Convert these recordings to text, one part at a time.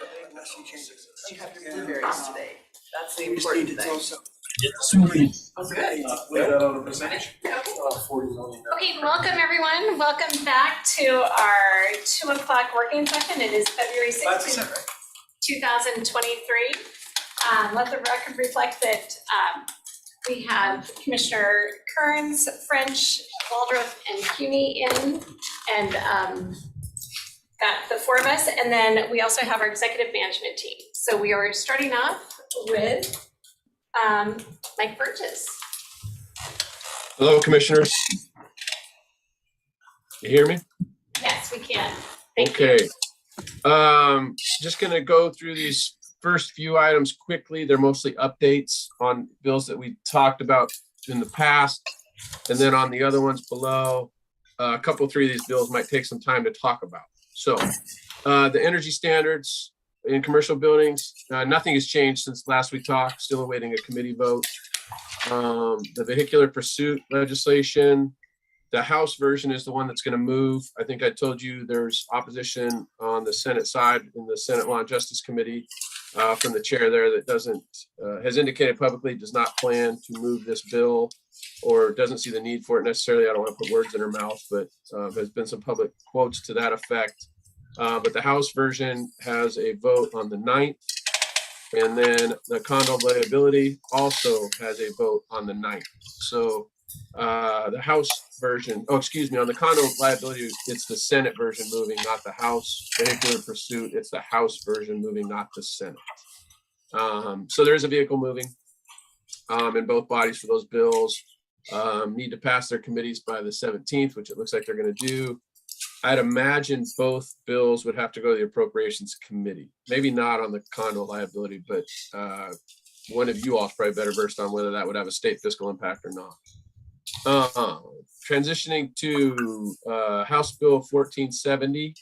You have your blueberries today. That's the We just important need to thing. also. That's good. Okay, welcome everyone. Welcome back to our 2 o'clock working session. It is February 16th, 2023. Let the record reflect that we have Commissioner Kearns, French, Waldrop, and CUNY in, and got the 4 of us. And then we also have our executive management team. So we are starting off with Mike Burgess. Hello, commissioners. You hear me? Yes, we can. Thank Okay. you. Just going to go through these first few items quickly. They're mostly updates on bills that we talked about in the past. And then on the other ones below, a couple, 3 of these bills might take some time to talk about. So the energy standards in commercial buildings, nothing has changed since last we talked, still awaiting a committee vote. The vehicular pursuit legislation, the House version is the one that's going to move. I think I told you there's opposition on the Senate side in the Senate Law and Justice Committee from the chair there that has indicated publicly does not plan to move this bill or doesn't see the need for it necessarily. I don't want to put words in her mouth, but there's been some public quotes to that effect. But the House version has a vote on the 9th. And then the condo liability also has a vote on the 9th. So the House version, on the condo liability, it's the Senate version moving, not the House. Vehicular pursuit, it's the House version moving, not the Senate. So there is a vehicle moving in both bodies for those bills. Need to pass their committees by the 17th, which it looks like they're going to do. I'd imagine both bills would have to go to the Appropriations Committee. Maybe not on the condo liability, but one of you all is probably better versed on whether that would have a state fiscal impact or not. Transitioning to House Bill 1470.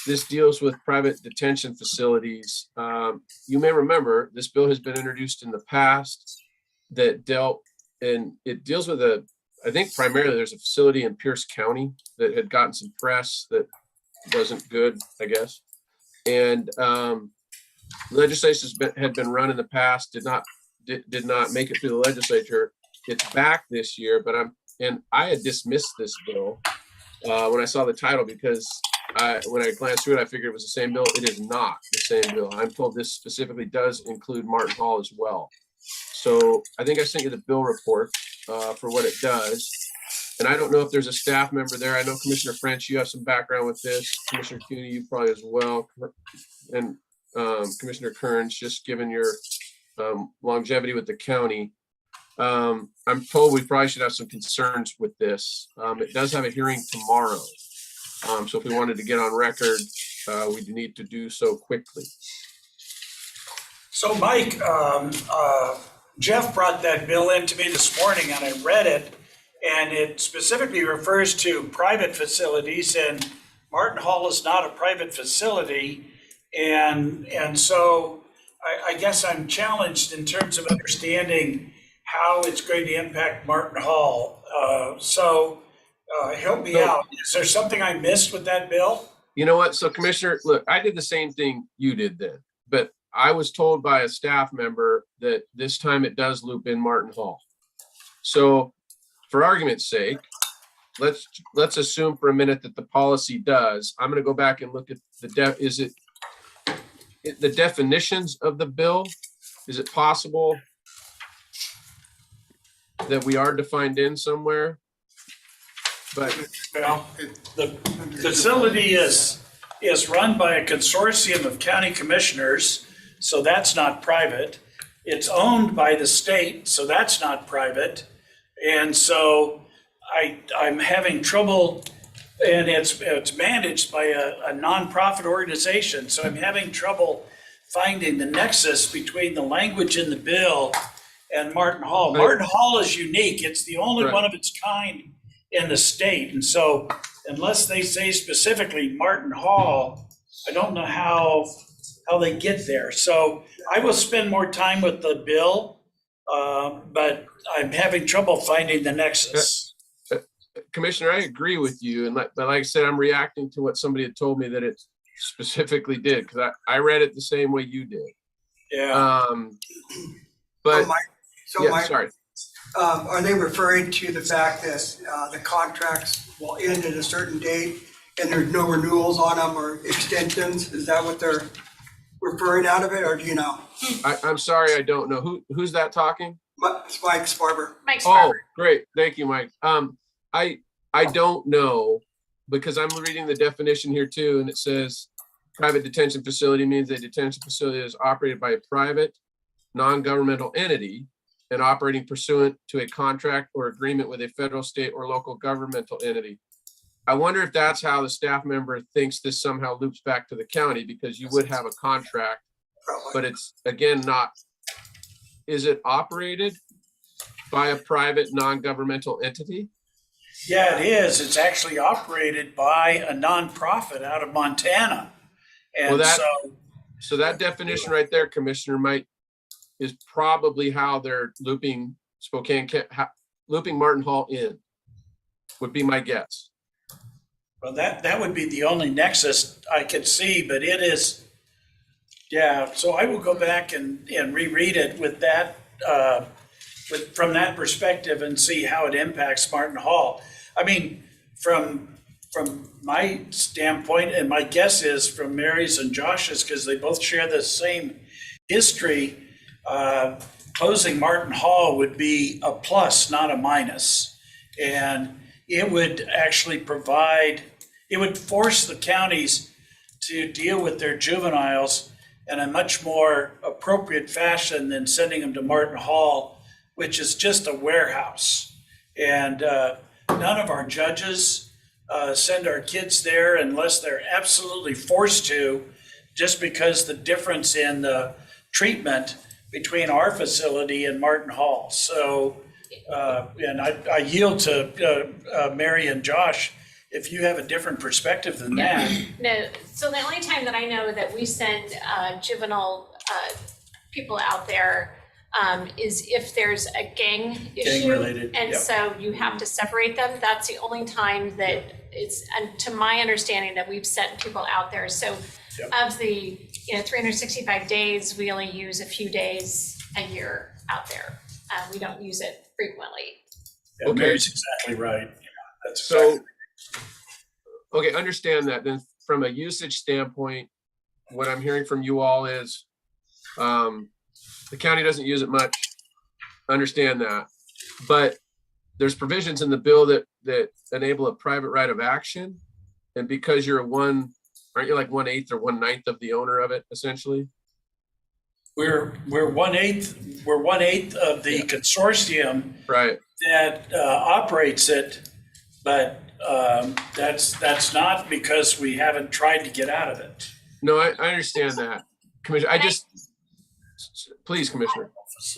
This deals with private detention facilities. You may remember this bill has been introduced in the past that it deals with I think primarily there's a facility in Pierce County that had gotten some press that wasn't good, I guess. And legislation had been run in the past, did not make it through the legislature. It's back this year, but I had dismissed this bill when I saw the title because when I glanced through it, I figured it was the same bill. It is not the same bill. I'm told this specifically does include Martin Hall as well. So I think I sent you the bill report for what it does. And I don't know if there's a staff member there. I know Commissioner French, you have some background with this. Commissioner CUNY, you probably as well. And Commissioner Kearns, just given your longevity with the county. I'm told we probably should have some concerns with this. It does have a hearing tomorrow. So if we wanted to get on record, we need to do so quickly. So Mike, Jeff brought that bill in to me this morning and I read it, and it specifically refers to private facilities, and Martin Hall is not a private facility. And so I guess I'm challenged in terms of understanding how it's going to impact Martin Hall. So help me out. Is there something I missed with that bill? You know what? So Commissioner, look, I did the same thing you did then, but I was told by a staff member that this time it does loop in Martin Hall. So for argument's sake, let's assume for a minute that the policy does. I'm going to go back and look at the the definitions of the bill. Is it possible that we are defined in somewhere? But Well, the facility is run by a consortium of county commissioners, so that's not private. It's owned by the state, so that's not private. And so I'm having trouble, and it's managed by a nonprofit organization. So I'm having trouble finding the nexus between the language in the bill and Martin Hall. Right. Martin Hall is unique. It's the only Right. one of its kind in the state. And so unless they say specifically Martin Hall, I don't know how they get there. So I will spend more time with the bill, but I'm having trouble finding the nexus. Commissioner, I agree with you. But like I said, I'm reacting to what somebody had told me that specifically did, because I read it the same way you did. Yeah, But, So yeah, Mike, sorry. are they referring to the fact that the contracts will end at a certain date and there's no renewals on them or extensions? Is that what they're referring out of it, or do you know? I'm sorry, I don't know. Who's that talking? It's Mike Sparber. Mike Oh, Sparber. great. Thank you, Mike. I don't know, because I'm reading the definition here too, and it says private detention facility means a detention facility is operated by a private, non-governmental entity and operating pursuant to a contract or agreement with a federal, state, or local governmental entity. I wonder if that's how the staff member thinks this somehow loops back to the county, because you would have a contract, Probably. but it's again not, is it operated by a private non-governmental entity? yeah, it is. It's actually operated by a nonprofit out of Montana. Well, And that- so, So that definition right there, Commissioner, is probably how they're looping looping Martin Hall in, would be my guess. well, that would be the only nexus I could see, but it is, yeah, so I will go back and reread it with that, from that perspective and see how it impacts Martin Hall. I mean, from my standpoint, and my guess is from Mary's and Josh's, because they both share the same history, closing Martin Hall would be a plus, not a minus. And it would actually it would force the counties to deal with their juveniles in a much more appropriate fashion than sending them to Martin Hall, which is just a warehouse. And none of our judges send our kids there unless they're absolutely forced to, just because the difference in the treatment between our facility and Martin Hall. So, and I yield to Mary and Josh, if you have a different perspective than that. No, so the only time that I know that we send juvenile people out there is if there's a gang issue. Gang-related, And yep. so you have to separate them. That's the only time that it's, and to my understanding, that we've sent people out there. So Yep. of the 365 days, we only use a few days a year out there. We don't use it frequently. Yeah, Okay. Mary's exactly right. That's So, exactly. okay, understand that. Then from a usage standpoint, what I'm hearing from you all is the county doesn't use it much. Understand that. But there's provisions in the bill that enable a private right of action. And because you're aren't you like 1/8 or 1/9 of the owner of it, essentially? We're 1/8 of the consortium Right. that operates it, but that's not because we haven't tried to get out of it. No, I understand that. Commissioner, please, Commissioner.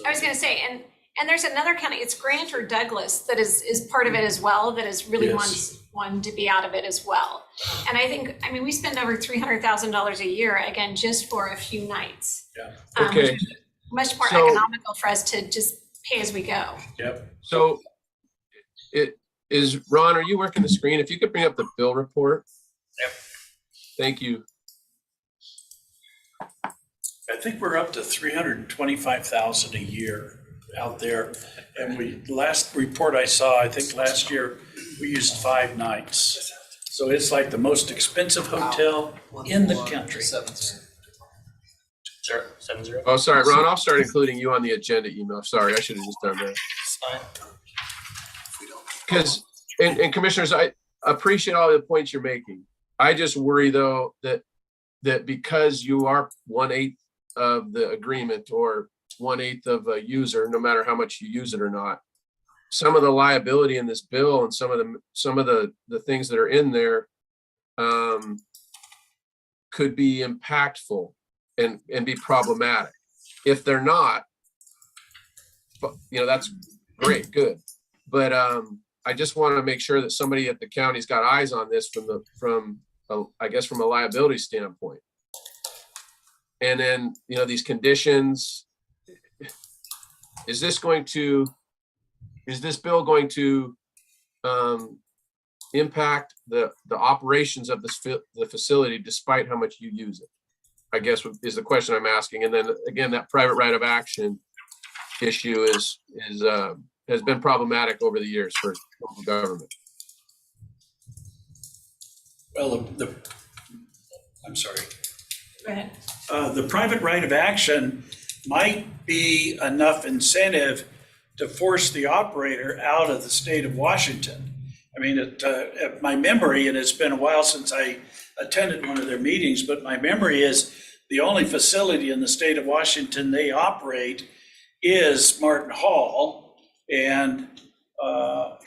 I was gonna say, and there's another county, it's Grant or Douglas, that is part of it as well, that is really Yes. wants one to be out of it as well. And I mean, we spend over $300,000 a year, again, just for a few nights. Yeah. Okay. Which is much more So- economical for us to just pay as we go. Yep. So Ron, are you working the screen? If you could bring up the bill report. Yep. Thank you. I think we're up to 325,000 a year out there. And last report I saw, I think last year, we used 5 nights. So it's like the most expensive hotel in the country. 070. Oh, sorry, Ron, I'll start including you on the agenda email. Sorry, I should have just done that. It's fine. Because, and commissioners, I appreciate all the points you're making. I just worry though that because you are 1/8 of the agreement or 1/8 of a user, no matter how much you use it or not, some of the liability in this bill and some of the things that are in there could be impactful and be problematic. If they're not, but that's great, good. But I just want to make sure that somebody at the county's got eyes on this from a liability standpoint. And then, these conditions, is this bill going to impact the operations of the facility despite how much you use it? I guess is the question I'm asking. And then again, that private right of action issue has been problematic over the years for local government. Well, I'm sorry. Go ahead. The private right of action might be enough incentive to force the operator out of the state of Washington. I mean, my memory, and it's been a while since I attended one of their meetings, but my memory is the only facility in the state of Washington they operate is Martin Hall. And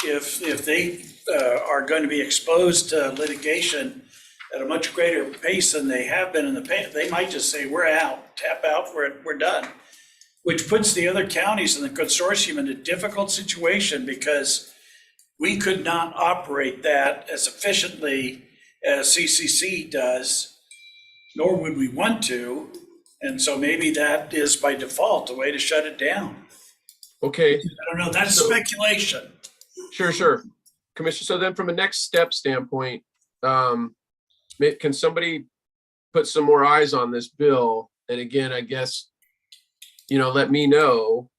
if they are going to be exposed to litigation at a much greater pace than they have been in the past, they might just say, we're out, tap out, we're done. Which puts the other counties in the consortium in a difficult situation because we could not operate that as efficiently as CCC does, nor would we want to. And so maybe that is by default a way to shut it down. Okay. I don't know, that's speculation. Sure. Commissioner, so then from a next step standpoint, can somebody put some more eyes on this bill? And again, I guess, let me know,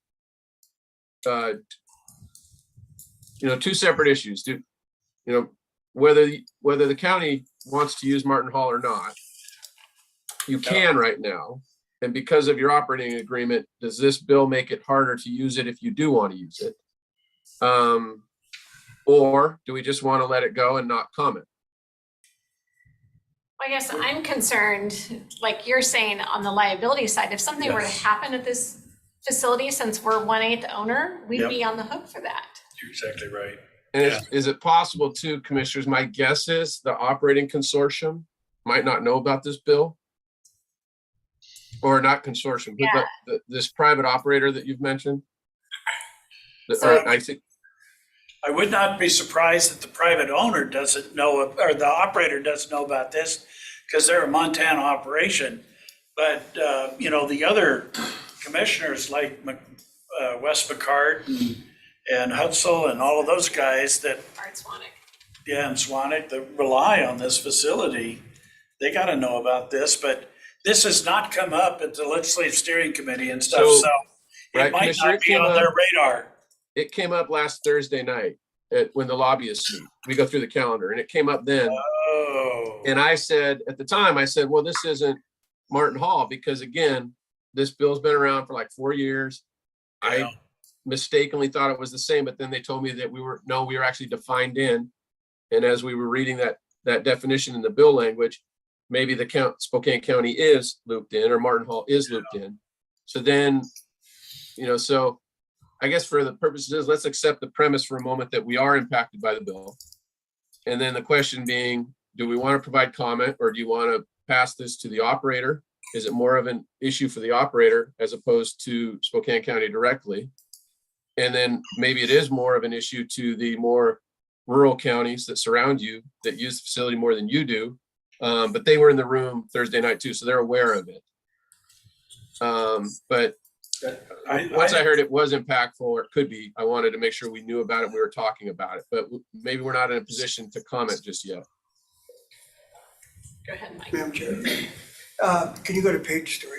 two separate issues. Whether the county wants to use Martin Hall or not, you can right now. And because of your operating agreement, does this bill make it harder to use it if you do want to use it? Or do we just want to let it go and not comment? I guess I'm concerned, like you're saying, on the liability side, if something were to Yes. happen at this facility, since we're 1/8 owner, we'd Yep. be on the hook for that. You're exactly right. And is it possible too, commissioners, my guess is the operating consortium might not know about this bill? Or not consortium, but this private operator that you've mentioned? I think. I would not be surprised that the private owner doesn't know, or the operator doesn't know about this because they're a Montana operation. But, the other commissioners like Wes McCart and Hutzel and all of those guys that, Art Swanik. and Swanik, that rely on this facility, they got to know about this. But this has not come up at the legislative steering committee and stuff, so right, it might Commissioner, not be on their radar. It came up last Thursday night when the lobbyists meet. We go through the calendar and it came up then. Oh. And I said, at the time, well, this isn't Martin Hall because again, this bill's been around for like 4 years. Yeah. I mistakenly thought it was the same, but then they told me that we were actually defined in. And as we were reading that definition in the bill language, maybe Spokane County is looped in or Martin Hall is looped in. So then, so I guess for the purposes, let's accept the premise for a moment that we are impacted by the bill. And then the question being, do we want to provide comment or do you want to pass this to the operator? Is it more of an issue for the operator as opposed to Spokane County directly? And then maybe it is more of an issue to the more rural counties that surround you that use the facility more than you do. But they were in the room Thursday night too, so they're aware of it. But once I heard it was impactful, or it could be, I wanted to make sure we knew about it. We were talking about it, but maybe we're not in a position to comment just yet. Go ahead, Mike. Madam Chair. Can you go to page 3?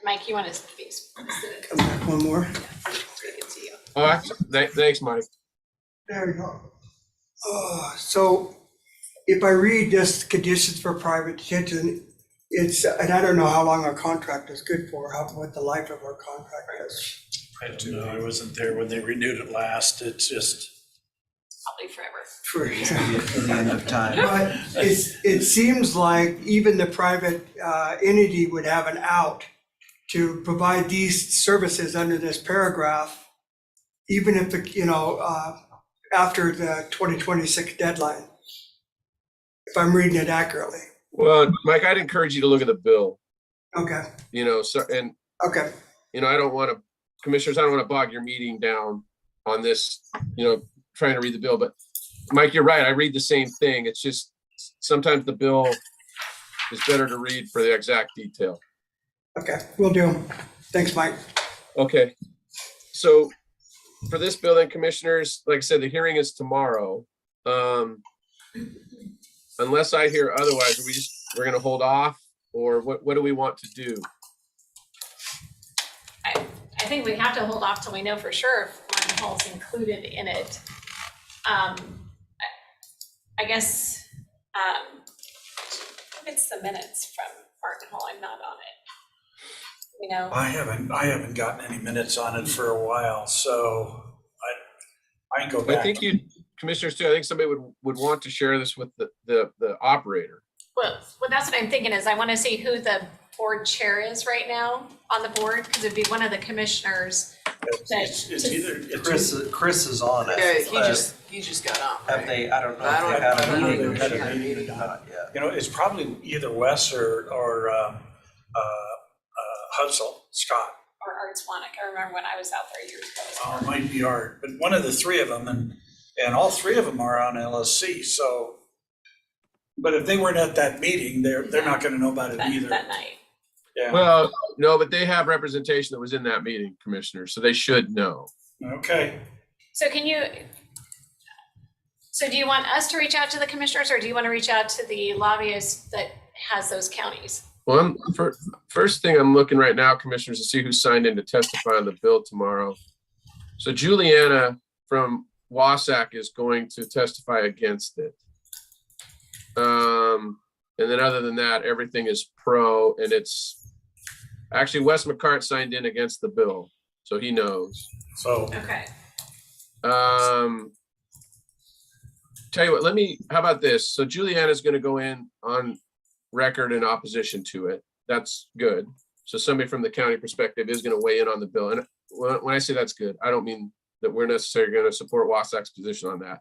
Mike, you want to speak? Come back one more. Oh, thanks, Mike. There you go. So if I read this conditions for private detention, and I don't know how long our contract is good for, what the life of our contract is. I don't know, I wasn't there when they renewed it last. It's just. Probably forever. For the end of time. But it seems like even the private entity would have an out to provide these services under this paragraph, even if after the 2026 deadline, if I'm reading it accurately. Well, Mike, I'd encourage you to look at the bill. Okay, Okay. I don't want to, commissioners, I don't want to bog your meeting down on this, trying to read the bill, but Mike, you're right. I read the same thing. It's just sometimes the bill is better to read for the exact detail. okay, will do. Thanks, Mike. Okay. So for this bill, then, commissioners, like I said, the hearing is tomorrow. Unless I hear otherwise, we're gonna hold off, or what do we want to do? I think we have to hold off till we know for sure if Martin Hall's included in it. I guess, it's the minutes from Martin Hall, I'm not on it. You know, I haven't gotten any minutes on it for a while, so I can go I back. think you, commissioners too, I think somebody would want to share this with the operator. well, that's what I'm thinking is I want to see who the board chair is right now on the board, because it'd be one of the commissioners. It's either, Chris is on it. Yeah, he just got on, Have right? they, I don't know I if don't- they had I a don't know meeting. if they had a meeting or Not yet. you know, it's probably either Wes or Hutzel, Scott. Or Art Swanik. I remember when I was out there years ago. It might be Art, but one of the three of them, and all three of them are on LSC, so. But if they weren't at that meeting, they're not gonna know about it either. That night. Yeah, Well, no, but they have representation that was in that meeting, commissioners, so they should know. okay. So do you want us to reach out to the commissioners, or do you want to reach out to the lobbyist that has those counties? Well, first thing I'm looking right now, commissioners, to see who signed in to testify on the bill tomorrow. So Juliana from Wasac is going to testify against it. And then other than that, everything is pro, and it's actually Wes McCart signed in against the bill, so he knows. So, Okay. Tell you what, how about this? So Juliana's gonna go in on record in opposition to it. That's good. So somebody from the county perspective is gonna weigh in on the bill. And when I say that's good, I don't mean that we're necessarily gonna support Wasac's position on that.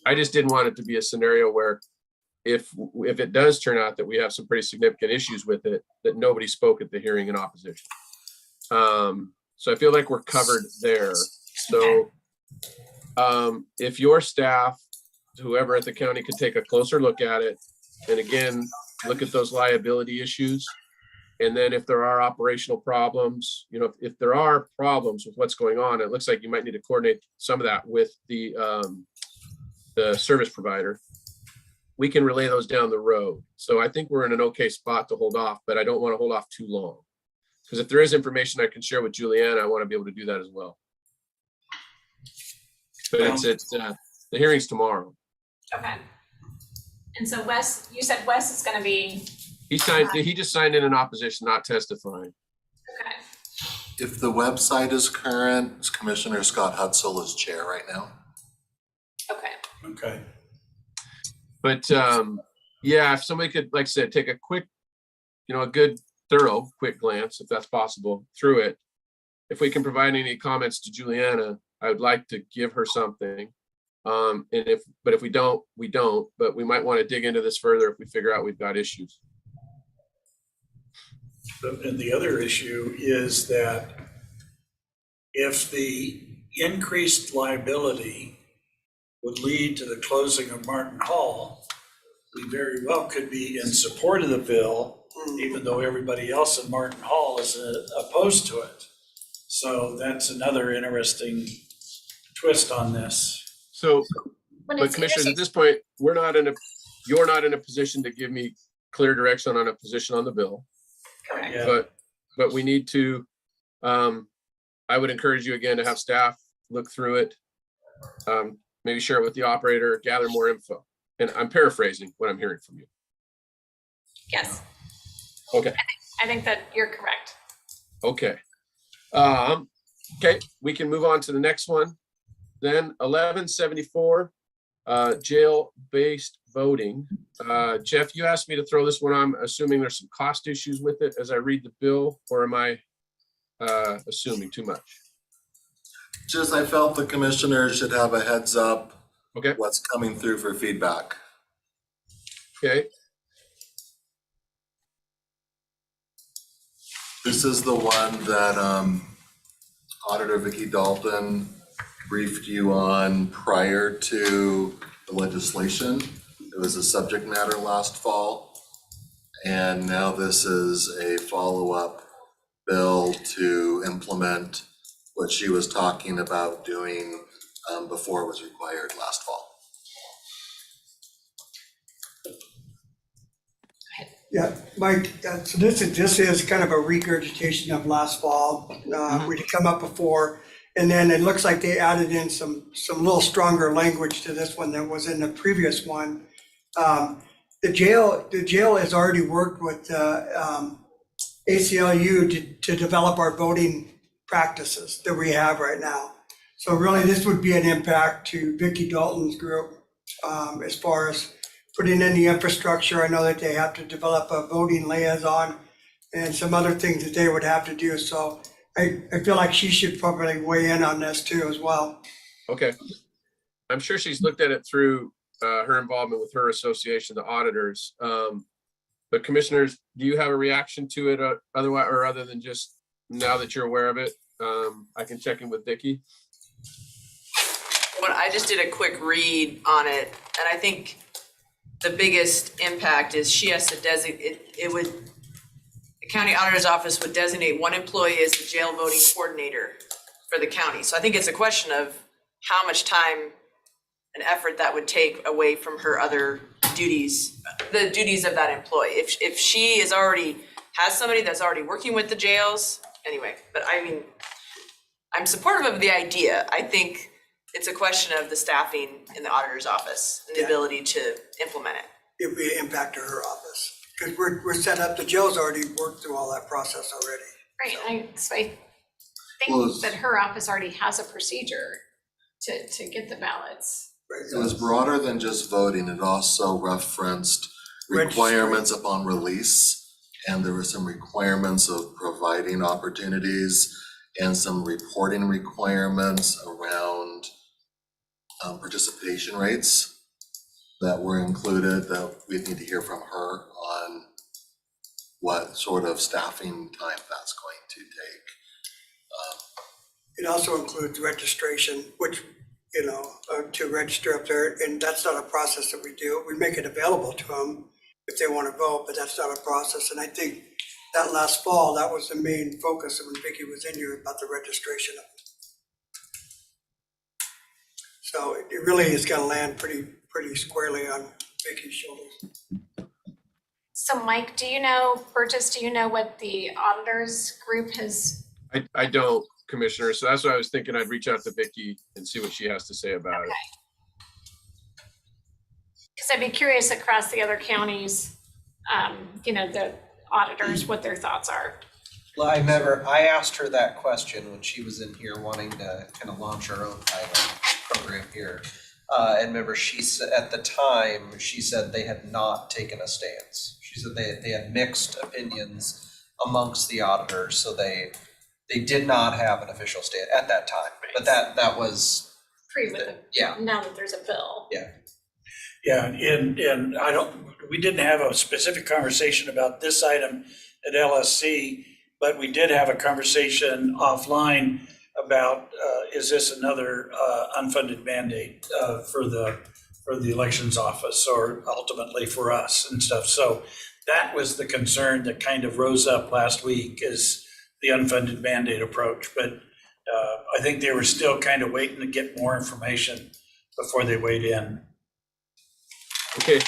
I just didn't want it to be a scenario where if it does turn out that we have some pretty significant issues with it, that nobody spoke at the hearing in opposition. So I feel like we're covered there. So if your staff, whoever at the county, could take a closer look at it, and again, look at those liability issues. And then if there are operational problems, if there are problems with what's going on, it looks like you might need to coordinate some of that with the service provider. We can relay those down the road. So I think we're in an okay spot to hold off, but I don't want to hold off too long. Because if there is information I can share with Juliana, I want to be able to do that as well. But the hearing's tomorrow. Okay. And so Wes, you said Wes is gonna be, He just signed in opposition, not testifying. okay, If the website is current, Commissioner Scott Hutzel is chair right now. okay. okay. But yeah, if somebody could, like I said, take a quick, a good, thorough, quick glance, if that's possible, through it. If we can provide any comments to Juliana, I would like to give her something. But if we don't, we don't. But we might want to dig into this further if we figure out we've got issues. And the other issue is that if the increased liability would lead to the closing of Martin Hall, we very well could be in support of the bill, even though everybody else in Martin Hall is opposed to it. So that's another interesting twist on this. So, When but it's commissioners, at interesting- this point, you're not in a position to give me clear direction on a position on the bill. Correct. Yeah. But we need to, I would encourage you again to have staff look through it. Maybe share it with the operator, gather more info. And I'm paraphrasing what I'm hearing from you. Yes, Okay, I think that you're correct. okay. Okay, we can move on to the next one. Then 1174, jail-based voting. Jeff, you asked me to throw this one on. I'm assuming there's some cost issues with it as I read the bill, or am I assuming too much? Just, I felt the commissioners should have a heads up Okay, what's coming through for feedback. okay, This is the one that Auditor Vicki Dalton briefed you on prior to the legislation. It was a subject matter last fall. And now this is a follow-up bill to implement what she was talking about doing before it was required last fall. Yeah, Mike, so this is kind of a regurgitation of last fall. We'd come up before, and then it looks like they added in some little stronger language to this one that was in the previous one. The jail has already worked with ACLU to develop our voting practices that we have right now. So really, this would be an impact to Vicki Dalton's group as far as putting in the infrastructure. I know that they have to develop a voting liaison and some other things that they would have to do. So I feel like she should probably weigh in on this too as well. Okay. I'm sure she's looked at it through her involvement with her association, the auditors. But commissioners, do you have a reaction to it otherwise, or other than just now that you're aware of it? I can check in with Vicki. When I just did a quick read on it, and I think the biggest impact is she has to designate, the county auditor's office would designate one employee as the jail voting coordinator for the county. So I think it's a question of how much time and effort that would take away from her other duties, the duties of that employee. If she is already, has somebody that's already working with the jails, anyway, but I mean, I'm supportive of the idea. I think it's a question of the staffing in the auditor's office and the ability to implement it. It would be an impact to her office because we're set up, the jail's already worked through all that process already. Right, so I Well, think that her office already has a procedure to get the ballots. Right, It was broader than just voting. It also referenced requirements upon release. And there were some requirements of providing opportunities and some reporting requirements around participation rates that were included, that we need to hear from her on what sort of staffing time that's going to take. It also includes registration, which, to register up there, and that's not a process that we do. We make it available to them if they want to vote, but that's not a process. And I think that last fall, that was the main focus when Vicki was in here about the registration of it. So it really is gonna land pretty squarely on Vicki's shoulders. So Mike, Burgess, do you know what the auditors group has? I don't, Commissioner. So that's why I was thinking I'd reach out to Vicki and see what she has to say about it. Because I'd be curious across the other counties, the auditors, what their thoughts are. Well, I asked her that question when she was in here wanting to kind of launch her own pilot program here. And remember, she said, at the time, she said they had not taken a stance. She said they had mixed opinions amongst the auditors, so they did not have an official stance at that time. But that was, yeah. Now that there's a bill. Yeah, and we didn't have a specific conversation about this item at LSC, but we did have a conversation offline about, is this another unfunded mandate for the elections office, or ultimately for us and stuff. So that was the concern that kind of rose up last week, is the unfunded mandate approach. But I think they were still kind of waiting to get more information before they weighed in. Okay,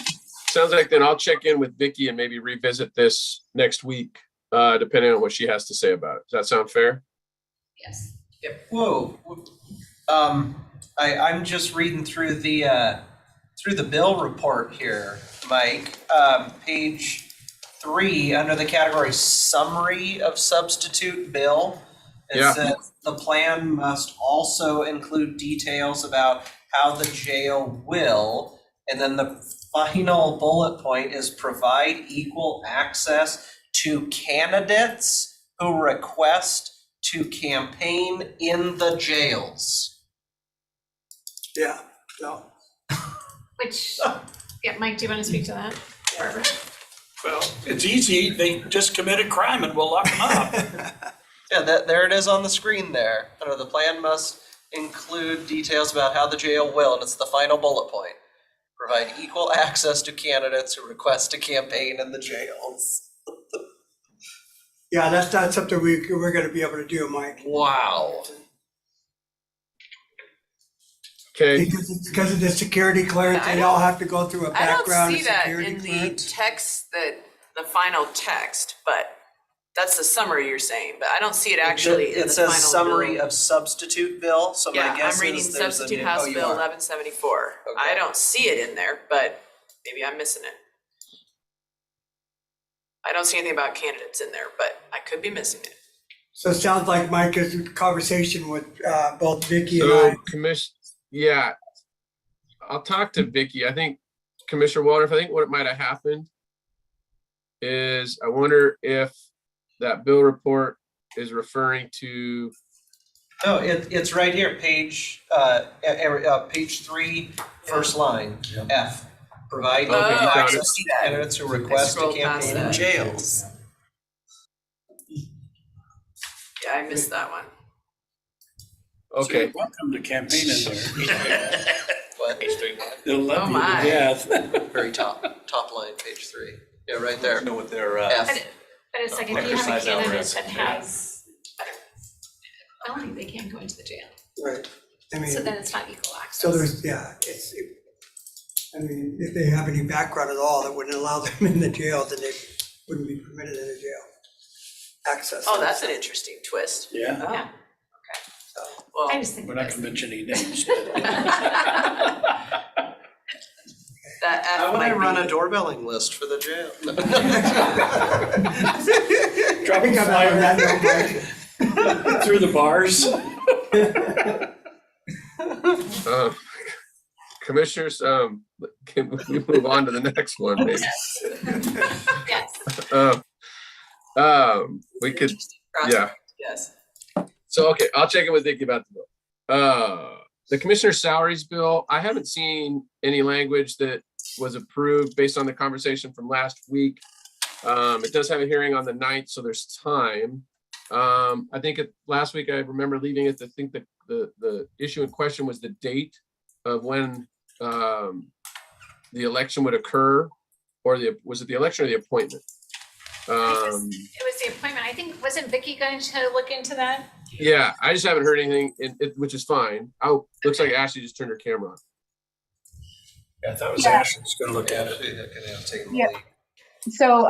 sounds like then I'll check in with Vicki and maybe revisit this next week, depending on what she has to say about it. Does that sound fair? Yes. Whoa. I'm just reading through the bill report here, Mike. Page 3, under the category summary of substitute bill. It says the plan must also include details about how the jail will, and then the final bullet point is provide equal access to candidates who request to campaign in the jails. Yeah, no. Which, Mike, do you want to speak to that? Barbara? Well, it's easy. They just committed crime and we'll lock them up. Yeah, there it is on the screen there. Under the plan must include details about how the jail will, and it's the final bullet point. Provide equal access to candidates who request to campaign in the jails. Yeah, that's not something we're gonna be able to do, Mike. Wow. Okay, Because of the security clearance, they all have to go through a I don't background see and that security in the clearance. text the final text, but that's the summary you're saying, but I don't see it actually in the It says final summary bill. of substitute bill, so Yeah, my guess I'm reading is there's a substitute new. House Oh, you Bill are. 1174. I Okay. don't see it in there, but maybe I'm missing it. I don't see anything about candidates in there, but I could be missing it. So it sounds like Mike is in conversation with both Vicky and so I. yeah, I'll talk to Vicky. I think Commissioner Waldorf, I think what might have happened is I wonder if that bill report is referring to, No, it's right here, page 3, first line, F. Provide Oh, Okay, you I found can it. see that. candidates who request to scrolled past campaign in that. jails. Yeah, I missed that one. okay. So welcome to campaign in there. What? They'll love you to my. death. Very top line, page 3. Yeah, right there. Know what their, F. But it's like if you have a Exercise candidate hours. that has a felony, they can't go into the jail. Right. I mean, So then it's not equal access. so there's, I mean, if they have any background at all that wouldn't allow them in the jail, then they wouldn't be permitted in the jail. Access. Oh, that's an interesting twist. Yeah, Oh, Yeah. well, I just think we're not that's- gonna mention any names. that How F would I might run be. a doorbelling list for the jail? Drop I think a I've had that, flyer no, Mike. through the bars. Commissioners, can we move on to the next one, maybe? Yes. We could, Interesting prospect, yeah. Yes. So, okay, I'll check in with Vicky about the bill. The commissioner's salaries bill, I haven't seen any language that was approved based on the conversation from last week. It does have a hearing on the 9th, so there's time. I think last week I remember leaving it to think that the issue in question was the date of when the election would occur, or was it the election or the appointment? It was the appointment. I think, wasn't Vicky going to look into that? Yeah, I just haven't heard anything, which is fine. Oh, looks like Ashley just turned her camera on. Yeah, I thought it was Ashley was gonna look at it. Take the Yep. lead. So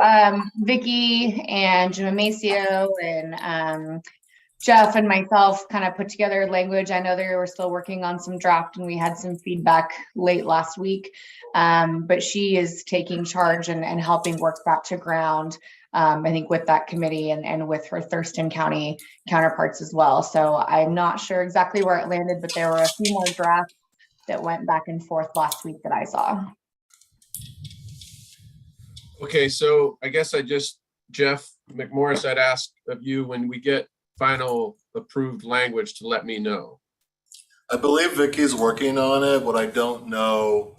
Vicky and Jim Amacio and Jeff and myself kind of put together language. I know they were still working on some draft and we had some feedback late last week. But she is taking charge and helping work that to ground, I think with that committee and with her Thurston County counterparts as well. So I'm not sure exactly where it landed, but there were a few more drafts that went back and forth last week that I saw. Okay, so I guess Jeff McMorris, I'd ask of you when we get final approved language to let me know. I believe Vicky's working on it. What I don't know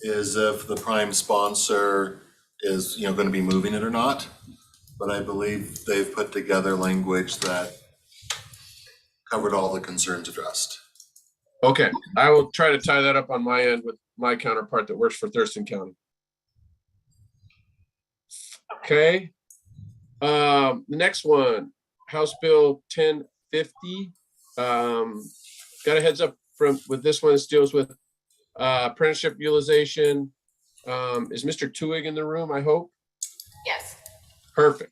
is if the prime sponsor is, gonna be moving it or not. But I believe they've put together language that covered all the concerns addressed. Okay, I will try to tie that up on my end with my counterpart that works for Thurston County. Okay. The next one, House Bill 1050. Got a heads up with this one. This deals with apprenticeship utilization. Is Mr. Tuig in the room, I hope? Yes. Perfect.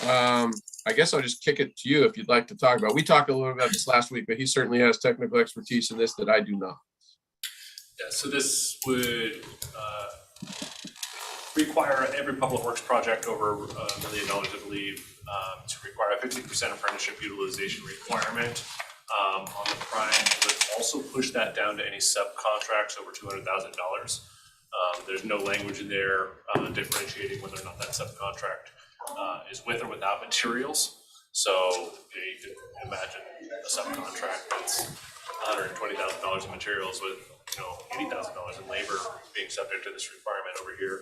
I guess I'll just kick it to you if you'd like to talk about. We talked a little about this last week, but he certainly has technical expertise in this that I do not. Yeah, so this would require every public works project over $1 million, I believe, to require a 50% apprenticeship utilization requirement on the prime. It would also push that down to any subcontracts over $200,000. There's no language in there differentiating whether or not that subcontract is with or without materials. So you can imagine a subcontract that's $120,000 in materials with $80,000 in labor being subject to this requirement over here.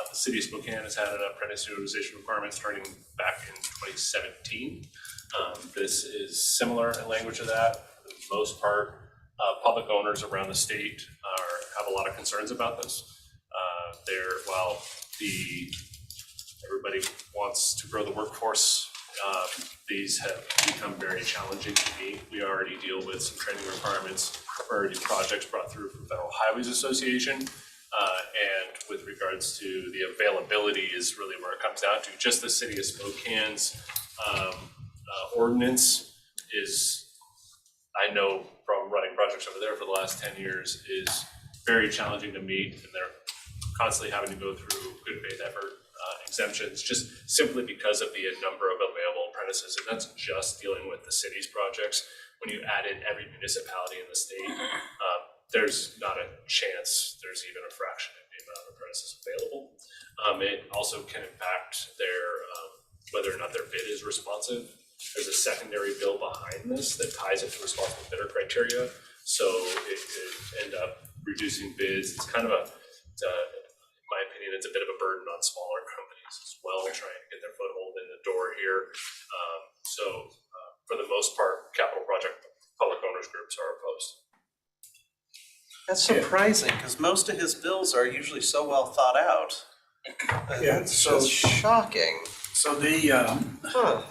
The city of Spokane has had an apprentice utilization requirement starting back in 2017. This is similar in language to that. For the most part, public owners around the state have a lot of concerns about this. While everybody wants to grow the workforce, these have become very challenging to meet. We already deal with some training requirements priority projects brought through from Federal Highways Association. And with regards to the availability is really where it comes down to. Just the city of Spokane's ordinance is, I know from running projects over there for the last 10 years, is very challenging to meet, and they're constantly having to go through good faith effort exemptions just simply because of the number of available apprentices. And that's just dealing with the city's projects. When you add in every municipality in the state, there's not a chance there's even a fraction of the amount of apprentices available. It also can impact their whether or not their bid is responsive. There's a secondary bill behind this that ties it to responsible bidder criteria, so it could end up reducing bids. It's kind of in my opinion, it's a bit of a burden on smaller companies as well, trying to get their foothold in the door here. So for the most part, capital project public owners groups are opposed. That's surprising, because most of his bills are usually so well thought out. Yeah, It's so- just shocking. So the, Huh.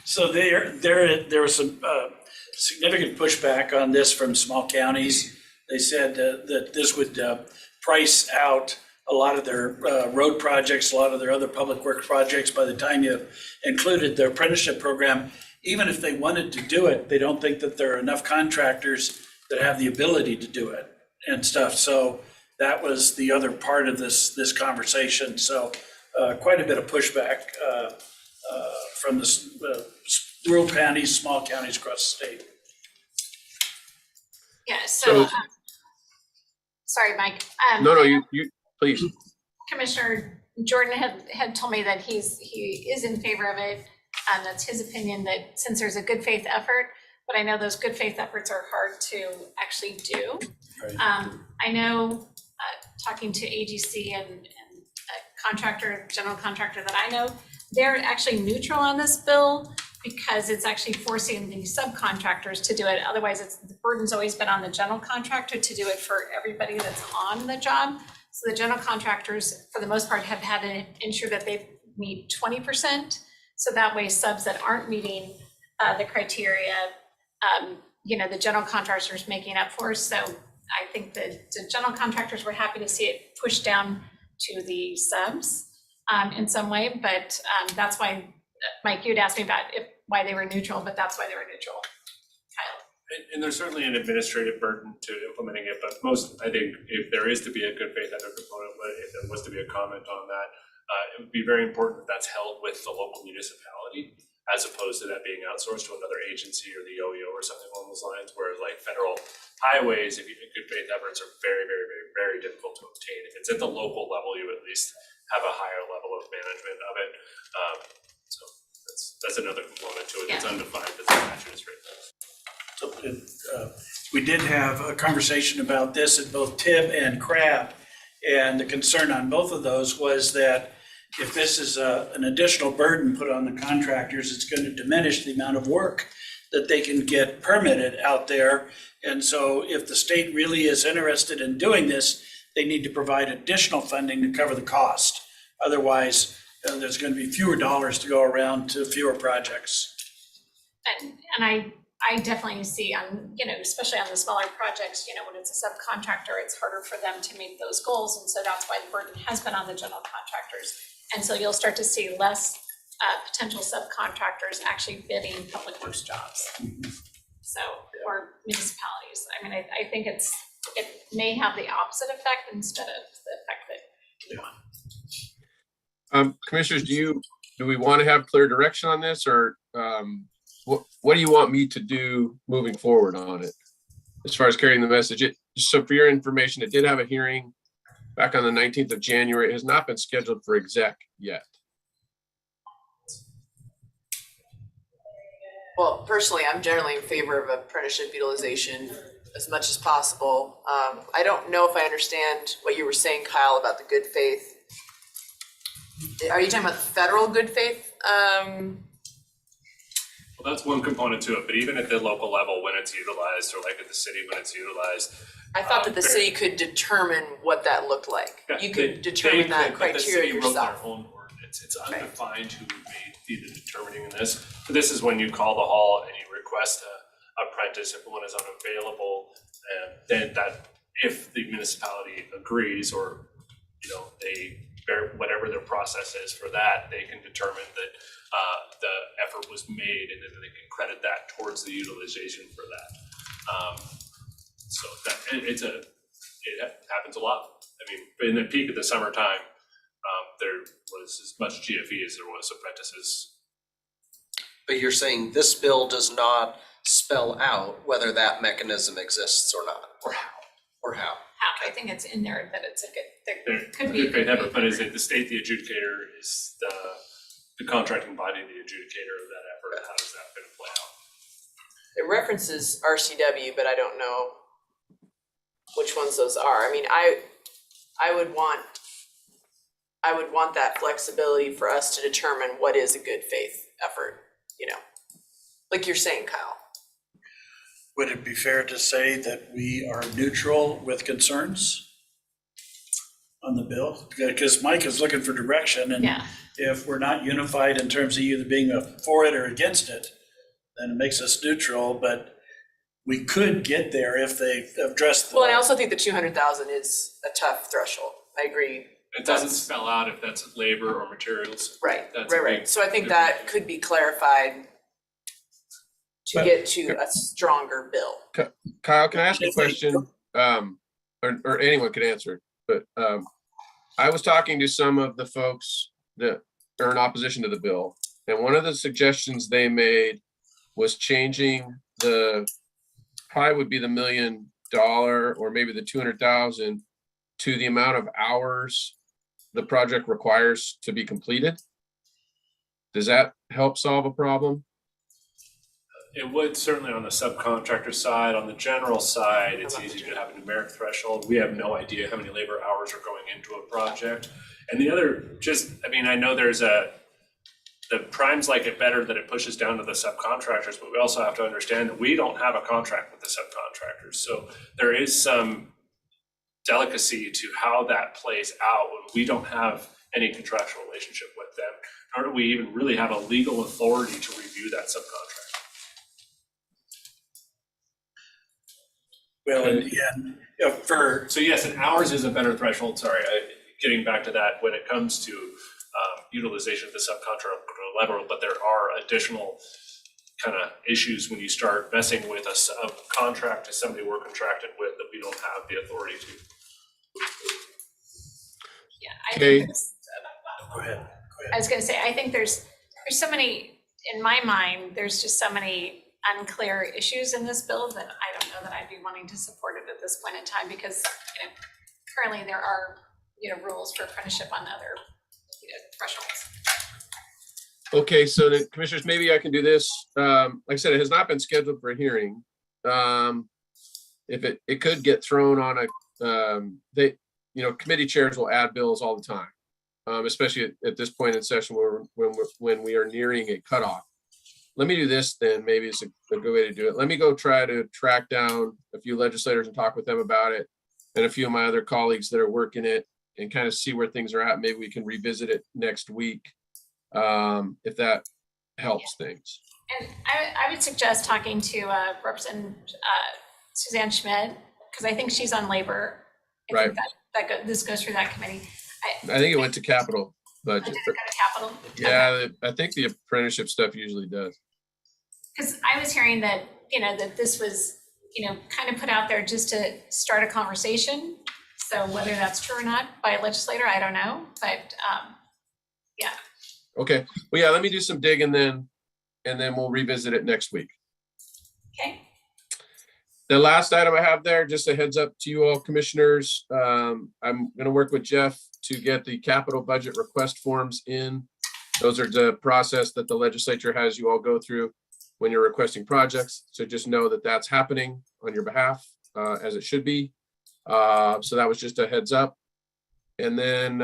so there was some significant pushback on this from small counties. They said that this would price out a lot of their road projects, a lot of their other public works projects by the time you included their apprenticeship program. Even if they wanted to do it, they don't think that there are enough contractors that have the ability to do it and stuff. So that was the other part of this conversation. So quite a bit of pushback from the rural counties, small counties across the state. Yeah, so, So- sorry, Mike. No, you please. Commissioner Jordan had told me that he is in favor of it. That's his opinion, that since there's a good faith effort, but I know those good faith efforts are hard to actually do. Right. I know, talking to AGC and a contractor, general contractor that I know, they're actually neutral on this bill because it's actually forcing the subcontractors to do it. Otherwise, the burden's always been on the general contractor to do it for everybody that's on the job. So the general contractors, for the most part, have had to ensure that they meet 20%. So that way subs that aren't meeting the criteria, the general contractors making up for. So I think that the general contractors were happy to see it pushed down to the subs in some way, but that's why, Mike, you'd asked me about why they were neutral, but that's why they were neutral. Kyle. And there's certainly an administrative burden to implementing it, but I think if there is to be a good faith effort component, if there was to be a comment on that, it would be very important that that's held with the local municipality, as opposed to that being outsourced to another agency or the OEO or something along those lines, where like federal highways, good faith efforts are very, very, very, very difficult to obtain. If it's at the local level, you at least have a higher level of management of it. So that's another component to it. It's undefined, but the statute is written. So we did have a conversation about this at both TIB and CRAB, and the concern on both of those was that if this is an additional burden put on the contractors, it's going to diminish the amount of work that they can get permitted out there. And so if the state really is interested in doing this, they need to provide additional funding to cover the cost. Otherwise, there's going to be fewer dollars to go around to fewer projects. And I definitely see on, especially on the smaller projects, when it's a subcontractor, it's harder for them to meet those goals. And so that's why the burden has been on the general contractors. And so you'll start to see less potential subcontractors actually bidding public works jobs. So, or municipalities. I mean, I think it may have the opposite effect instead of the effect that we want. Commissioners, do we want to have clear direction on this, or what do you want me to do moving forward on it as far as carrying the message? Just so for your information, it did have a hearing back on the 19th of January. It has not been scheduled for exec yet. Well, personally, I'm generally in favor of apprenticeship utilization as much as possible. I don't know if I understand what you were saying, Kyle, about the good faith. Are you talking about the federal good faith? Well, that's one component to it, but even at the local level, when it's utilized, or like at the city, when it's utilized. I thought that the city could determine what that looked like. You could determine that criteria yourself. But the city wrote their own ordinance. It's undefined who made the determining in this. But this is when you call the hall and you request apprentice if one is unavailable. And then that, if the municipality agrees or, whatever their process is for that, they can determine that the effort was made and then they can credit that towards the utilization for that. So that, it happens a lot. I mean, in the peak of the summertime, there was as much GFE as there was apprentices. But you're saying this bill does not spell out whether that mechanism exists or not, or how? I think it's in there that it's a good, there There could be. could be never, but is it the state, the adjudicator, is the contracting body, the adjudicator of that effort? How is that gonna play out? It references RCW, but I don't know which ones those are. I mean, I would want that flexibility for us to determine what is a good faith effort, like you're saying, Kyle. Would it be fair to say that we are neutral with concerns on the bill? Because Mike is looking for direction, and Yeah. if we're not unified in terms of either being for it or against it, then it makes us neutral, but we could get there if they address the. Well, I also think the 200,000 is a tough threshold. I agree. It doesn't spell out if that's labor or materials. Right, That's a right. big- So I think that could be clarified to But- get to a stronger bill. Kyle, can I ask you a question? Or anyone could answer it, but I was talking to some of the folks that are in opposition to the bill, and one of the suggestions they made was changing probably would be the $1 million or maybe the 200,000 to the amount of hours the project requires to be completed. Does that help solve a problem? It would certainly on the subcontractor side. On the general side, it's easy to have a numeric threshold. We have no idea how many labor hours are going into a project. And the other, I know the primes like it better that it pushes down to the subcontractors, but we also have to understand that we don't have a contract with the subcontractors. So there is some delicacy to how that plays out when we don't have any contractual relationship with them, nor do we even really have a legal authority to review that subcontract. Well, and So yes, and hours is a better threshold, getting back to that when it comes to utilization of the subcontractor level, but there are additional kind of issues when you start messing with a contract to somebody we're contracted with that we don't have the authority to. Yeah, I Okay. think there's, go ahead. I was gonna say, I think there's so many, in my mind, there's just so many unclear issues in this bill that I don't know that I'd be wanting to support it at this point in time, because, currently there are, rules for apprenticeship on other, thresholds. Okay, so the commissioners, maybe I can do this. Like I said, it has not been scheduled for a hearing. If it could get thrown on committee chairs will add bills all the time. Especially at this point in session when we are nearing a cutoff. Let me do this then, maybe it's a good way to do it. Let me go try to track down a few legislators and talk with them about it, and a few of my other colleagues that are working it, and kind of see where things are at. Maybe we can revisit it next week, if that helps things. And I would suggest talking to Representative Suzanne Schmidt, because I think she's on labor. I think this goes through that committee. I think it went to capital budget. Did it go to capital? Yeah, I think the apprenticeship stuff usually does. Because I was hearing that, that this was, kind of put out there just to start a conversation. So whether that's true or not by a legislator, I don't know, but yeah. Okay, well, yeah, let me do some digging then, and then we'll revisit it next week. Okay. The last item I have there, just a heads up to you all commissioners, I'm gonna work with Jeff to get the capital budget request forms in. Those are the process that the legislature has you all go through when you're requesting projects. So just know that that's happening on your behalf, as it should be. So that was just a heads up. And then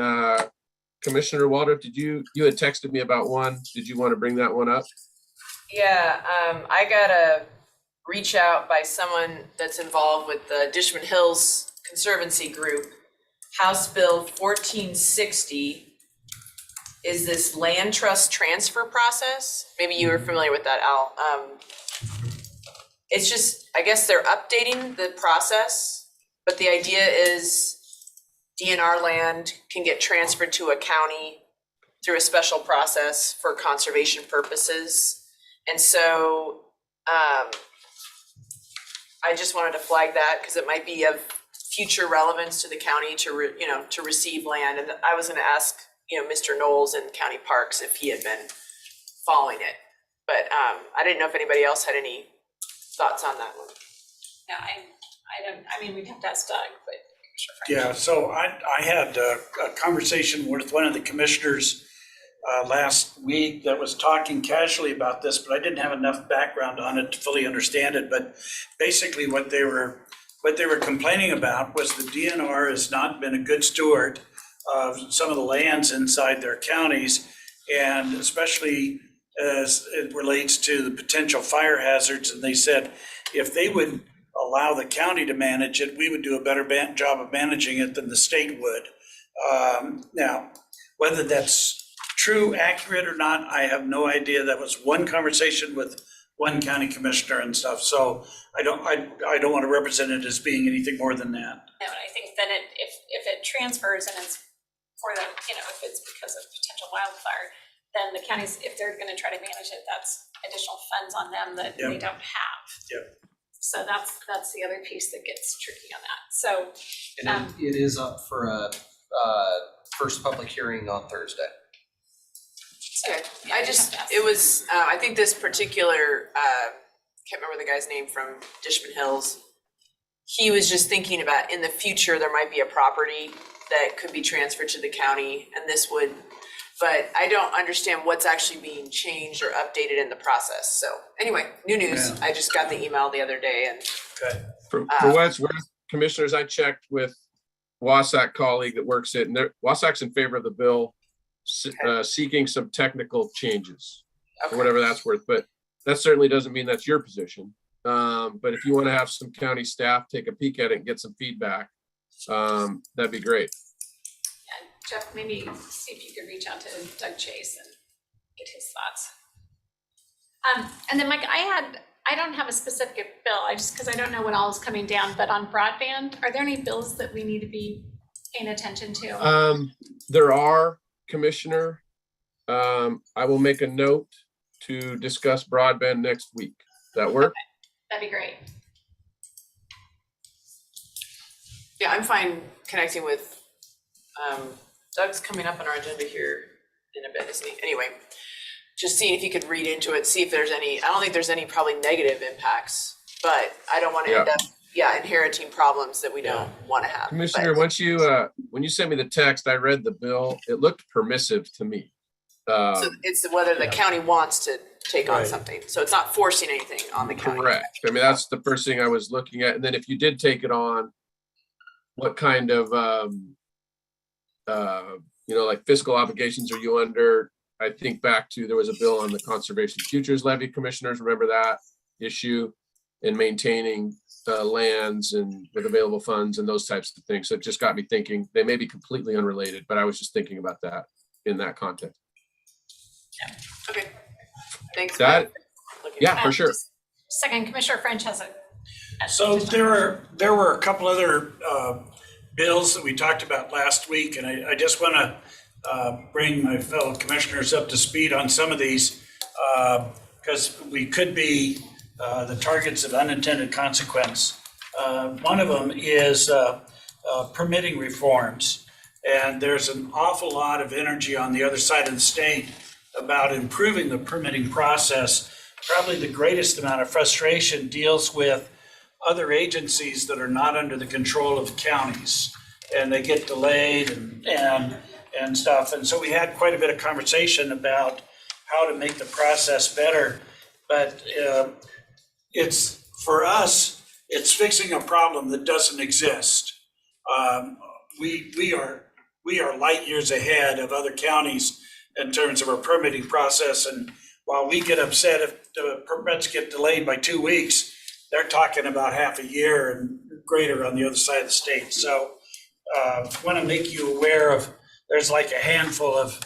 Commissioner Walter, you had texted me about one. Did you want to bring that one up? Yeah, I got a reach out by someone that's involved with the Dishman Hills Conservancy Group. House Bill 1460 is this land trust transfer process. Maybe you were familiar with that, Al. it's just, I guess they're updating the process, but the idea is DNR land can get transferred to a county through a special process for conservation purposes. And so, I just wanted to flag that because it might be of future relevance to the county to receive land. And I was gonna ask, Mr. Knowles in County Parks if he had been following it. But I didn't know if anybody else had any thoughts on that one. Yeah, I mean, we'd have to ask Doug, but. Yeah, so I had a conversation with one of the commissioners last week that was talking casually about this, but I didn't have enough background on it to fully understand it. But basically what they were complaining about was the DNR has not been a good steward of some of the lands inside their counties, and especially as it relates to the potential fire hazards. And they said if they would allow the county to manage it, we would do a better job of managing it than the state would. Now, whether that's true, accurate or not, I have no idea. That was one conversation with one county commissioner and stuff. So I don't want to represent it as being anything more than that. No, and I think then if it transfers and it's for the, if it's because of potential wildfire, then the counties, if they're gonna try to manage it, that's additional funds on them that they Yep. don't have. Yep. So that's the other piece that gets tricky on that. So, And it is up for a first public hearing on Thursday. Okay, yeah, I we'd just, have to ask. it was, I think this particular, can't remember the guy's name from Dishman Hills. He was just thinking about in the future, there might be a property that could be transferred to the county and this would, but I don't understand what's actually being changed or updated in the process. So anyway, new news. Yeah. I just got the email the other day and Okay. For what it's worth, commissioners, I checked with Wasack colleague that works it, and Wasack's in favor of the bill, seeking some technical changes, for okay. whatever that's worth. But that certainly doesn't mean that's your position. But if you want to have some county staff take a peek at it and get some feedback, that'd be great. And Jeff, maybe see if you could reach out to Doug Chase and get his thoughts. And then Mike, I don't have a specific bill, because I don't know what all is coming down, but on broadband, are there any bills that we need to be paying attention to? There are, Commissioner. I will make a note to discuss broadband next week. Does that work? That'd be great. Yeah, I'm fine connecting with, Doug's coming up on our agenda here in a bit, isn't he? Anyway, just seeing if you could read into it, see if there's any, I don't think there's any probably negative impacts, but I don't want to end up, inheriting problems that we don't want to have. Commissioner, But- once you, when you sent me the text, I read the bill. It looked permissive to me. So it's whether the county wants to take on Right. something. So it's not forcing anything on the county. Correct. I mean, that's the first thing I was looking at. And then if you did take it on, what kind of, like fiscal obligations are you under? I think back to, there was a bill on the Conservation Futures Levy, commissioners, remember that issue? And maintaining lands and with available funds and those types of things. So it just got me thinking, they may be completely unrelated, but I was just thinking about that in that context. Okay, thanks. That, for looking yeah, at for sure. Second, Commissioner French has a. So there were a couple other bills that we talked about last week, and I just want to bring my fellow commissioners up to speed on some of these, because we could be the targets of unintended consequence. One of them is permitting reforms, and there's an awful lot of energy on the other side of the state about improving the permitting process. Probably the greatest amount of frustration deals with other agencies that are not under the control of the counties, and they get delayed and stuff. And so we had quite a bit of conversation about how to make the process better. But it's, for us, it's fixing a problem that doesn't exist. We are light years ahead of other counties in terms of our permitting process. And while we get upset if the permits get delayed by 2 weeks, they're talking about half a year and greater on the other side of the state. So want to make you aware of, there's like a handful of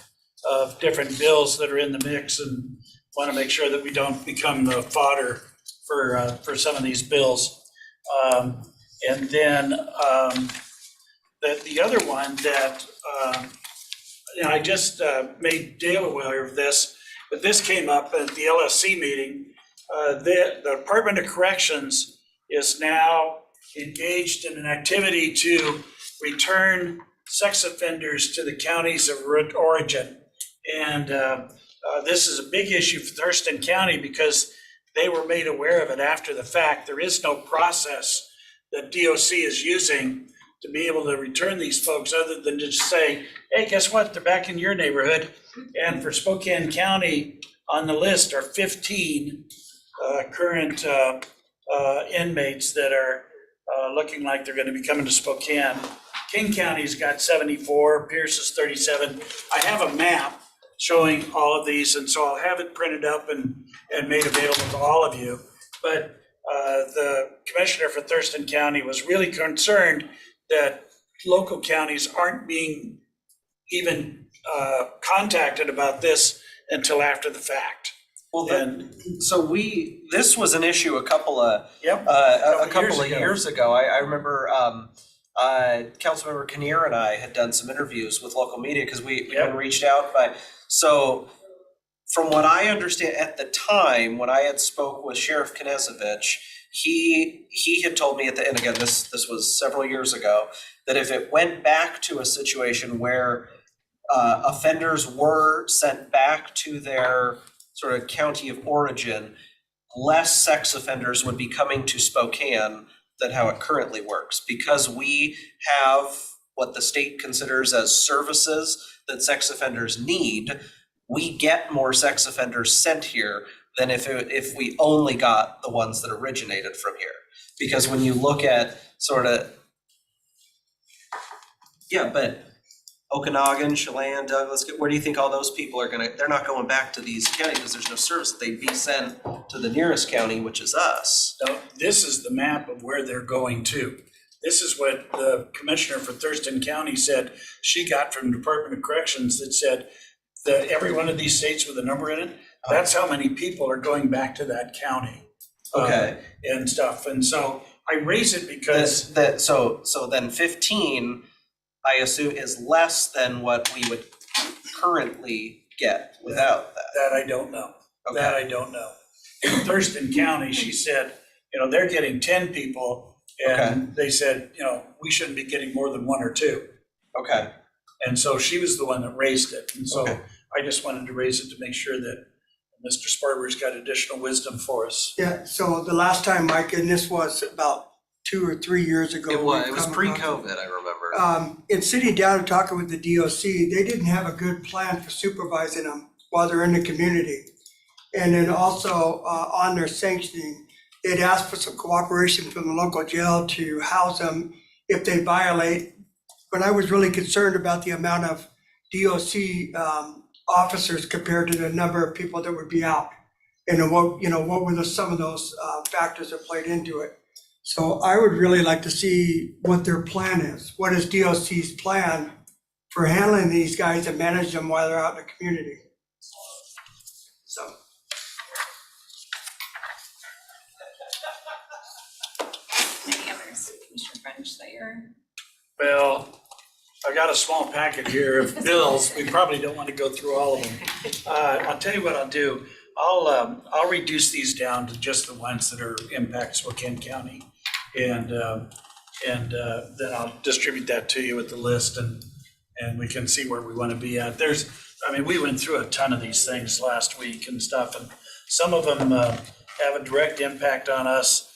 different bills that are in the mix, and want to make sure that we don't become the fodder for some of these bills. And then the other one that, I just made Dale aware of this, but this came up at the LSC meeting. The Department of Corrections is now engaged in an activity to return sex offenders to the counties of origin. And this is a big issue for Thurston County because they were made aware of it after the fact. There is no process that DOC is using to be able to return these folks other than just say, hey, guess what? They're back in your neighborhood. And for Spokane County, on the list are 15 current inmates that are looking like they're going to be coming to Spokane. King County's got 74, Pierce is 37. I have a map showing all of these, and so I'll have it printed up and made available to all of you. But the commissioner for Thurston County was really concerned that local counties aren't being even contacted about this until after the fact. Well, And so this was an issue a couple of years ago. I remember Councilmember Kinnear and I had done some interviews with local media because we had reached out. So from what I understand at the time, when I had spoke with Sheriff Knezevich, he had told me and again, this was several years ago, that if it went back to a situation where offenders were sent back to their sort of county of origin, less sex offenders would be coming to Spokane than how it currently works, because we have what the state considers as services that sex offenders need. We get more sex offenders sent here than if we only got the ones that originated from here. Because when you look at sort of, but Okanagan, Chelan, Douglas, where do you think all those people are they're not going back to these counties because there's no service. They'd be sent to the nearest county, which is us. so this is the map of where they're going to. This is what the commissioner for Thurston County said she got from the Department of Corrections that said that every one of these states with a number in it, that's how many people are going back to that county. Okay. And stuff. And so I raise it because So then 15, I assume, is less than what we would currently get without that. that I don't know. That I don't know. In Thurston County, she said, they're getting 10 people and they said, we shouldn't be getting more than 1 or 2. Okay. And so she was the one that raised it. And so Okay. I just wanted to raise it to make sure that Mr. Sparber's got additional wisdom for us. Yeah, so the last time, Mike, and this was about 2 or 3 years ago. It was we've come pre-COVID, I remember. in sitting down and talking with the DOC, they didn't have a good plan for supervising them while they're in the community. And then also on their sanctioning, they'd asked for some cooperation from the local jail to house them if they violate. But I was really concerned about the amount of DOC officers compared to the number of people that would be out. And what were some of those factors that played into it. So I would really like to see what their plan is. What is DOC's plan for handling these guys and manage them while they're out in the community? So. Any others, Commissioner French, that you're? Well, I've got a small packet here of bills. We probably don't want to go through all of them. I'll tell you what I'll do. I'll reduce these down to just the ones that are impact Spokane County. And then I'll distribute that to you with the list and we can see where we want to be at. We went through a ton of these things last week and stuff, and some of them have a direct impact on us.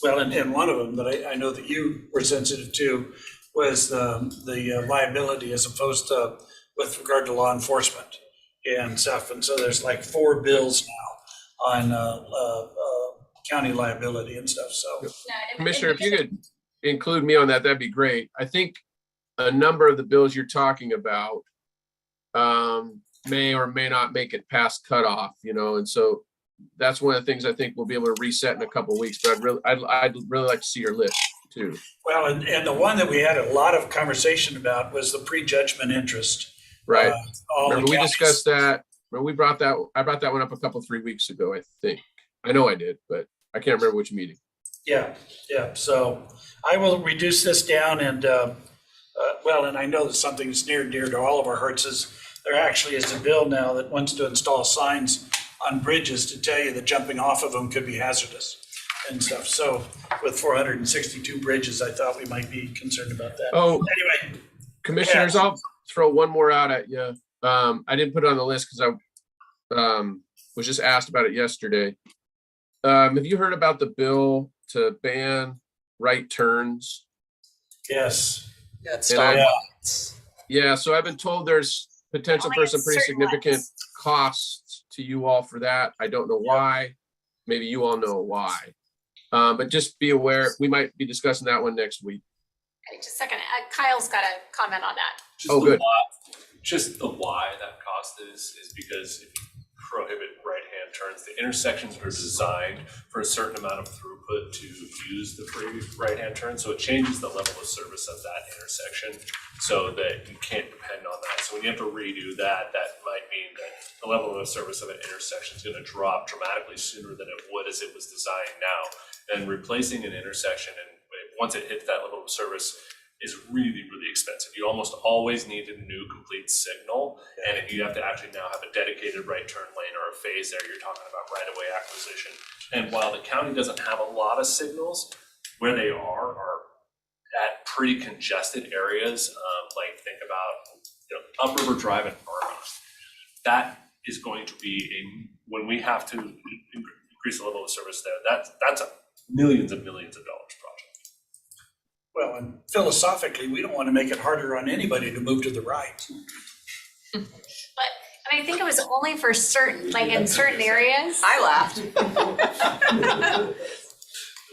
And one of them that I know that you were sensitive to was the liability as opposed to with regard to law enforcement and stuff. And so there's like 4 bills now on county liability and stuff, so. Commissioner, if you could include me on that, that'd be great. I think a number of the bills you're talking about may or may not make it past cutoff, and so that's one of the things I think we'll be able to reset in a couple of weeks, but I'd really like to see your list too. Well, and the one that we had a lot of conversation about was the prejudgment interest. Right. All the Remember we counties. discussed that, I brought that one up a couple, 3 weeks ago, I think. I know I did, but I can't remember which meeting. Yeah, so I will reduce this down and, well, and I know that something that's near and dear to all of our hearts is there actually is a bill now that wants to install signs on bridges to tell you that jumping off of them could be hazardous and stuff. So with 462 bridges, I thought we might be concerned about that. Oh, Anyway, commissioners, Yeah. I'll throw one more out at you. I didn't put it on the list because I was just asked about it yesterday. Have you heard about the bill to ban right turns? yes, Yeah, it's And I- stop. Yeah, so I've been told there's potential Only for in some pretty certain significant ones. costs to you all for that. I don't know why. Maybe you all know why. But just be aware, we might be discussing that one next week. Okay, just a second. Kyle's got a comment on that. Just Oh, the good. why- Just the why that cost is because if you prohibit right-hand turns, the intersections are designed for a certain amount of throughput to use the free right-hand turn. So it changes the level of service of that intersection so that you can't depend on that. So when you have to redo that, that might mean that the level of service of an intersection is gonna drop dramatically sooner than it would as it was designed now. And replacing an intersection, and once it hits that level of service, is really, really expensive. You almost always need a new complete signal. And if you have to actually now have a dedicated right turn lane or a phase there, you're talking about right of way acquisition. And while the county doesn't have a lot of signals, where they are at pretty congested areas, like think about, Upriver Drive in Argonne. That is going to be when we have to increase the level of service there, that's a millions and millions of dollars project. well, and philosophically, we don't want to make it harder on anybody to move to the right. And I think it was only for certain, like in certain areas. I laughed.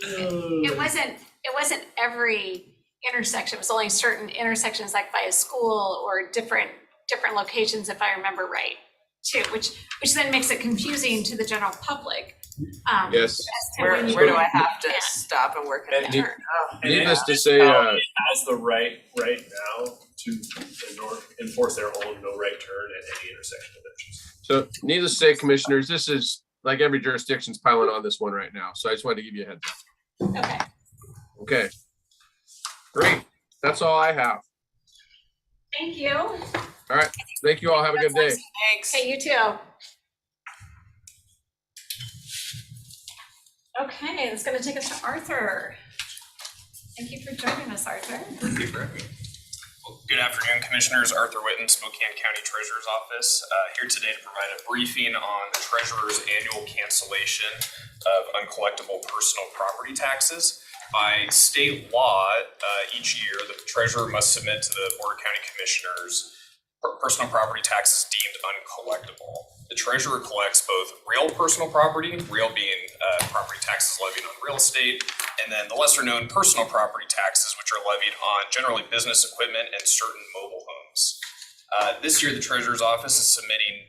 It wasn't every intersection. It was only certain intersections like by a school or different locations, if I remember right, too, which then makes it confusing to the general public. Yes. as to Where when you- do I have to Yeah. stop and work at And the it- turn? Oh. And Needless to it say, has the right now to enforce their own no right turn at any intersection of interest. So needless to say, commissioners, this is like every jurisdiction's piling on this one right now. So I just wanted to give you a heads up. Okay, Okay. Great. That's all I have. thank you. All right. Thank you all. Have a good day. Thanks. Okay, you too. Okay, that's gonna take us to Arthur. Thank you for joining us, Arthur. Well, good afternoon, Commissioners. Arthur Witten, Spokane County Treasurer's Office, here today to provide a briefing on the Treasurer's annual cancellation of uncollectible personal property taxes. By state law, each year, the Treasurer must submit to the Board of County Commissioners personal property taxes deemed uncollectible. The Treasurer collects both real personal property, real being property taxes levied on real estate, and then the lesser-known personal property taxes, which are levied on generally business equipment and certain mobile homes. This year, the Treasurer's Office is submitting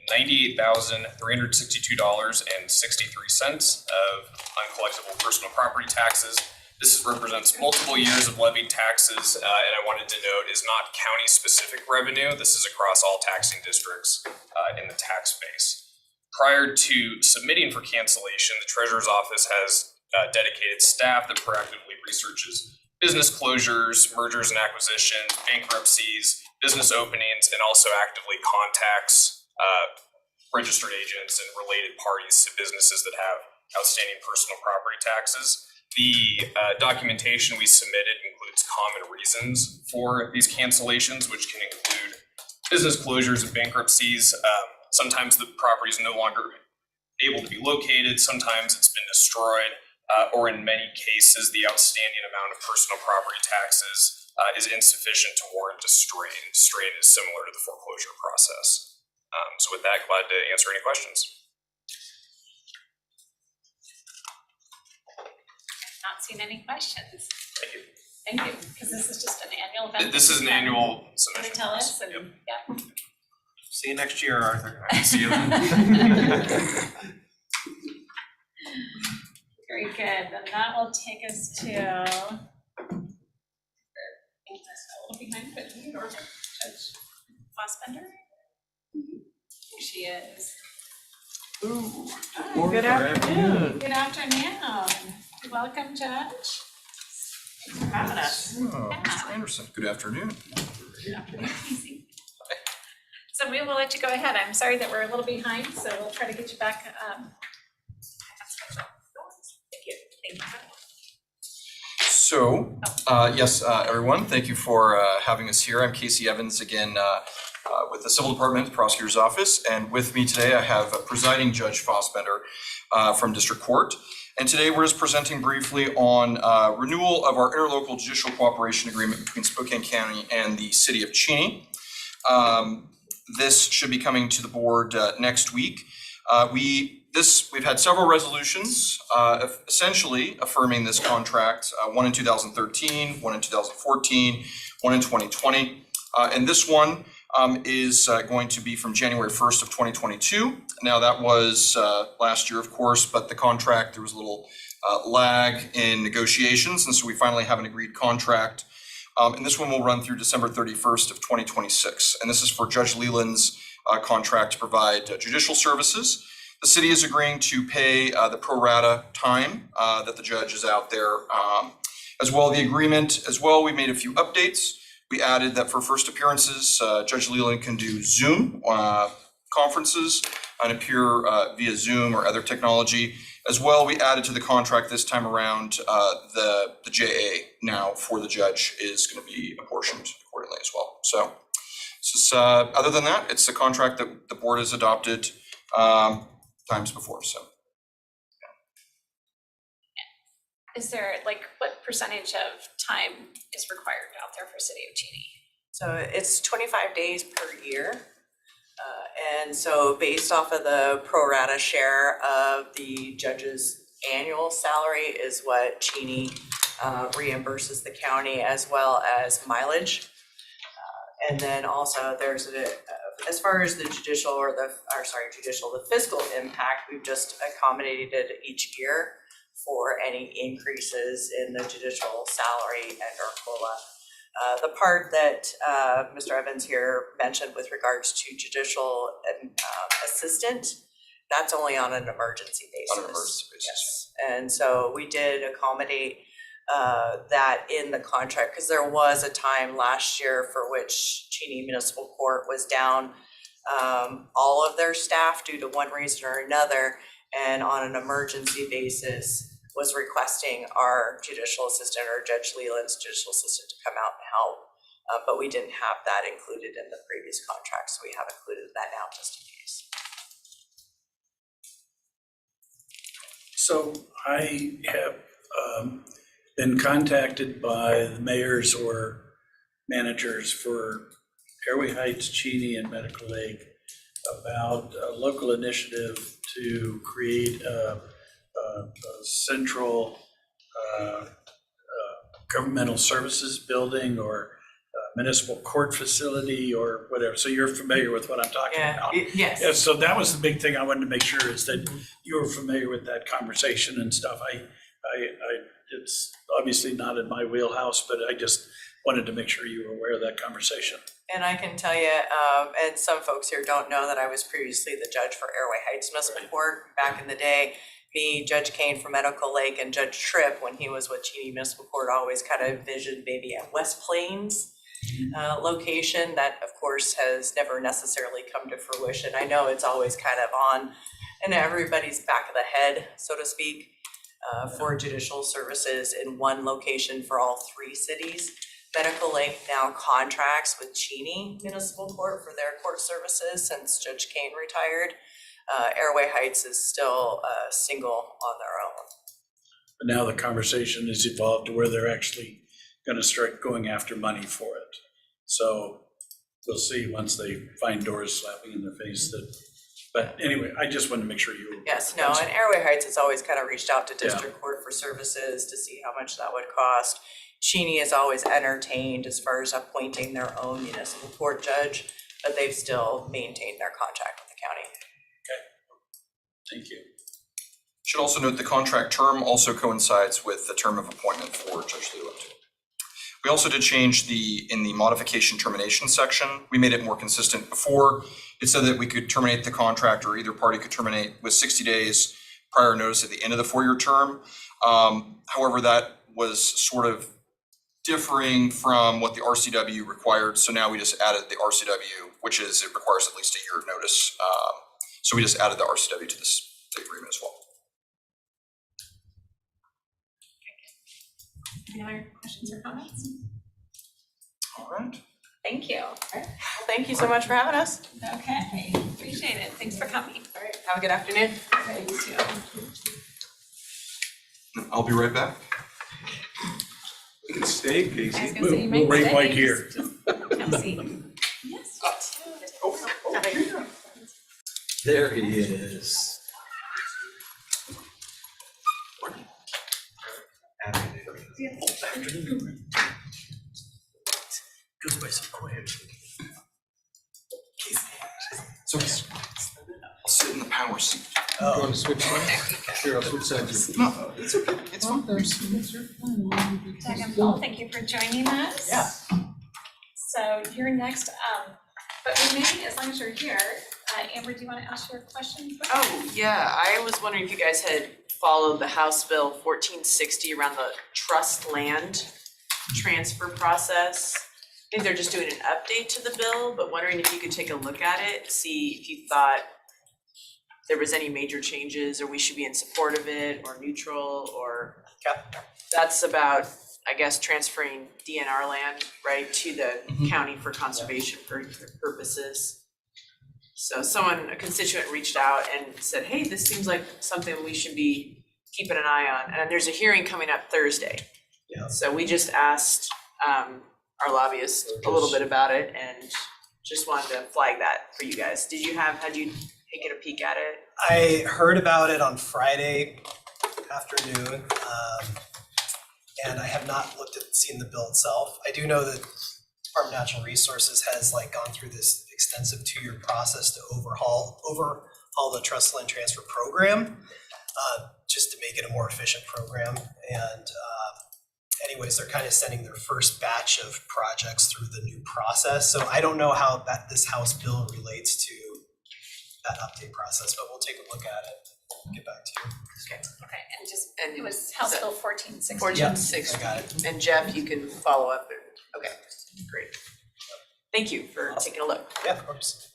$98,362.63 of uncollectible personal property taxes. This represents multiple years of levied taxes, and I wanted to note is not county-specific revenue. This is across all taxing districts in the tax base. Prior to submitting for cancellation, the Treasurer's Office has dedicated staff that proactively researches business closures, mergers and acquisitions, bankruptcies, business openings, and also actively contacts registered agents and related parties to businesses that have outstanding personal property taxes. The documentation we submitted includes common reasons for these cancellations, which can include business closures and bankruptcies. Sometimes the property is no longer able to be located. Sometimes it's been destroyed, or in many cases, the outstanding amount of personal property taxes is insufficient to warrant distrain. Distrain is similar to the foreclosure process. So with that, glad to answer any questions. Not seen any questions. Thank you. Thank you, because this is just an annual event. This is an annual Gonna submission. tell us and, Yep. yeah. See you next year, Arthur. I see you. Very good, then that will take us to. A little behind, but Judge Fossbender. Here she is. Ooh. Hi. Good afternoon. Good afternoon. Welcome, Judge. Thanks for having us. Oh, Mr. Anderson, good afternoon. So we will let you go ahead. I'm sorry that we're a little behind, so we'll try to get you back. Thank you. Thank you. So, yes, everyone, thank you for having us here. I'm Casey Evans again with the Civil Department, Prosecutor's Office, and with me today I have Presiding Judge Fossbender from District Court. And today we're just presenting briefly on renewal of our interlocal judicial cooperation agreement between Spokane County and the City of Cheney. This should be coming to the board next week. We've had several resolutions essentially affirming this contract, one in 2013, one in 2014, one in 2020. And this one is going to be from January 1st of 2022. Now that was last year, of course, but the contract, there was a little lag in negotiations. And so we finally have an agreed contract. And this one will run through December 31st of 2026. And this is for Judge Leland's contract to provide judicial services. The city is agreeing to pay the pro rata time that the judge is out there. As well, the agreement as well, we made a few updates. We added that for first appearances, Judge Leland can do Zoom conferences and appear via Zoom or other technology. As well, we added to the contract this time around the JA now for the judge is going to be apportioned accordingly as well. So other than that, it's a contract that the board has adopted times before. So Is there, like, what percentage of time is required out there for City of Cheney? So it's 25 days per year. And so based off of the pro rata share of the judge's annual salary is what Cheney reimburses the county, as well as mileage. And then also there's as far as the the fiscal impact, we've just accommodated it each year for any increases in the judicial salary and or COLA. The part that Mr. Evans here mentioned with regards to judicial assistant, that's only on an emergency basis. on an emergency basis. Yes, and so we did accommodate that in the contract, because there was a time last year for which Cheney Municipal Court was down all of their staff due to one reason or another, and on an emergency basis was requesting our judicial assistant or Judge Leland's judicial assistant to come out and help. But we didn't have that included in the previous contract, so we have included that now just in case. So I have been contacted by the mayors or managers for Airway Heights, Cheney, and Medical Lake about a local initiative to create a central governmental services building or municipal court facility or whatever. So you're familiar with what I'm talking about? Yes. Yeah, so that was the big thing I wanted to make sure is that you were familiar with that conversation and stuff. It's obviously not in my wheelhouse, but I just wanted to make sure you were aware of that conversation. And I can tell you, and some folks here don't know that I was previously the judge for Airway Heights Municipal Court back in the day. Me, Judge Kane from Medical Lake, and Judge Tripp, when he was with Cheney Municipal Court, always kind of envisioned maybe at West Plains location. That, of course, has never necessarily come to fruition. I know it's always kind of on in everybody's back of the head, so to speak, for judicial services in one location for all three cities. Medical Lake now contracts with Cheney Municipal Court for their court services since Judge Kane retired. Airway Heights is still single on their own. But now the conversation has evolved to where they're actually going to start going after money for it. So we'll see once they find doors slapping in their face that, but anyway, I just wanted to make sure you were. Yes, no, and Airway Heights has always kind of reached out to district court for services to see how much that would cost. Cheney is always entertained as far as appointing their own municipal court judge, but they've still maintained their contract with the county. Thank you. should also note the contract term also coincides with the term of appointment for Judge Leland. We also did change in the modification termination section. We made it more consistent before. It said that we could terminate the contract, or either party could terminate with 60 days prior notice at the end of the 4-year term. However, that was sort of differing from what the RCW required. So now we just added the RCW, which is, it requires at least a year of notice. So we just added the RCW to this agreement as well. Any other questions or comments? All right. Thank you. Thank you so much for having us. Okay, appreciate it. Thanks for coming. All right, have a good afternoon. You too. I'll be right back. You can stay, I was Casey. gonna say, you might We'll stay. right here. Just come see. Yes. There he is. Goes by so quick. So I'll sit in the power seat. You want to switch sides? Sure, I'll switch sides. No, it's okay. It's fine. Doug and Paul, thank you for joining us. Yeah. So you're next, but we may, as long as you're here, Amber, do you want to ask your question? Oh, yeah, I was wondering if you guys had followed the House Bill 1460 around the trust land transfer process. I think they're just doing an update to the bill, but wondering if you could take a look at it, see if you thought there was any major changes, or we should be in support of it, or neutral, or. That's about, I guess, transferring DNR land, right, to the county for conservation purposes. So a constituent reached out and said, hey, this seems like something we should be keeping an eye on. And there's a hearing coming up Thursday. Yeah. So we just asked our lobbyist a little bit about it, and just wanted to flag that for you guys. Had you taken a peek at it? I heard about it on Friday afternoon, and I have not seen the bill itself. I do know that Department of Natural Resources has gone through this extensive 2-year process to overhaul the trust land transfer program, just to make it a more efficient program. And anyways, they're kind of sending their first batch of projects through the new process. So I don't know how this House bill relates to that update process, but we'll take a look at it and get back to you. Okay, and it was House Bill 1460. 1460. I got it. And Jeff, you can follow up. Okay, great. Thank you for taking a look. Yeah, of course.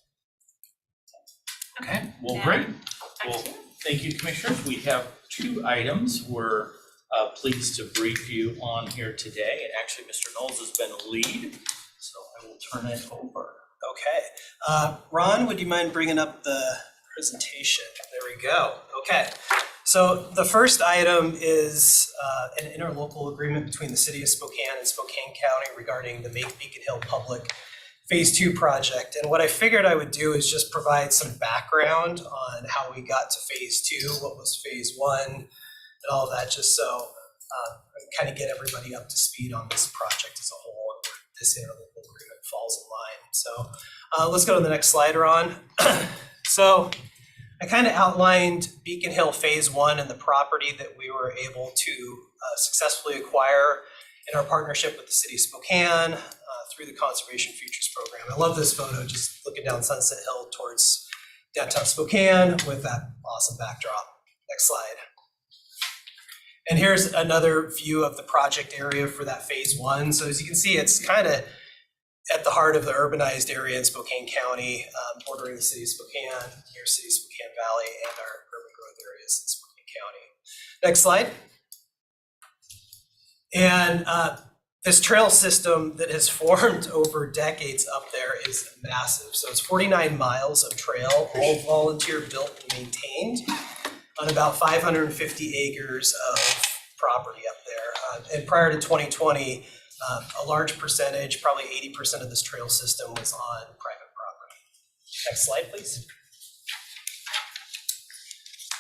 Okay, well, Yeah. great. Back Well, to you. thank you, Commissioners. We have 2 items we're pleased to brief you on here today. And actually, Mr. Knowles has been a lead, so I will turn it over. Okay. Ron, would you mind bringing up the presentation? There we go. Okay. So the first item is an interlocal agreement between the City of Spokane and Spokane County regarding the Make Beacon Hill Public Phase 2 project. And what I figured I would do is just provide some background on how we got to Phase 2, what was Phase 1, and all of that, just so kind of get everybody up to speed on this project as a whole and where this interlocal agreement falls in line. So let's go to the next slide, Ron. So I kind of outlined Beacon Hill Phase 1 and the property that we were able to successfully acquire in our partnership with the City of Spokane through the Conservation Futures Program. I love this photo, just looking down Sunset Hill towards downtown Spokane with that awesome backdrop. Next slide. And here's another view of the project area for that Phase 1. So as you can see, it's kind of at the heart of the urbanized area in Spokane County, bordering the City of Spokane, near City of Spokane Valley, and our urban growth areas in Spokane County. Next slide. And this trail system that has formed over decades up there is massive. So it's 49 miles of trail, all volunteer built and maintained, on about 550 acres of property up there. And prior to 2020, a large percentage, probably 80% of this trail system was on private property. Next slide, please.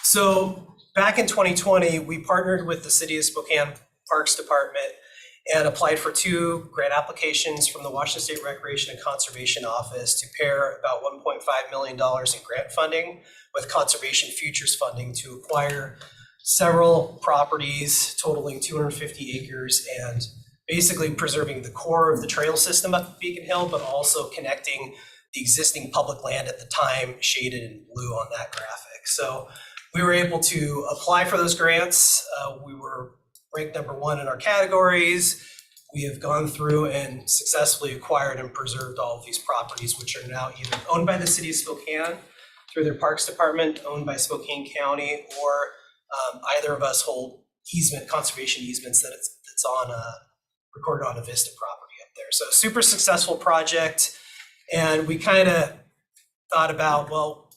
So back in 2020, we partnered with the City of Spokane Parks Department and applied for 2 grant applications from the Washington State Recreation and Conservation Office to pair about $1.5 million in grant funding with Conservation Futures funding to acquire several properties totaling 250 acres and basically preserving the core of the trail system up Beacon Hill, but also connecting the existing public land at the time shaded in blue on that graphic. So We were able to apply for those grants. We were ranked #1 in our categories. We have gone through and successfully acquired and preserved all of these properties, which are now either owned by the city of Spokane through their Parks Department, owned by Spokane County, or either of us hold conservation easements that it's on recorded on a Vista property up there. So super successful project. And we kind of thought about, well,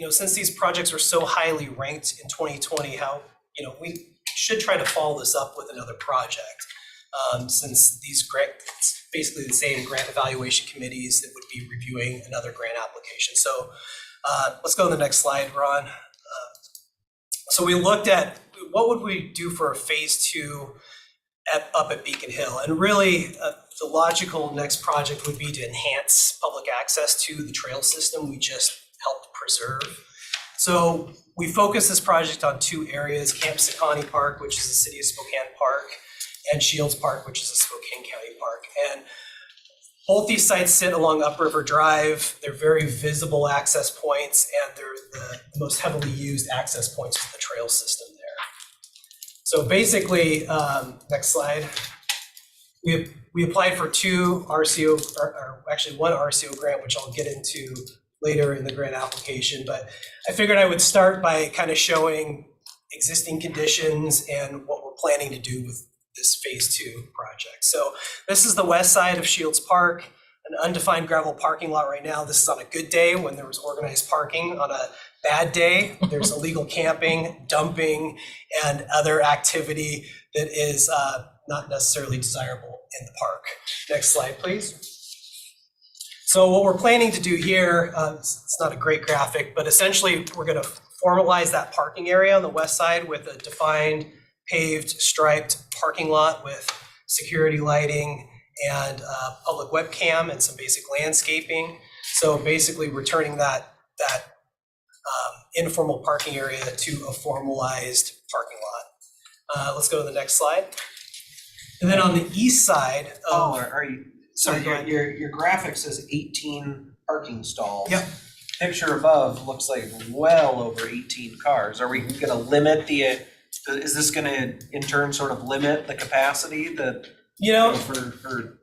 since these projects were so highly ranked in 2020, how, we should try to follow this up with another project. Since these it's basically the same grant evaluation committees that would be reviewing another grant application. So let's go to the next slide, Ron. So we looked at what would we do for a phase 2 up at Beacon Hill. And really the logical next project would be to enhance public access to the trail system we just helped preserve. So we focused this project on 2 areas, Camp Saconnie Park, which is the city of Spokane park, and Shields Park, which is a Spokane County park. And both these sites sit along Upriver Drive. They're very visible access points, and they're the most heavily used access points to the trail system there. So basically, next slide. We applied for 2 RCO, or actually 1 RCO grant, which I'll get into later in the grant application. But I figured I would start by kind of showing existing conditions and what we're planning to do with this phase 2 project. So this is the west side of Shields Park, an undefined gravel parking lot right now. This is on a good day when there was organized parking. On a bad day, there's illegal camping, dumping, and other activity that is not necessarily desirable in the park. Next slide, please. So what we're planning to do here, it's not a great graphic, but essentially we're going to formalize that parking area on the west side with a defined paved striped parking lot with security lighting and public webcam and some basic landscaping. So basically returning that informal parking area to a formalized parking lot. Let's go to the next slide. And then on the east side of, Sorry, your graphic says 18 parking stalls. Yep. Picture above looks like well over 18 cars. Are we gonna limit is this gonna in turn sort of limit the capacity that, for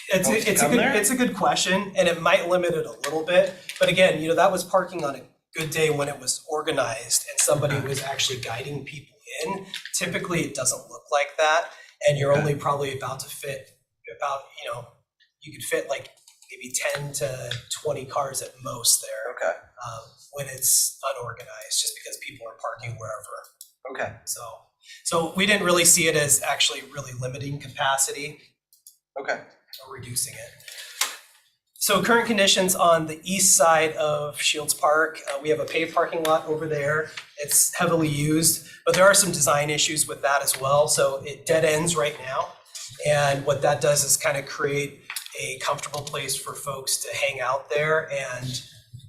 it's a good question, and it might limit it a little bit. But again, that was parking on a good day when it was organized and somebody was actually guiding people in. Typically, it doesn't look like that, and you're only probably about to fit about, you could fit like maybe 10 to 20 cars at most there. Okay. When it's unorganized, just because people are parking wherever. Okay. So we didn't really see it as actually really limiting capacity. Okay. Or reducing it. So current conditions on the east side of Shields Park, we have a paved parking lot over there. It's heavily used, but there are some design issues with that as well. So it dead ends right now. And what that does is kind of create a comfortable place for folks to hang out there and,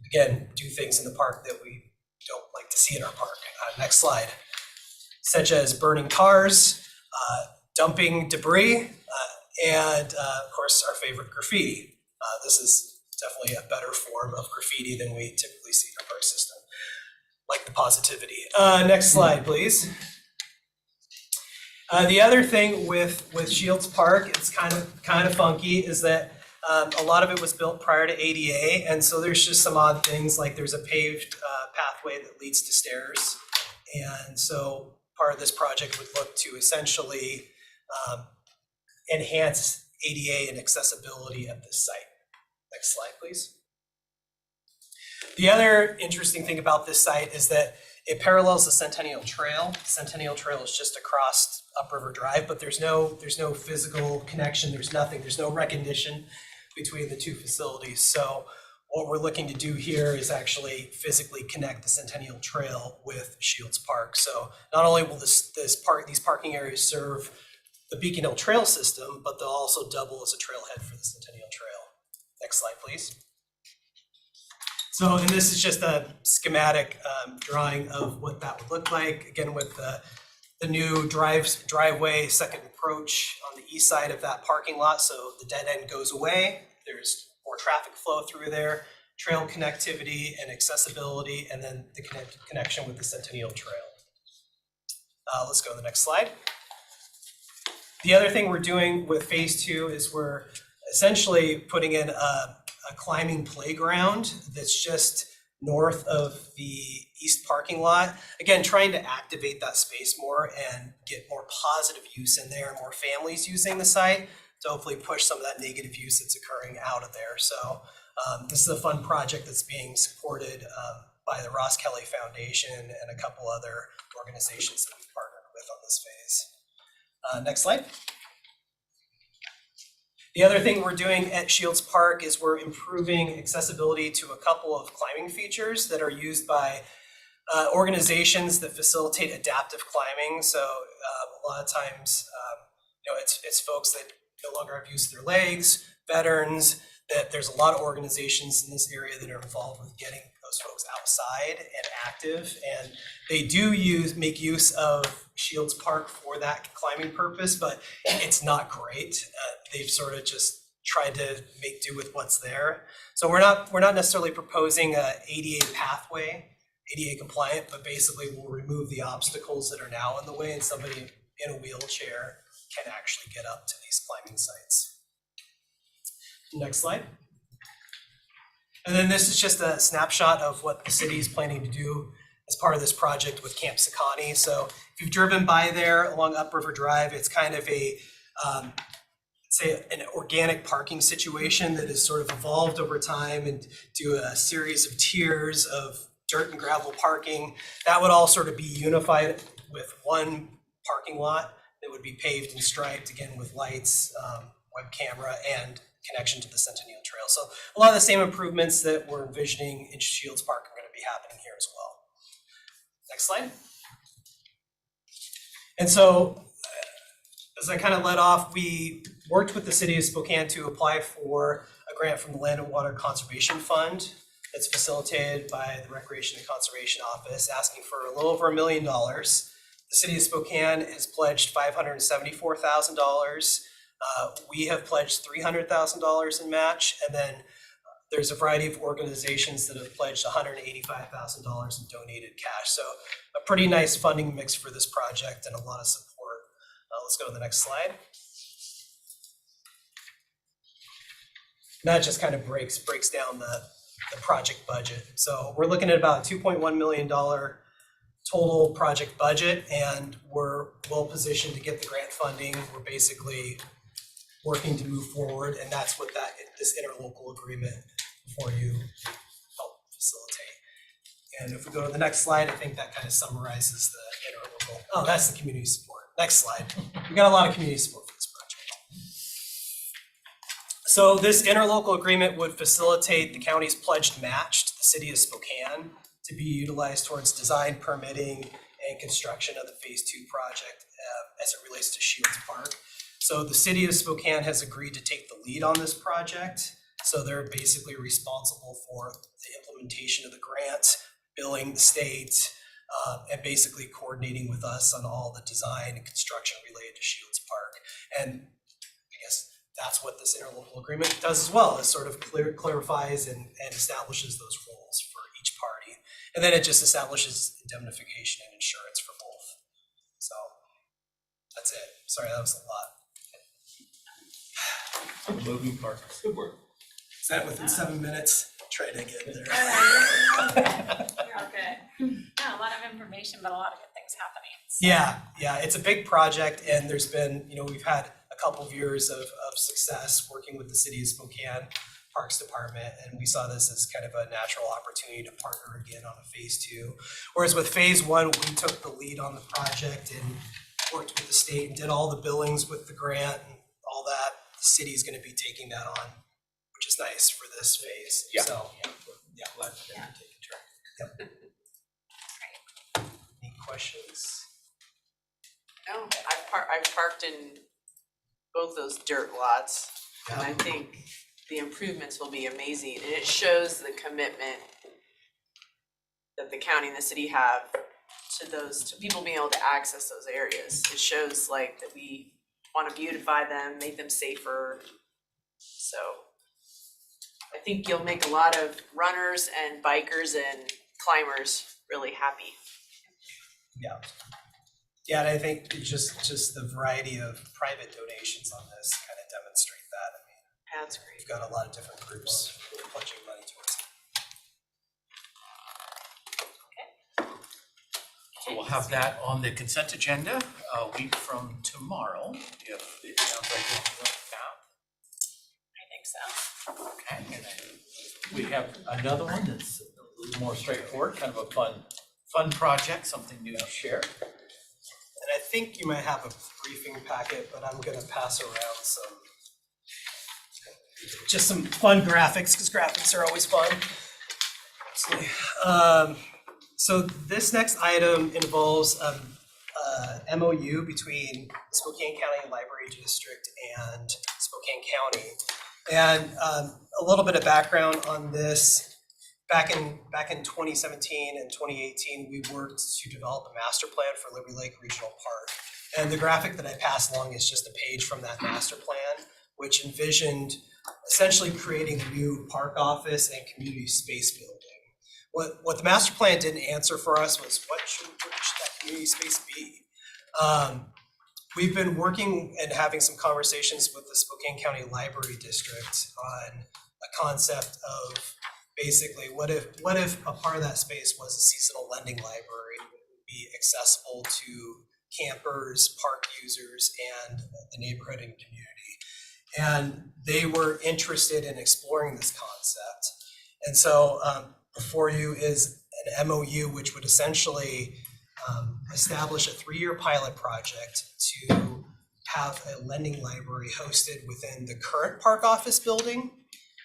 again, do things in the park that we don't like to see in our park. Next slide. Such as burning cars, dumping debris, and of course our favorite, graffiti. This is definitely a better form of graffiti than we typically see in our park system, like the positivity. Next slide, please. The other thing with Shields Park, it's kind of funky, is that a lot of it was built prior to ADA, and so there's just some odd things, like there's a paved pathway that leads to stairs, and so part of this project would look to essentially enhance ADA and accessibility at this site. Next slide, please. The other interesting thing about this site is that it parallels the Centennial Trail. Centennial Trail is just across Upriver Drive, but there's no physical connection. There's nothing. There's no recognition between the 2 facilities. So what we're looking to do here is actually physically connect the Centennial Trail with Shields Park. So not only will these parking areas serve the Beacon Hill Trail system, but they'll also double as a trailhead for the Centennial Trail. Next slide, please. So, and this is just a schematic drawing of what that would look like. Again, with the new driveway, second approach on the east side of that parking lot. So the dead end goes away. There's more traffic flow through there. trail connectivity and accessibility, and then the connection with the Centennial Trail. Let's go to the next slide. The other thing we're doing with phase 2 is we're essentially putting in a climbing playground that's just north of the east parking lot. Again, trying to activate that space more and get more positive use in there, more families using the site to hopefully push some of that negative use that's occurring out of there. So this is a fun project that's being supported by the Ross Kelly Foundation and a couple other organizations that we've partnered with on this phase. Next slide. The other thing we're doing at Shields Park is we're improving accessibility to a couple of climbing features that are used by organizations that facilitate adaptive climbing. So a lot of times, it's folks that no longer have use of their legs, veterans, that there's a lot of organizations in this area that are involved with getting those folks outside and active. And they do make use of Shields Park for that climbing purpose, but it's not great. They've sort of just tried to make do with what's there. So we're not necessarily proposing a ADA pathway, ADA compliant, but basically we'll remove the obstacles that are now in the way, and somebody in a wheelchair can actually get up to these climbing sites. Next slide. And then this is just a snapshot of what the city is planning to do as part of this project with Camp Sakani. So if you've driven by there along Upriver Drive, it's kind of a say an organic parking situation that has sort of evolved over time into a series of tiers of dirt and gravel parking. That would all sort of be unified with one parking lot that would be paved and striped, again with lights, web camera, and connection to the Centennial Trail. So a lot of the same improvements that we're envisioning in Shields Park are going to be happening here as well. Next slide. And so as I kind of led off, we worked with the city of Spokane to apply for a grant from the Land and Water Conservation Fund that's facilitated by the Recreation and Conservation Office, asking for a little over $1 million. The city of Spokane has pledged $574,000. We have pledged $300,000 in match, and then there's a variety of organizations that have pledged $185,000 in donated cash. So a pretty nice funding mix for this project and a lot of support. Let's go to the next slide. That just kind of breaks down the project budget. So we're looking at about a $2.1 million total project budget, and we're well positioned to get the grant funding. We're basically working to move forward, and that's what this interlocal agreement for you help facilitate. And if we go to the next slide, I think that kind of summarizes the interlocal. Oh, that's the community support. Next slide. We got a lot of community support for this project. So this interlocal agreement would facilitate the county's pledged match to the city of Spokane to be utilized towards design, permitting, and construction of the phase 2 project as it relates to Shields Park. So the city of Spokane has agreed to take the lead on this project. So they're basically responsible for the implementation of the grant, billing the state, and basically coordinating with us on all the design and construction related to Shields Park. And I guess that's what this interlocal agreement does as well. It sort of clarifies and establishes those roles for each party. And then it just establishes indemnification and insurance for both. So that's it. Sorry, that was a lot. Moving parts. Good work. Is that within 7 minutes? Try to get there. You're all good. Yeah, a lot of information, but a lot of good things happening. So. Yeah, it's a big project, and there's been, we've had a couple of years of success working with the city of Spokane Parks Department, and we saw this as kind of a natural opportunity to partner again on a phase 2. Whereas with phase 1, we took the lead on the project and worked with the state and did all the billings with the grant and all that. The city's going to be taking that on, which is nice for this phase. Yeah. So, Yeah, glad to have taken track. Yep. Any questions? No, I've parked in both those dirt lots, and I think the improvements will be amazing, and it shows the commitment that the county and the city have to people being able to access those areas. It shows like that we want to beautify them, make them safer. So I think you'll make a lot of runners and bikers and climbers really happy. Yeah. Yeah, and I think just the variety of private donations on this kind of demonstrate that. I mean, That's great. we've got a lot of different groups pledging money towards it. So we'll have that on the consent agenda a week from tomorrow, if it sounds like it's like that. I think so. Okay, and then we have another one that's a little more straightforward, kind of a fun project, something new to share. And I think you might have a briefing packet, but I'm gonna pass around some fun graphics, because graphics are always fun. So this next item involves MOU between Spokane County Library District and Spokane County. And a little bit of background on this. Back in 2017 and 2018, we worked to develop a master plan for Liberty Lake Regional Park. And the graphic that I passed along is just a page from that master plan, which envisioned essentially creating a new park office and community space building. What the master plan didn't answer for us was what should that community space be? We've been working and having some conversations with the Spokane County Library District on a concept of basically what if a part of that space was a seasonal lending library that would be accessible to campers, park users, and the neighborhood and community. And they were interested in exploring this concept. And so before you is an MOU, which would essentially establish a 3-year pilot project to have a lending library hosted within the current park office building.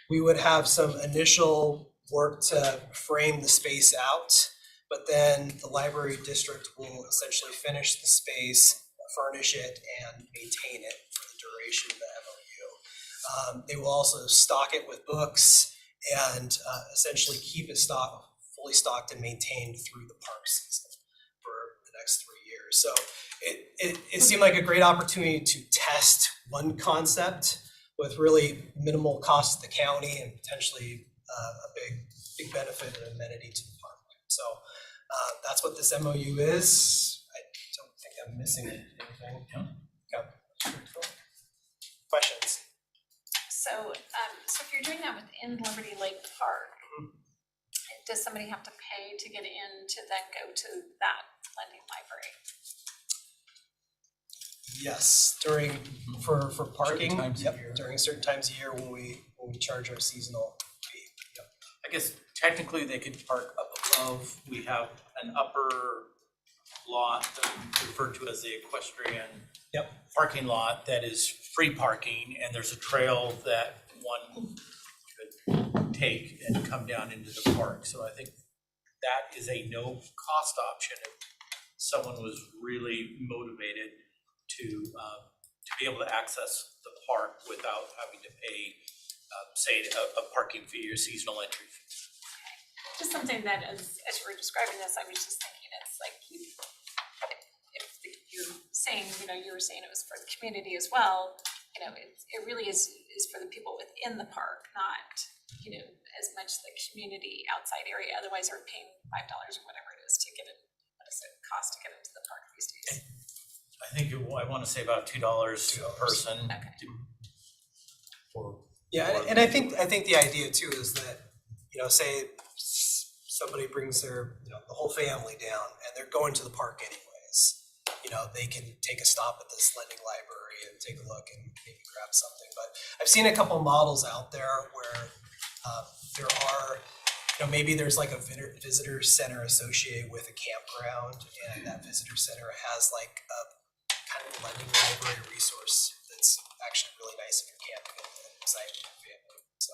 We would have some initial work to frame the space out, but then the library district will essentially finish the space, furnish it, and maintain it for the duration of the MOU. They will also stock it with books and essentially keep it fully stocked and maintained through the park season for the next 3 years. So it seemed like a great opportunity to test one concept with really minimal cost to the county and potentially a big benefit and amenity to the park. So that's what this MOU is. I don't think I'm missing anything. Yeah. Questions? So if you're doing that within Liberty Lake Park, does somebody have to pay to get in to then go to that lending library? Yes, for parking, during certain times of year when we charge our seasonal fee. Yep. I guess technically they could park up above. We have an upper lot that we refer to as the equestrian parking lot that is free parking, and there's a trail that one could take and come down into the park. So I think that is a no cost option if someone was really motivated to be able to access the park without having to pay, say, a parking fee or seasonal entry fee. Just something that as you were describing this, I was just thinking it's like if you're saying, you were saying it was for the community as well, it really is for the people within the park, not, as much the community outside area. Otherwise they're paying $5 or whatever it is to get in. What does it cost to get into the park these days? I think I want to say about $2 a person. Okay. Yeah, and I think the idea too is that, say somebody brings their, the whole family down and they're going to the park anyways, they can take a stop at this lending library and take a look and maybe grab something. But I've seen a couple models out there where there are, maybe there's like a visitor center associated with a campground, and that visitor center has like a kind of lending library resource that's actually really nice if you're camping and exciting for your family. So.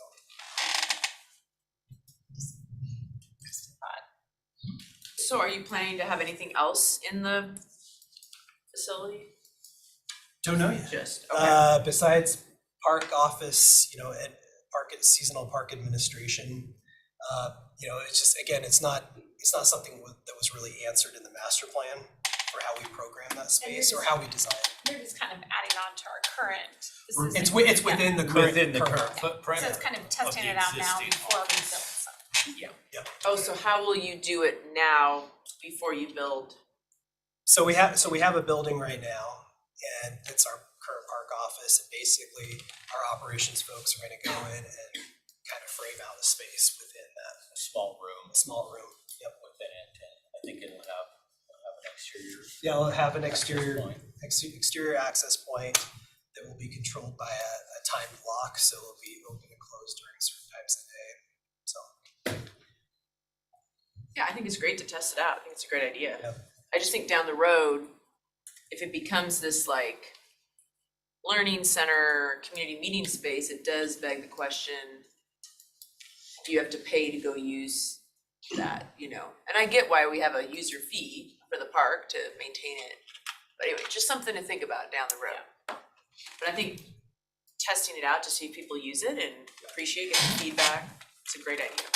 So are you planning to have anything else in the facility? Don't know yet. Just, okay. Besides park office, and seasonal park administration, it's just, again, it's not something that was really answered in the master plan. or how we program that space or how we design it. They're just kind of adding on to our current. This is- It's within the current. Within the current footprint. So it's kind of testing the it out now existing before we build office. something. Oh, so how will you do it now before you build? So we have a building right now, and it's our current park office, and basically our operations folks are gonna go in and kind of frame out the space within that. A small room. A small room, yep. With an antenna. I think it'll have an exterior. Yeah, we'll have an access exterior, point. exterior access point that will be controlled by a timed lock, so it'll be open and closed during certain times of the day, so. Yeah, I think it's great to test it out. I think it's a great idea. Yep. I just think down the road, if it becomes this like learning center, community meeting space, it does beg the question, do you have to pay to go use that, you know? And I get why we have a user fee for the park to maintain it. But anyway, just something to think about down the road. But I think testing it out to see if people use it and appreciate getting feedback, it's a great idea.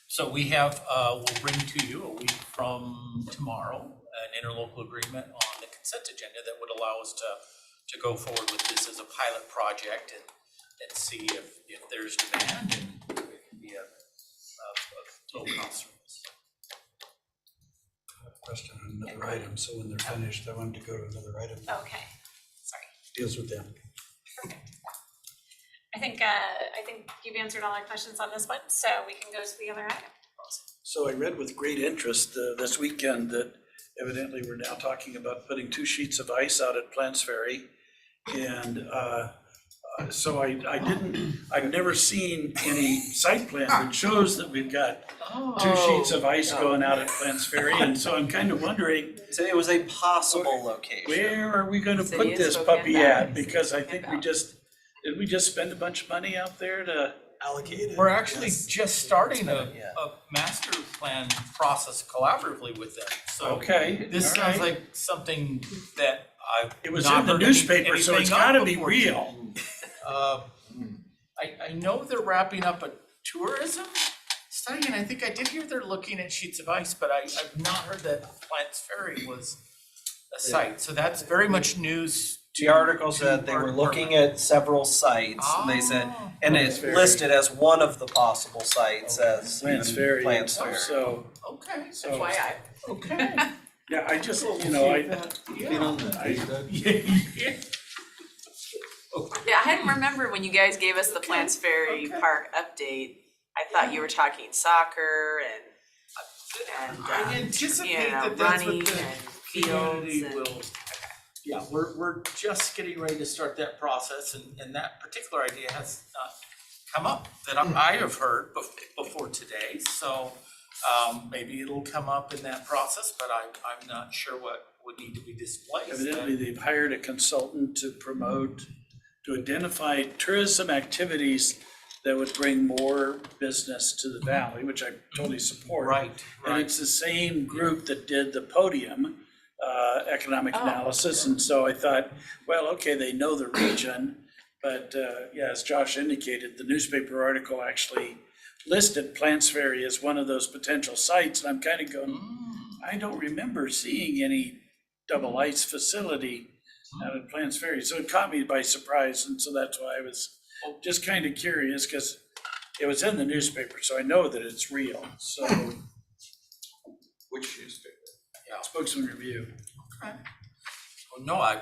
So we have, we'll bring to you a week from tomorrow, an interlocal agreement on the consent agenda that would allow us to go forward with this as a pilot project and see if there's demand and it can be a low cost service. Question on another item, so when they're finished, I wanted to go to another item, Okay, sorry. deals with them. I think you've answered all our questions on this one, so we can go to the other item. So I read with great interest this weekend that evidently we're now talking about putting 2 sheets of ice out at Plants Ferry. And so I've never seen any site plan that shows that we've got 2 sheets of ice going out at Plants Ferry. And so I'm kind of wondering, So it was a possible location. where are we gonna City put of this Spokane puppy Valley. at? Because I think did we just spend a bunch of money out there to? Allocated. We're actually yes. just starting a Yeah. master plan process collaboratively with them, so. Okay, This all sounds right. like something that I've It was not in the heard newspaper, so it's anything of gotta be before. real. I know they're wrapping up a tourism study, and I think I did hear they're looking at sheets of ice, but I've not heard that Plants Ferry was a site, so that's very much news. The article said they were looking at several sites, and they said, and it's listed as one of the possible sites as Plants Ferry. Plants Ferry. So, Okay, so, FYI. okay. yeah, I just, you know, Yeah, I hadn't remembered when you guys gave us the Plants Ferry Park update. I thought you were talking soccer and I anticipate you know, that that's running what the and community fields and. will. Yeah, we're just getting ready to start that process, and that particular idea has not come up that I have heard before today, so maybe it'll come up in that process, but I'm not sure what would need to be displaced. evidently they've hired a consultant to promote, to identify tourism activities that would bring more business to the valley, which I totally support. Right, And right. it's the same group that did the podium economic analysis. And so I thought, well, okay, they know the region. But yeah, as Josh indicated, the newspaper article actually listed Plants Ferry as one of those potential sites. And I'm kind of going, I don't remember seeing any double ice facility out at Plants Ferry. So it caught me by surprise. And so that's why I was just kind of curious, because it was in the newspaper, so I know that it's real. So Which newspaper? Spokesman Review. Okay. Well, no, I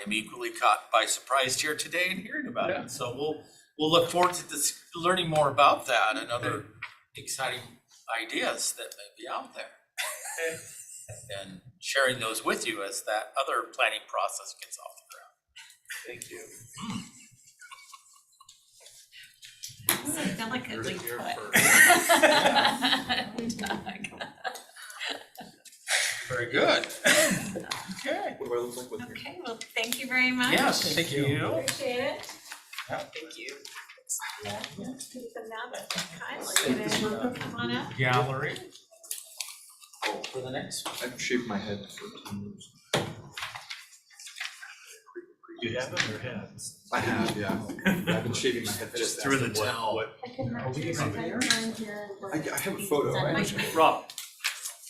am equally caught by surprise here today and hearing about Yeah. it, so we'll look forward to this, learning more about that and other exciting ideas that may be out there. And sharing those with you as that other planning process gets off the ground. Thank you. So delicately put. Very good. Okay. What do I look like with your? Okay, well, thank you very much. Yes, thank you. Appreciate it. Thank you. Yeah, so now that kindly, come on up. Gallery. For the next one. I've shaved my head for 2 years. You have them or hands? I have, yeah. I've been shaving my head. Just through the towel. I can mark we you can sometime around here. I have a photo. Send my- Rob,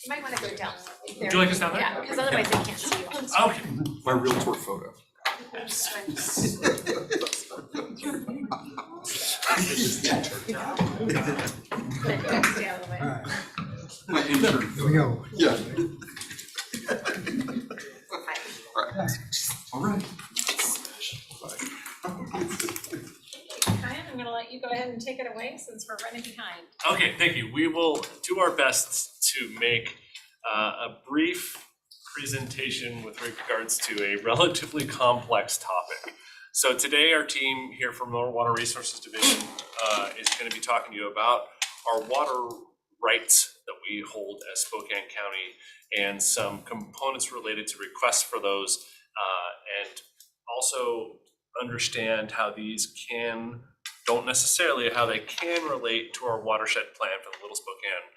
You might wanna go down. would you like us down there? Yeah, because otherwise they can't see you. Okay. My realtor photo. Stay out of the way. My intern Here we go. Yeah. All right. Kyan, I'm gonna let you go ahead and take it away since we're running behind. Okay, thank you. We will do our best to make a brief presentation with regards to a relatively complex topic. So today, our team here from the Water Resources Division is going to be talking to you about our water rights that we hold as Spokane County and some components related to requests for those, and also understand how these don't necessarily how they can relate to our watershed plan for the Little Spokane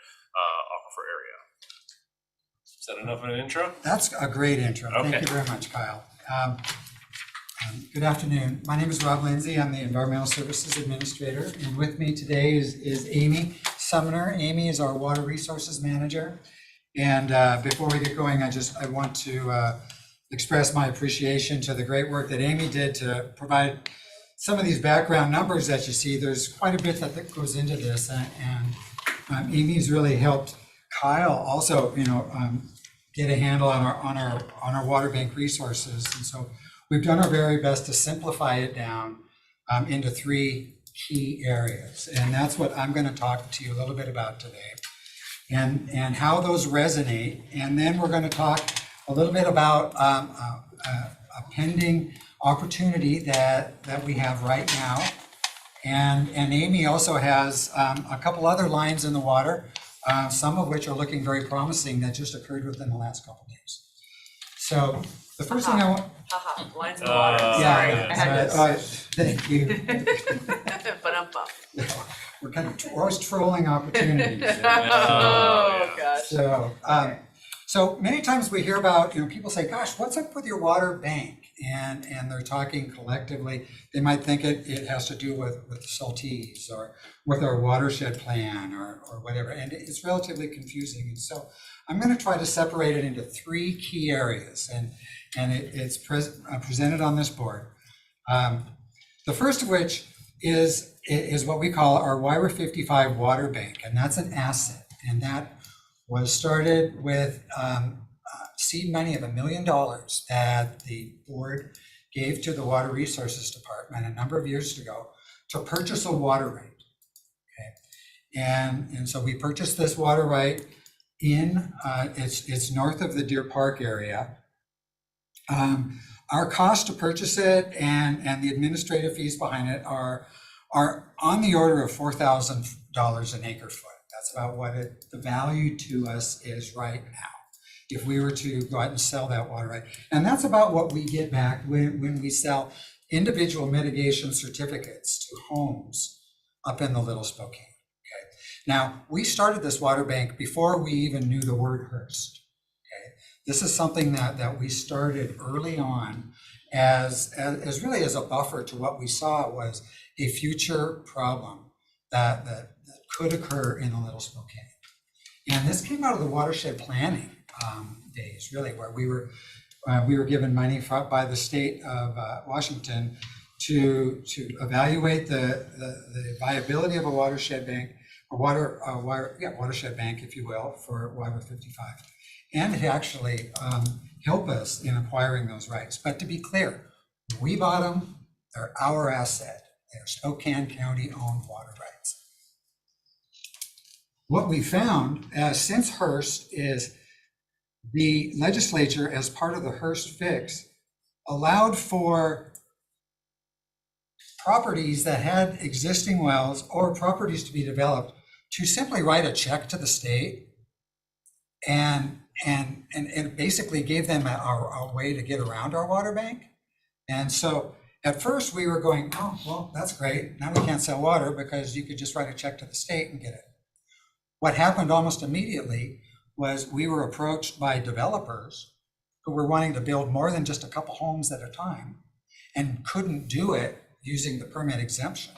aquifer area. Is that enough of an intro? That's a great intro. Thank Okay. you very much, Kyle. Good afternoon. My name is Rob Lindsay. I'm the Environmental Services Administrator, and with me today is Amy Sumner. Amy is our Water Resources Manager. And before we get going, I want to express my appreciation to the great work that Amy did to provide some of these background numbers that you see. There's quite a bit that goes into this, and Amy's really helped Kyle also, get a handle on our water bank resources. And so we've done our very best to simplify it down into 3 key areas. And that's what I'm going to talk to you a little bit about today, and how those resonate. And then we're going to talk a little bit about a pending opportunity that we have right now. And Amy also has a couple other lines in the water, some of which are looking very promising that just occurred within the last couple days. So the first thing I want. Haha, lines in the water, sorry, Yeah, I had thank you. to. But I'm bummed. We're kind of always trolling opportunities. Oh, gosh. So many times we hear about, people say, gosh, what's up with your water bank? And they're talking collectively. They might think it has to do with Saltese or with our watershed plan or whatever. And it's relatively confusing. And so I'm going to try to separate it into 3 key areas. And it's presented on this board. The first of which is what we call our WIRA 55 water bank. And that's an asset. And that was started with seed money of $1 million that the board gave to the Water Resources Department a number of years ago to purchase a water right. Okay, and so we purchased this water right in it's north of the Deer Park area. Our cost to purchase it and the administrative fees behind it are on the order of $4,000 an acre foot. That's about what the value to us is right now, if we were to go out and sell that water right. And that's about what we get back when we sell individual mitigation certificates to homes up in the Little Spokane. Okay. Now, we started this water bank before we even knew the word Hearst. Okay. This is something that we started early on as really as a buffer to what we saw was a future problem that could occur in the Little Spokane. And this came out of the watershed planning days, really, where we were given money by the state of Washington to evaluate the viability of a watershed bank, or watershed bank, if you will, for WIRA 55, and to actually help us in acquiring those rights. But to be clear, we bought them; they're our asset. They're Spokane County-owned water rights. What we found since Hearst is the legislature, as part of the Hearst fix, allowed for properties that had existing wells or properties to be developed to simply write a check to the state and basically gave them a way to get around our water bank. And so at first we were going, oh, well, that's great. Now we can't sell water because you could just write a check to the state and get it. What happened almost immediately was we were approached by developers who were wanting to build more than just a couple homes at a time. and couldn't do it using the permit exemption.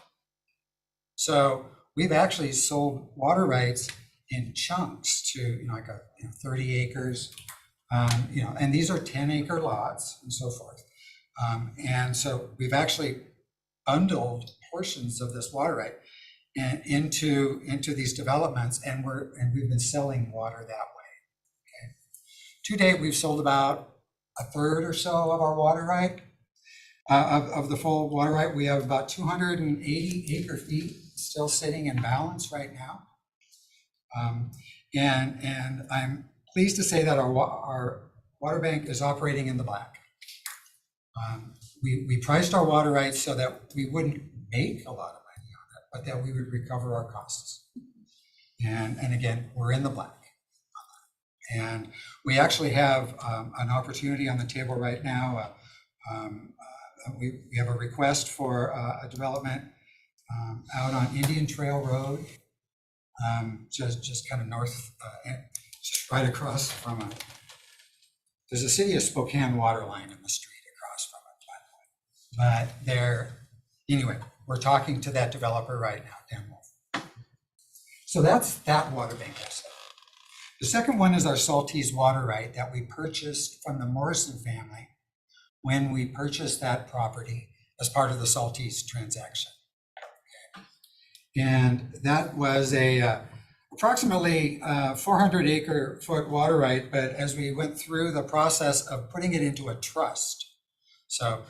So we've actually sold water rights in chunks to, like 30 acres, and these are 10-acre lots and so forth. And so we've actually bundled portions of this water right and into these developments, and we've been selling water that way. Okay. To date, we've sold about a third or so of our water right, of the full water right. We have about 280 acre feet still sitting in balance right now. And I'm pleased to say that our water bank is operating in the black. We priced our water rights so that we wouldn't make a lot of money on it, but that we would recover our costs. And again, we're in the black. And we actually have an opportunity on the table right now. We have a request for a development out on Indian Trail Road, just kind of north, just right across from there's a City of Spokane water line in the street across from it, but anyway, we're talking to that developer right now, Dan Wolf. So that's that water bank asset. The second one is our Saltese water right that we purchased from the Morrison family when we purchased that property as part of the Saltese transaction. Okay. And that was a approximately 400 acre foot water right, but as we went through the process of putting it into a trust. So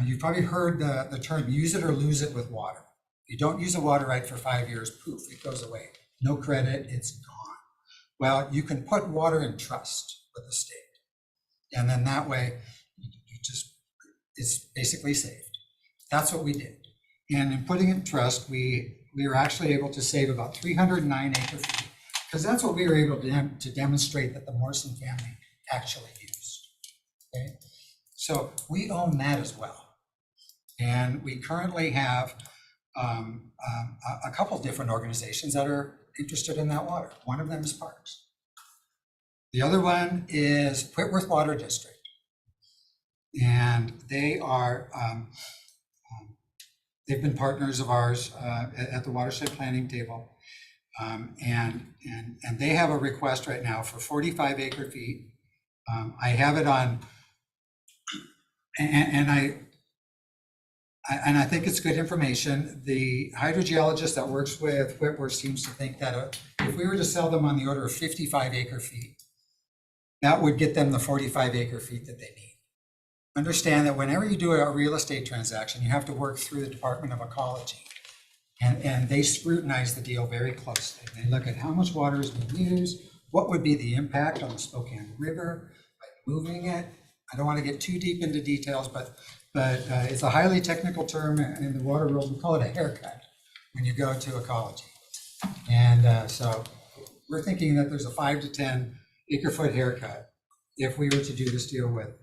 you've probably heard the term use it or lose it with water. If you don't use a water right for 5 years, poof, it goes away. No credit, it's gone. Well, you can put water in trust with the state. And then that way, it's basically saved. That's what we did. And in putting it in trust, we were actually able to save about 309 acre feet, because that's what we were able to demonstrate that the Morrison family actually used. Okay, so we own that as well. And we currently have a couple different organizations that are interested in that water. One of them is Parks. The other one is Whitworth Water District. And they are, they've been partners of ours at the watershed planning table. And they have a request right now for 45 acre feet. I have it on, and I think it's good information. The hydrogeologist that works with Whitworth seems to think that if we were to sell them on the order of 55 acre feet, that would get them the 45 acre feet that they need. Understand that whenever you do a real estate transaction, you have to work through the Department of Ecology. And they scrutinize the deal very closely. They look at how much water is being used, what would be the impact on the Spokane River by moving it. I don't want to get too deep into details, but it's a highly technical term in the water world. We call it a haircut when you go to ecology. And so we're thinking that there's a 5 to 10 acre foot haircut if we were to do this deal with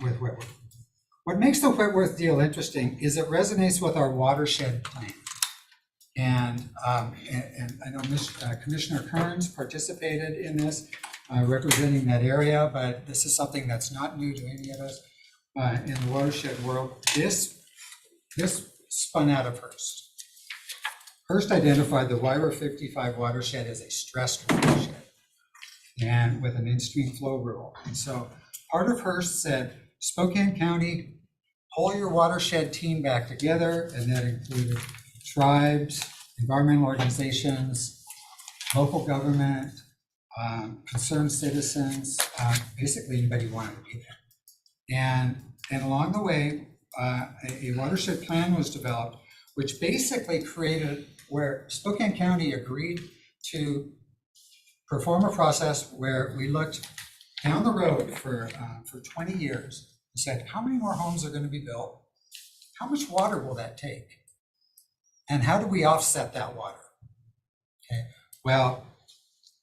Whitworth. What makes the Whitworth deal interesting is it resonates with our watershed plan. And I know Commissioner Kearns participated in this, representing that area, but this is something that's not new to any of us in the watershed world. This spun out of Hearst. Hearst identified the YR 55 watershed as a stressed watershed and with an in-stream flow rule. And so part of Hearst said, Spokane County, pull your watershed team back together, and that included tribes, environmental organizations, local government, concerned citizens, basically anybody who wanted to be there. And along the way, a watershed plan was developed, which basically created where Spokane County agreed to perform a process where we looked down the road for 20 years and said, how many more homes are going to be built? How much water will that take? And how do we offset that water? Okay. Well,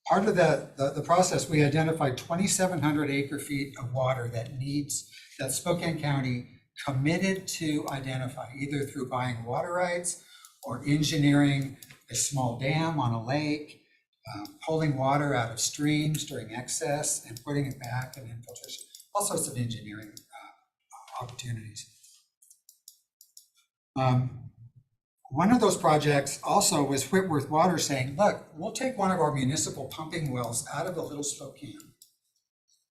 part of the process, we identified 2,700 acre feet of water that Spokane County committed to identify, either through buying water rights or engineering a small dam on a lake, pulling water out of streams during excess and putting it back and infiltration, all sorts of engineering opportunities. One of those projects also was Whitworth Water saying, look, we'll take one of our municipal pumping wells out of the Little Spokane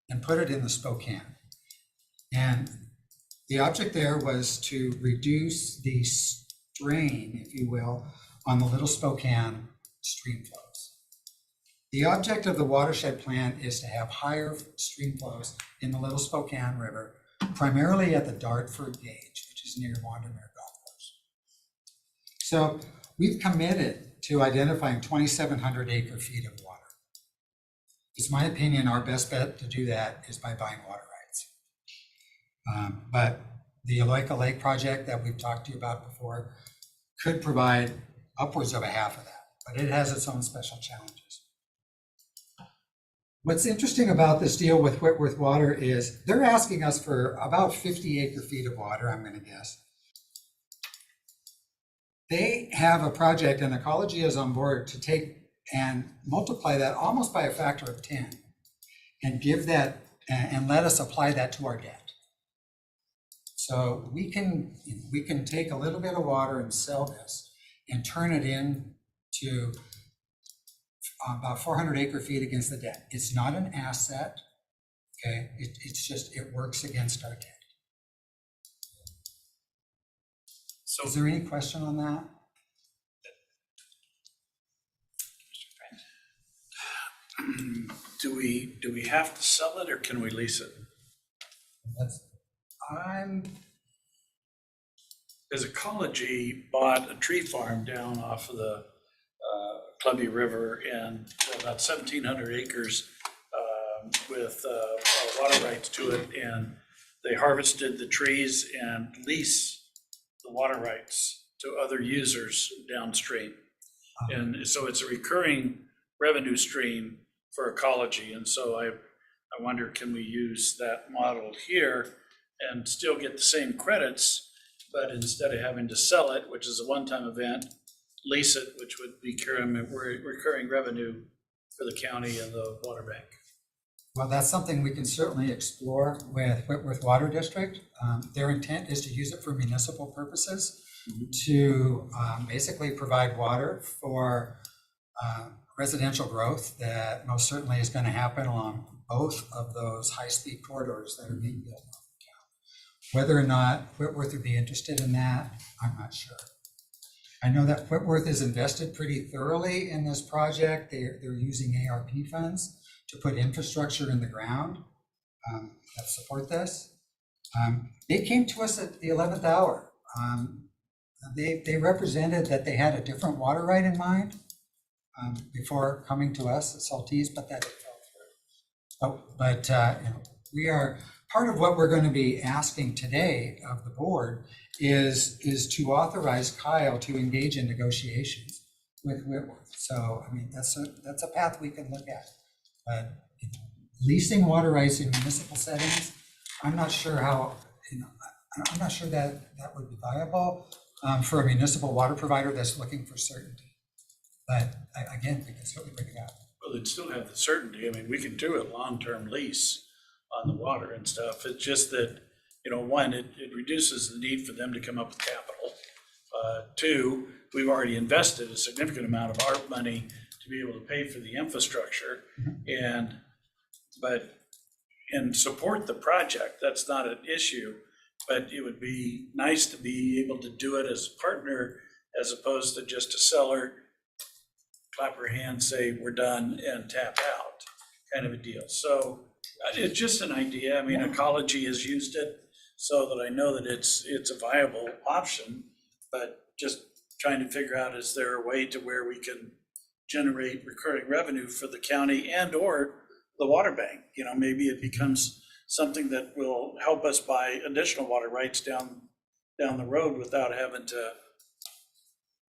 and put it in the Spokane. And the object there was to reduce the strain, if you will, on the Little Spokane stream flows. The object of the watershed plan is to have higher stream flows in the Little Spokane River, primarily at the Dartford Gauge, which is near Wandermere Golf Course. So we've committed to identifying 2,700 acre feet of water. It's my opinion our best bet to do that is by buying water rights. But the Aloika Lake project that we've talked to you about before could provide upwards of a half of that, but it has its own special challenges. What's interesting about this deal with Whitworth Water is they're asking us for about 50 acre feet of water, I'm gonna guess. They have a project, and Ecology is on board to take and multiply that almost by a factor of 10 and give that, and let us apply that to our debt. So we can take a little bit of water and sell this and turn it into about 400 acre feet against the debt. It's not an asset, okay? It's just, it works against our debt. So is there any question on that? do we have to sell it or can we lease it? Because Ecology bought a tree farm down off of the Columbia River and about 1,700 acres with water rights to it, and they harvested the trees and lease the water rights to other users downstream. And so it's a recurring revenue stream for Ecology. And so I wonder, can we use that model here and still get the same credits, but instead of having to sell it, which is a one-time event, lease it, which would be recurring revenue for the county and the water bank. Well, that's something we can certainly explore with Whitworth Water District. Their intent is to use it for municipal purposes, to basically provide water for residential growth that most certainly is going to happen along both of those high-speed corridors that are being built. Whether or not Whitworth would be interested in that, I'm not sure. I know that Whitworth is invested pretty thoroughly in this project. They're using ARP funds to put infrastructure in the ground that support this. They came to us at the 11th hour. They represented that they had a different water right in mind before coming to us at Saltese, but that fell through. But you know, we are, part of what we're going to be asking today of the board is to authorize Kyle to engage in negotiations with Whitworth. So, I mean, that's a path we can look at. But leasing water rights in municipal settings, I'm not sure how, you know, I'm not sure that that would be viable for a municipal water provider that's looking for certainty. But again, we can certainly bring it up. Well, they'd still have the certainty. I mean, we can do a long-term lease on the water and stuff. It's just that, you know, one, it reduces the need for them to come up with capital. Two, we've already invested a significant amount of our money to be able to pay for the infrastructure and support the project. That's not an issue, but it would be nice to be able to do it as a partner as opposed to just a seller, clap her hands, say we're done and tap out kind of a deal. So it's just an idea. I mean, Ecology has used it so that I know that it's a viable option, but just trying to figure out, is there a way to where we can generate recurring revenue for the county and or the water bank? You know, maybe it becomes something that will help us buy additional water rights down the road without having to,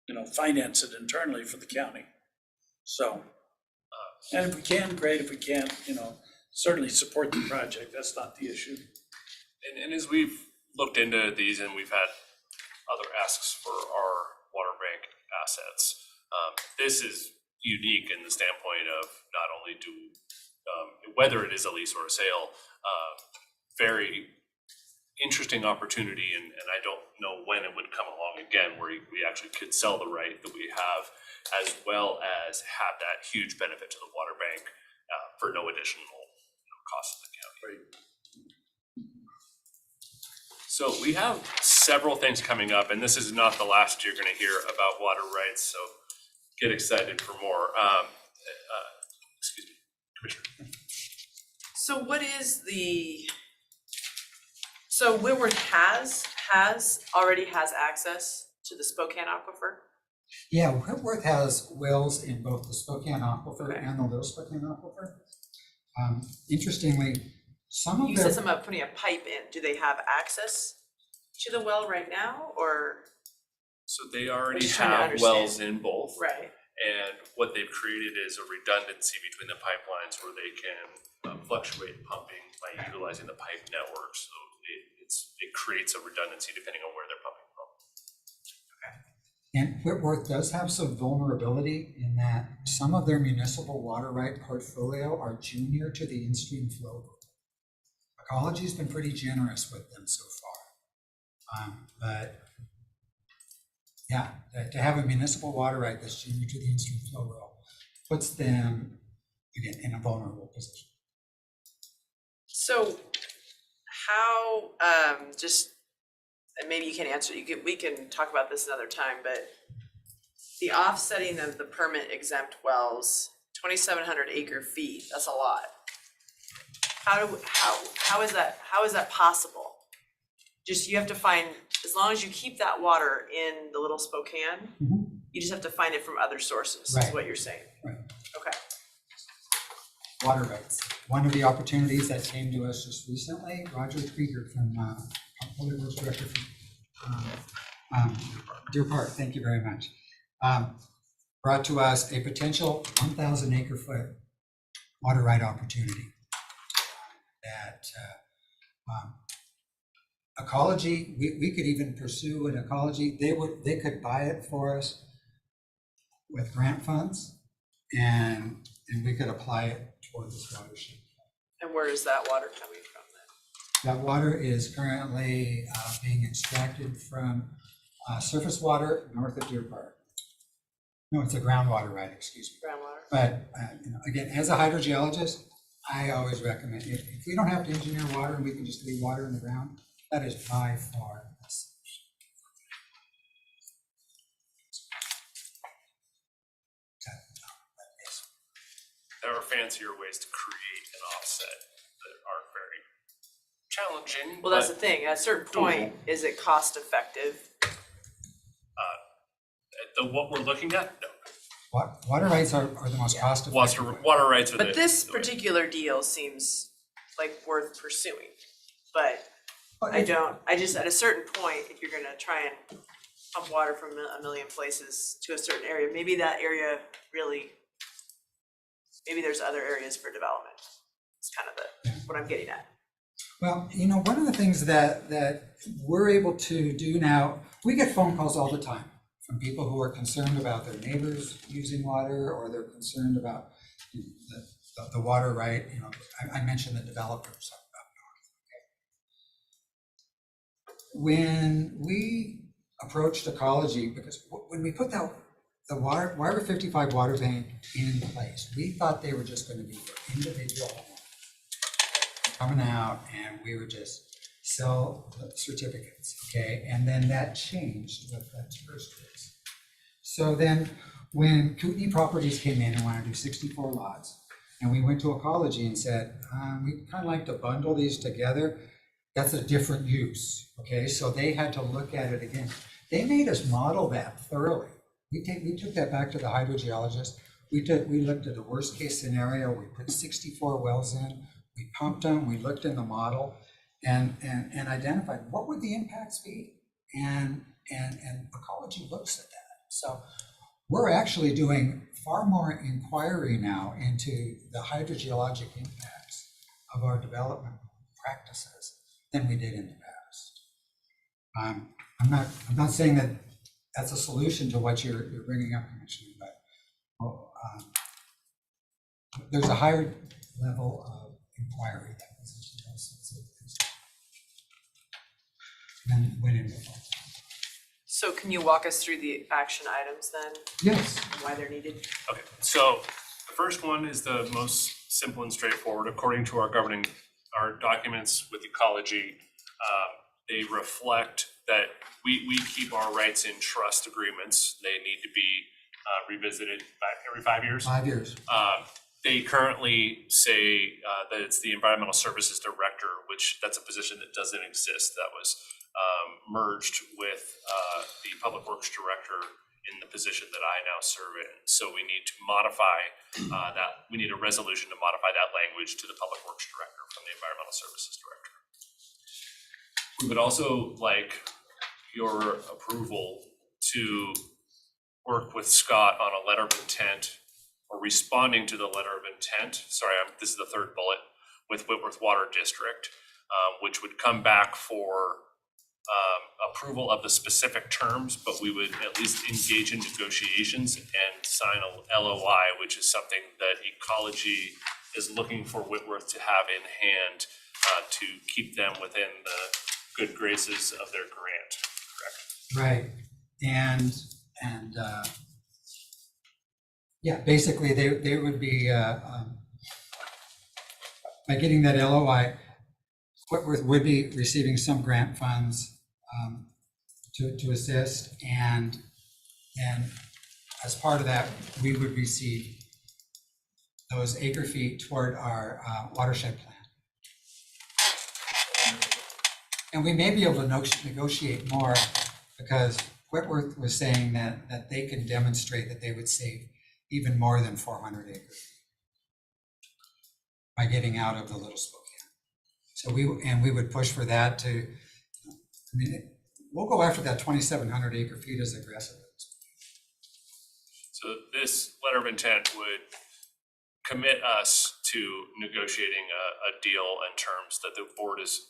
you know, finance it internally for the county. So, and if we can, great. If we can't, you know, certainly support the project. That's not the issue. And as we've looked into these and we've had other asks for our water bank assets, this is unique in the standpoint of not only whether it is a lease or a sale, very interesting opportunity, and I don't know when it would come along again, where we actually could sell the right that we have, as well as have that huge benefit to the water bank for no additional cost to the county. So we have several things coming up, and this is not the last you're going to hear about water rights, so get excited for more. Excuse me, Commissioner. So what is so Whitworth already has access to the Spokane Aquifer? Yeah, Whitworth has wells in both the Spokane Aquifer Okay. and the Little Spokane Aquifer. Interestingly, some of You their. said something about putting a pipe in. Do they have access to the well right now, or? So they already just trying to have understand. wells in both. Right. And what they've created is a redundancy between the pipelines where they can fluctuate pumping by utilizing the pipe network. So it creates a redundancy depending on where they're pumping from. And Whitworth does have some vulnerability in that some of their municipal water right portfolio are junior to the in-stream flow. Ecology's been pretty generous with them so far. But yeah, to have a municipal water right that's junior to the in-stream flow rule puts them, again, in a vulnerable position. So how, and maybe you can answer, we can talk about this another time, but the offsetting of the permit exempt wells, 2,700 acre feet, that's a lot. How is that possible? Just, you have to find, as long as you keep that water in the Little Spokane, you just have to find it from other sources, is Right. what you're saying. Right. Okay. Water rights. One of the opportunities that came to us just recently, Roger Krieger from Public Works Director from Deer Park, thank you very much, brought to us a potential 1,000 acre foot water right opportunity that Ecology, we could even pursue an Ecology. They could buy it for us with grant funds, and we could apply it toward this watershed. And where is that water coming from then? That water is currently being extracted from surface water north of Deer Park. No, it's a groundwater right, excuse me. Groundwater? But again, as a hydrogeologist, I always recommend, if we don't have to engineer water and we can just leave water in the ground, that is by far the best solution. There are fancier ways to create an offset that are very challenging. Well, that's the but thing, at a certain point, is it cost effective? what we're looking at, no. Water rights are the most cost effective. Water rights are But this particular deal seems like worth pursuing, but I just, at a certain point, if you're gonna try and pump water from a million places to a certain area, maybe that area really, maybe there's other areas for development. It's kind of what I'm getting at. Well, one of the things that we're able to do now, we get phone calls all the time from people who are concerned about their neighbors using water, or they're concerned about the water right. I mentioned the developers up north. Okay. When we approached Ecology, because when we put the Wyra 55 water bank in place, we thought they were just going to be for individual homeowners coming out, and we would just sell the certificates, okay? And then that changed with that first phase. So then when Kootenai Properties came in and wanted to do 64 lots, and we went to Ecology and said, we'd kind of like to bundle these together, that's a different use, okay? So they had to look at it again. They made us model that thoroughly. We took that back to the hydrogeologist. We looked at the worst case scenario. We put 64 wells in, we pumped them, we looked in the model, and identified what would the impacts be, and Ecology looks at that. So we're actually doing far more inquiry now into the hydrogeologic impacts of our development practices than we did in the past. I'm not saying that that's a solution to what you're bringing up, Commissioner, but there's a higher level of inquiry that goes into those sorts of things. went into effect. So can you walk us through the action items then, Yes. and why they're needed? Okay, so the first one is the most simple and straightforward. According to our documents with ecology, they reflect that we keep our rights in trust agreements. They need to be revisited every 5 years. 5 years. They currently say that it's the Environmental Services Director, which that's a position that doesn't exist. That was merged with the Public Works Director in the position that I now serve in. So we need to modify that. We need a resolution to modify that language to the Public Works Director from the Environmental Services Director. We would also like your approval to work with Scott on a letter of intent or responding to the letter of intent. Sorry, this is the third bullet with Whitworth Water District, which would come back for approval of the specific terms, but we would at least engage in negotiations and sign a LOI, which is something that ecology is looking for Whitworth to have in hand to keep them within the good graces of their grant, correct? Right, and yeah, basically they would be, by getting that LOI, Whitworth would be receiving some grant funds to assist, and as part of that, we would receive those acre feet toward our watershed plan. And we may be able to negotiate more, because Whitworth was saying that they can demonstrate that they would save even more than 400 acres by getting out of the Little Spokane. So we would push for that to, I mean, we'll go after that 2,700 acre feet as aggressively. So this letter of intent would commit us to negotiating a deal in terms that the board is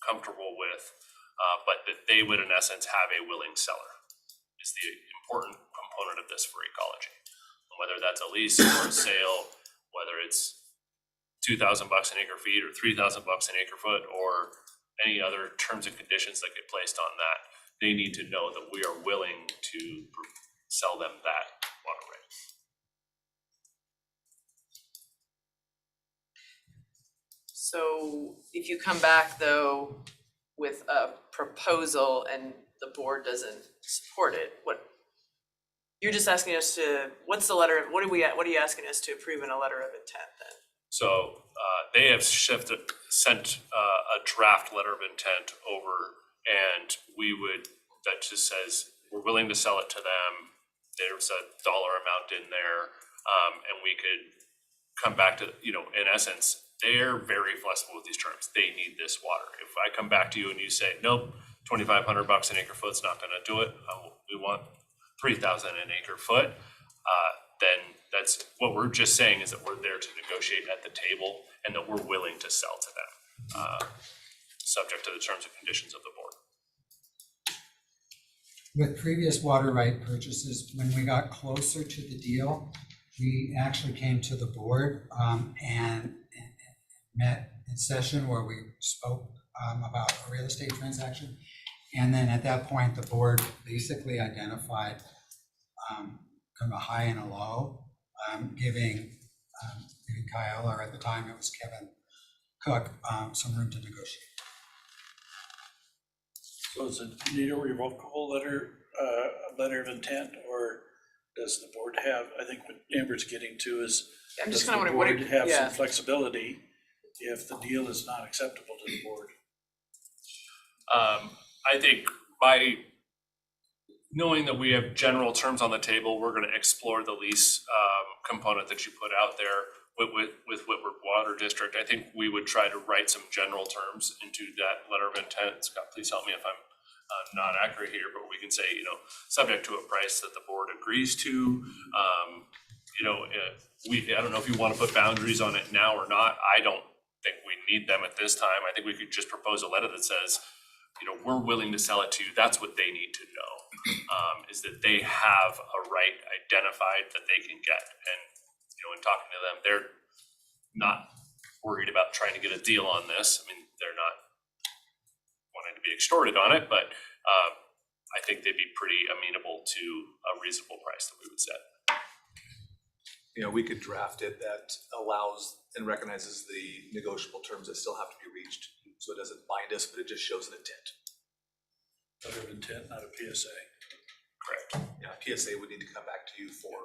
comfortable with, but that they would in essence have a willing seller is the important component of this for ecology. Whether that's a lease or a sale, whether it's $2,000 an acre feet or $3,000 an acre foot or any other terms and conditions that get placed on that, they need to know that we are willing to sell them that water right. So if you come back though with a proposal and the board doesn't support it, you're just asking us to, what's the letter, what are you asking us to approve in a letter of intent then? So they have sent a draft letter of intent over, and that just says, we're willing to sell it to them. There's a dollar amount in there, and we could come back to, in essence, they're very flexible with these terms. They need this water. If I come back to you and you say, nope, $2,500 an acre foot's not gonna do it, we want 3,000 an acre foot, then that's what we're just saying is that we're there to negotiate at the table and that we're willing to sell to them, subject to the terms and conditions of the board. With previous water right purchases, when we got closer to the deal, we actually came to the board and met in session where we spoke about a real estate transaction. And then at that point, the board basically identified kind of a high and a low, giving Kyle, or at the time it was Kevin Cook, some room to negotiate. So is it need a revocable letter of intent, or does the board have, I think what Amber's getting to is, I'm just does the kind of wondering, board have some yeah. flexibility if the deal is not acceptable to the board? I think by knowing that we have general terms on the table, we're gonna explore the lease component that you put out there with Whitworth Water District. I think we would try to write some general terms into that letter of intent. Scott, please help me if I'm not accurate here, but we can say, subject to a price that the board agrees to. I don't know if you want to put boundaries on it now or not. I don't think we need them at this time. I think we could just propose a letter that says, we're willing to sell it to you. That's what they need to know, is that they have a right identified that they can get. And, in talking to them, they're not worried about trying to get a deal on this. I mean, they're not wanting to be extorted on it, but I think they'd be pretty amenable to a reasonable price that we would set. You know, we could draft it that allows and recognizes the negotiable terms that still have to be reached. So it doesn't bind us, but it just shows an intent. Letter of intent, not a PSA. Correct. Yeah, PSA would need to come back to you for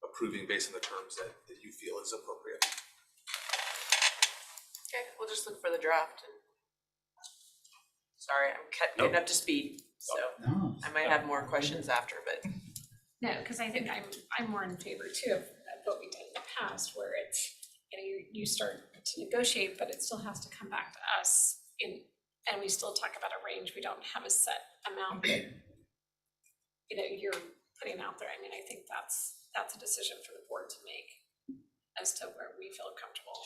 approving based on the terms that you feel is appropriate. Okay, we'll just look for the draft. Sorry, I'm getting up to speed, so No. I might have more questions after, but. No, because I think I'm more in favor too of what we did in the past, where it's, you start to negotiate, but it still has to come back to us and we still talk about a range. We don't have a set amount that, you're putting out there. I mean, I think that's a decision for the board to make as to where we feel comfortable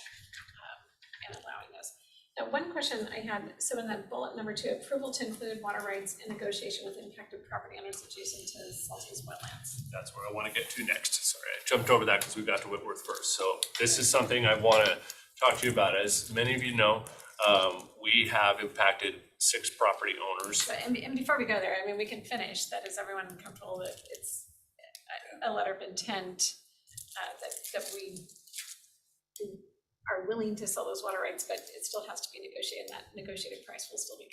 in allowing this. Now, one question I had, so in that bullet number 2, approval to include water rights in negotiation with impacted property owners adjacent to Salty's wetlands. That's where I want to get to next. Sorry, I jumped over that because we got to Whitworth first. So this is something I want to talk to you about. As many of you know, we have impacted 6 property owners. But, and before we go there, I mean, we can finish. That is everyone comfortable that it's a letter of intent that we are willing to sell those water rights, but it still has to be negotiated. And that negotiated price will still be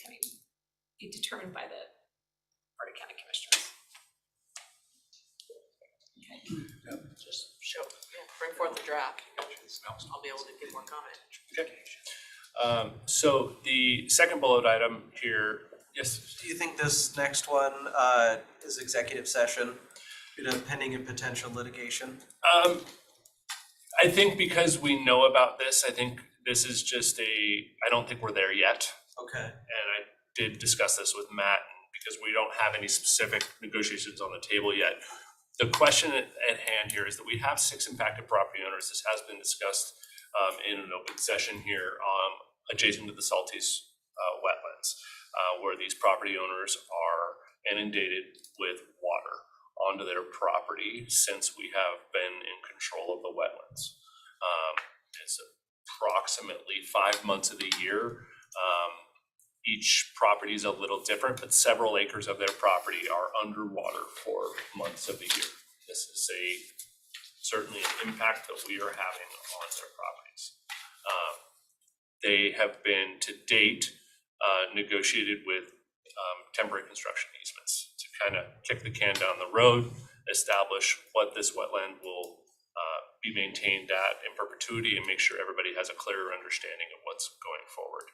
determined by the Board of County Commissioners. Okay. Just bring forth the draft. I'll be able to give more comment. Okay. So the second bullet item here, yes. Do you think this next one is executive session due to pending and potential litigation? I think because we know about this, I think this is just I don't think we're there yet. Okay. And I did discuss this with Matt, because we don't have any specific negotiations on the table yet. The question at hand here is that we have 6 impacted property owners. This has been discussed in an open session here adjacent to the Salty's wetlands, where these property owners are inundated with water onto their property since we have been in control of the wetlands. It's approximately 5 months of the year. Each property is a little different, but several acres of their property are underwater for months of the year. This is certainly an impact that we are having on their properties. They have been to date negotiated with temporary construction easements to kind of kick the can down the road, establish what this wetland will be maintained at in perpetuity, and make sure everybody has a clearer understanding of what's going forward.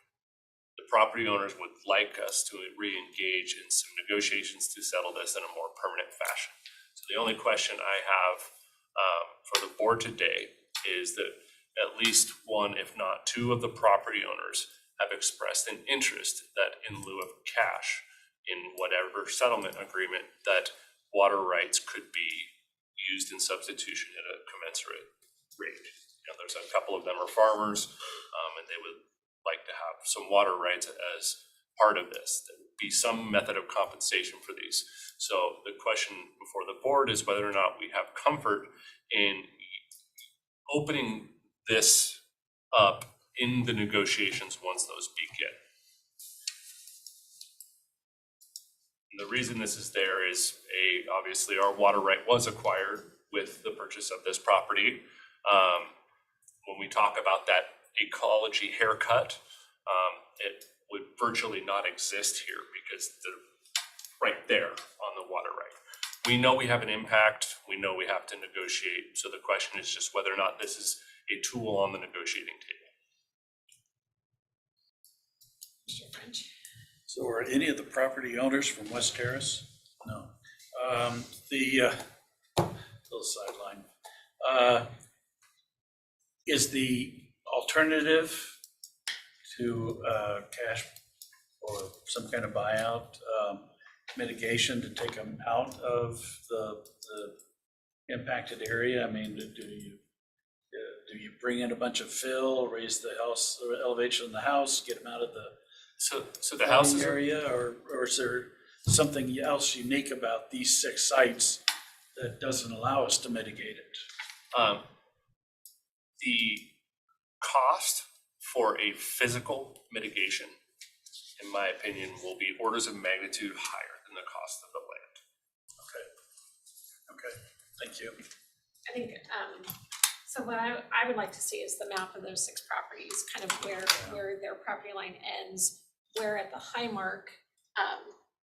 The property owners would like us to re-engage in some negotiations to settle this in a more permanent fashion. So the only question I have for the board today is that at least 1, if not 2, of the property owners have expressed an interest that in lieu of cash in whatever settlement agreement, that water rights could be used in substitution at a commensurate rate. There's a couple of them are farmers, and they would like to have some water rights as part of this. There would be some method of compensation for these. So the question before the board is whether or not we have comfort in opening this up in the negotiations once those begin. And the reason this is there is obviously our water right was acquired with the purchase of this property. When we talk about that ecology haircut, it would virtually not exist here because they're right there on the water right. We know we have an impact, we know we have to negotiate, so the question is just whether or not this is a tool on the negotiating table. Mr. French. So are any of the property owners from West Terrace? No. The little sideline. Is the alternative to cash or some kind of buyout mitigation to take them out of the impacted area? I mean, do you bring in a bunch of fill, raise the house, or elevation of the house, get them out of the so the house area, or is there something else unique about these 6 sites that doesn't allow us to mitigate it? The cost for a physical mitigation in my opinion, will be orders of magnitude higher than the cost of the land. Okay, thank you. I think, so what I would like to see is the map of those 6 properties, kind of where their property line ends, where at the high mark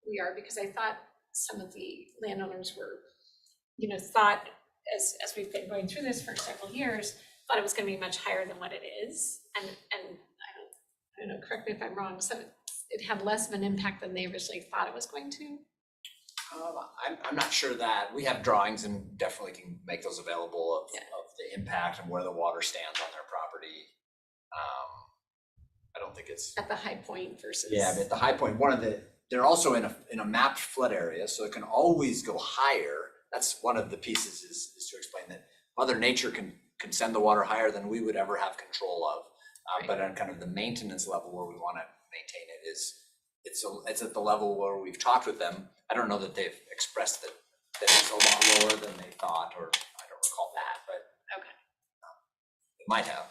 we are, because I thought some of the landowners were, thought as we've been going through this for several years, thought it was gonna be much higher than what it is. And I don't know, correct me if I'm wrong, so it had less of an impact than they originally thought it was going to. I'm not sure that, we have drawings and definitely can make those available of the impact and where the water stands on their property. I don't think it's. At the high point versus. Yeah, but at the high point, they're also in a mapped flood area, so it can always go higher. That's one of the pieces is to explain that Mother Nature can send the water higher than we would ever have control of. But on kind of the maintenance level where we want to maintain it it's at the level where we've talked with them. I don't know that they've expressed that it's a lot lower than they thought, or I don't recall that, but okay. It might have.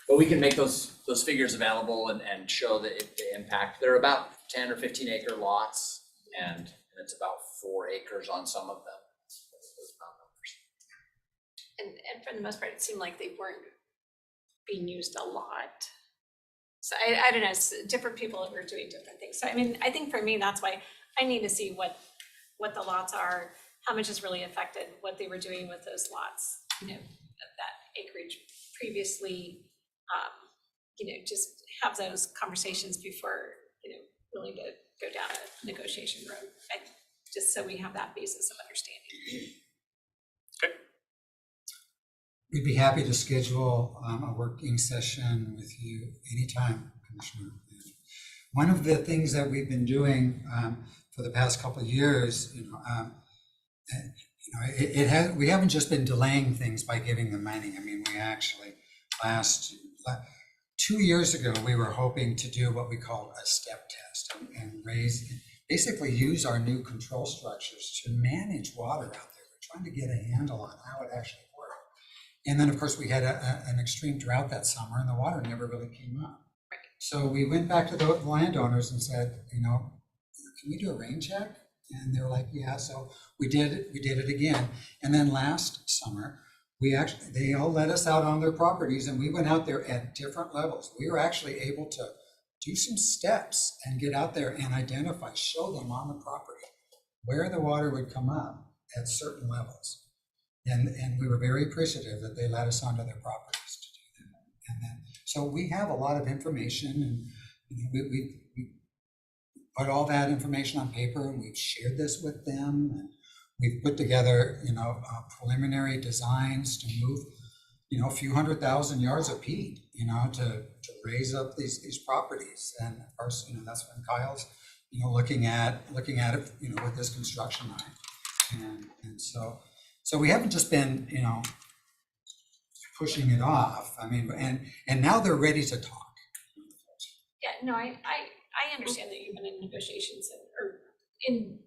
But we can make those figures available and show the impact. They're about 10 or 15 acre lots, and it's about 4 acres on some of them. And for the most part, it seemed like they weren't being used a lot. So I don't know, different people were doing different things. So I mean, I think for me, that's why I need to see what the lots are, how much is really affected, what they were doing with those lots, that acreage previously, just have those conversations before, willing to go down a negotiation road, just so we have that basis of understanding. We'd be happy to schedule a working session with you anytime, Commissioner. One of the things that we've been doing for the past couple of years, we haven't just been delaying things by giving them money. I mean, we actually 2 years ago, we were hoping to do what we call a step test and basically use our new control structures to manage water out there. We're trying to get a handle on how it actually works. And then, of course, we had an extreme drought that summer and the water never really came up. So we went back to the landowners and said, can we do a rain check? And they were like, yeah. So we did it again. And then last summer, they all let us out on their properties and we went out there at different levels. We were actually able to do some steps and get out there and identify, show them on the property where the water would come up at certain levels. And we were very appreciative that they let us onto their properties to do that. And then, so we have a lot of information, and we put all that information on paper, and we've shared this with them. And we've put together, preliminary designs to move, a few 100,000 yards of peat, to raise up these properties. And of course, that's when Kyle's, looking at it, with this construction line, and so we haven't just been, pushing it off. I mean, and now they're ready to talk. Yeah, no, I understand that you've been in negotiations or in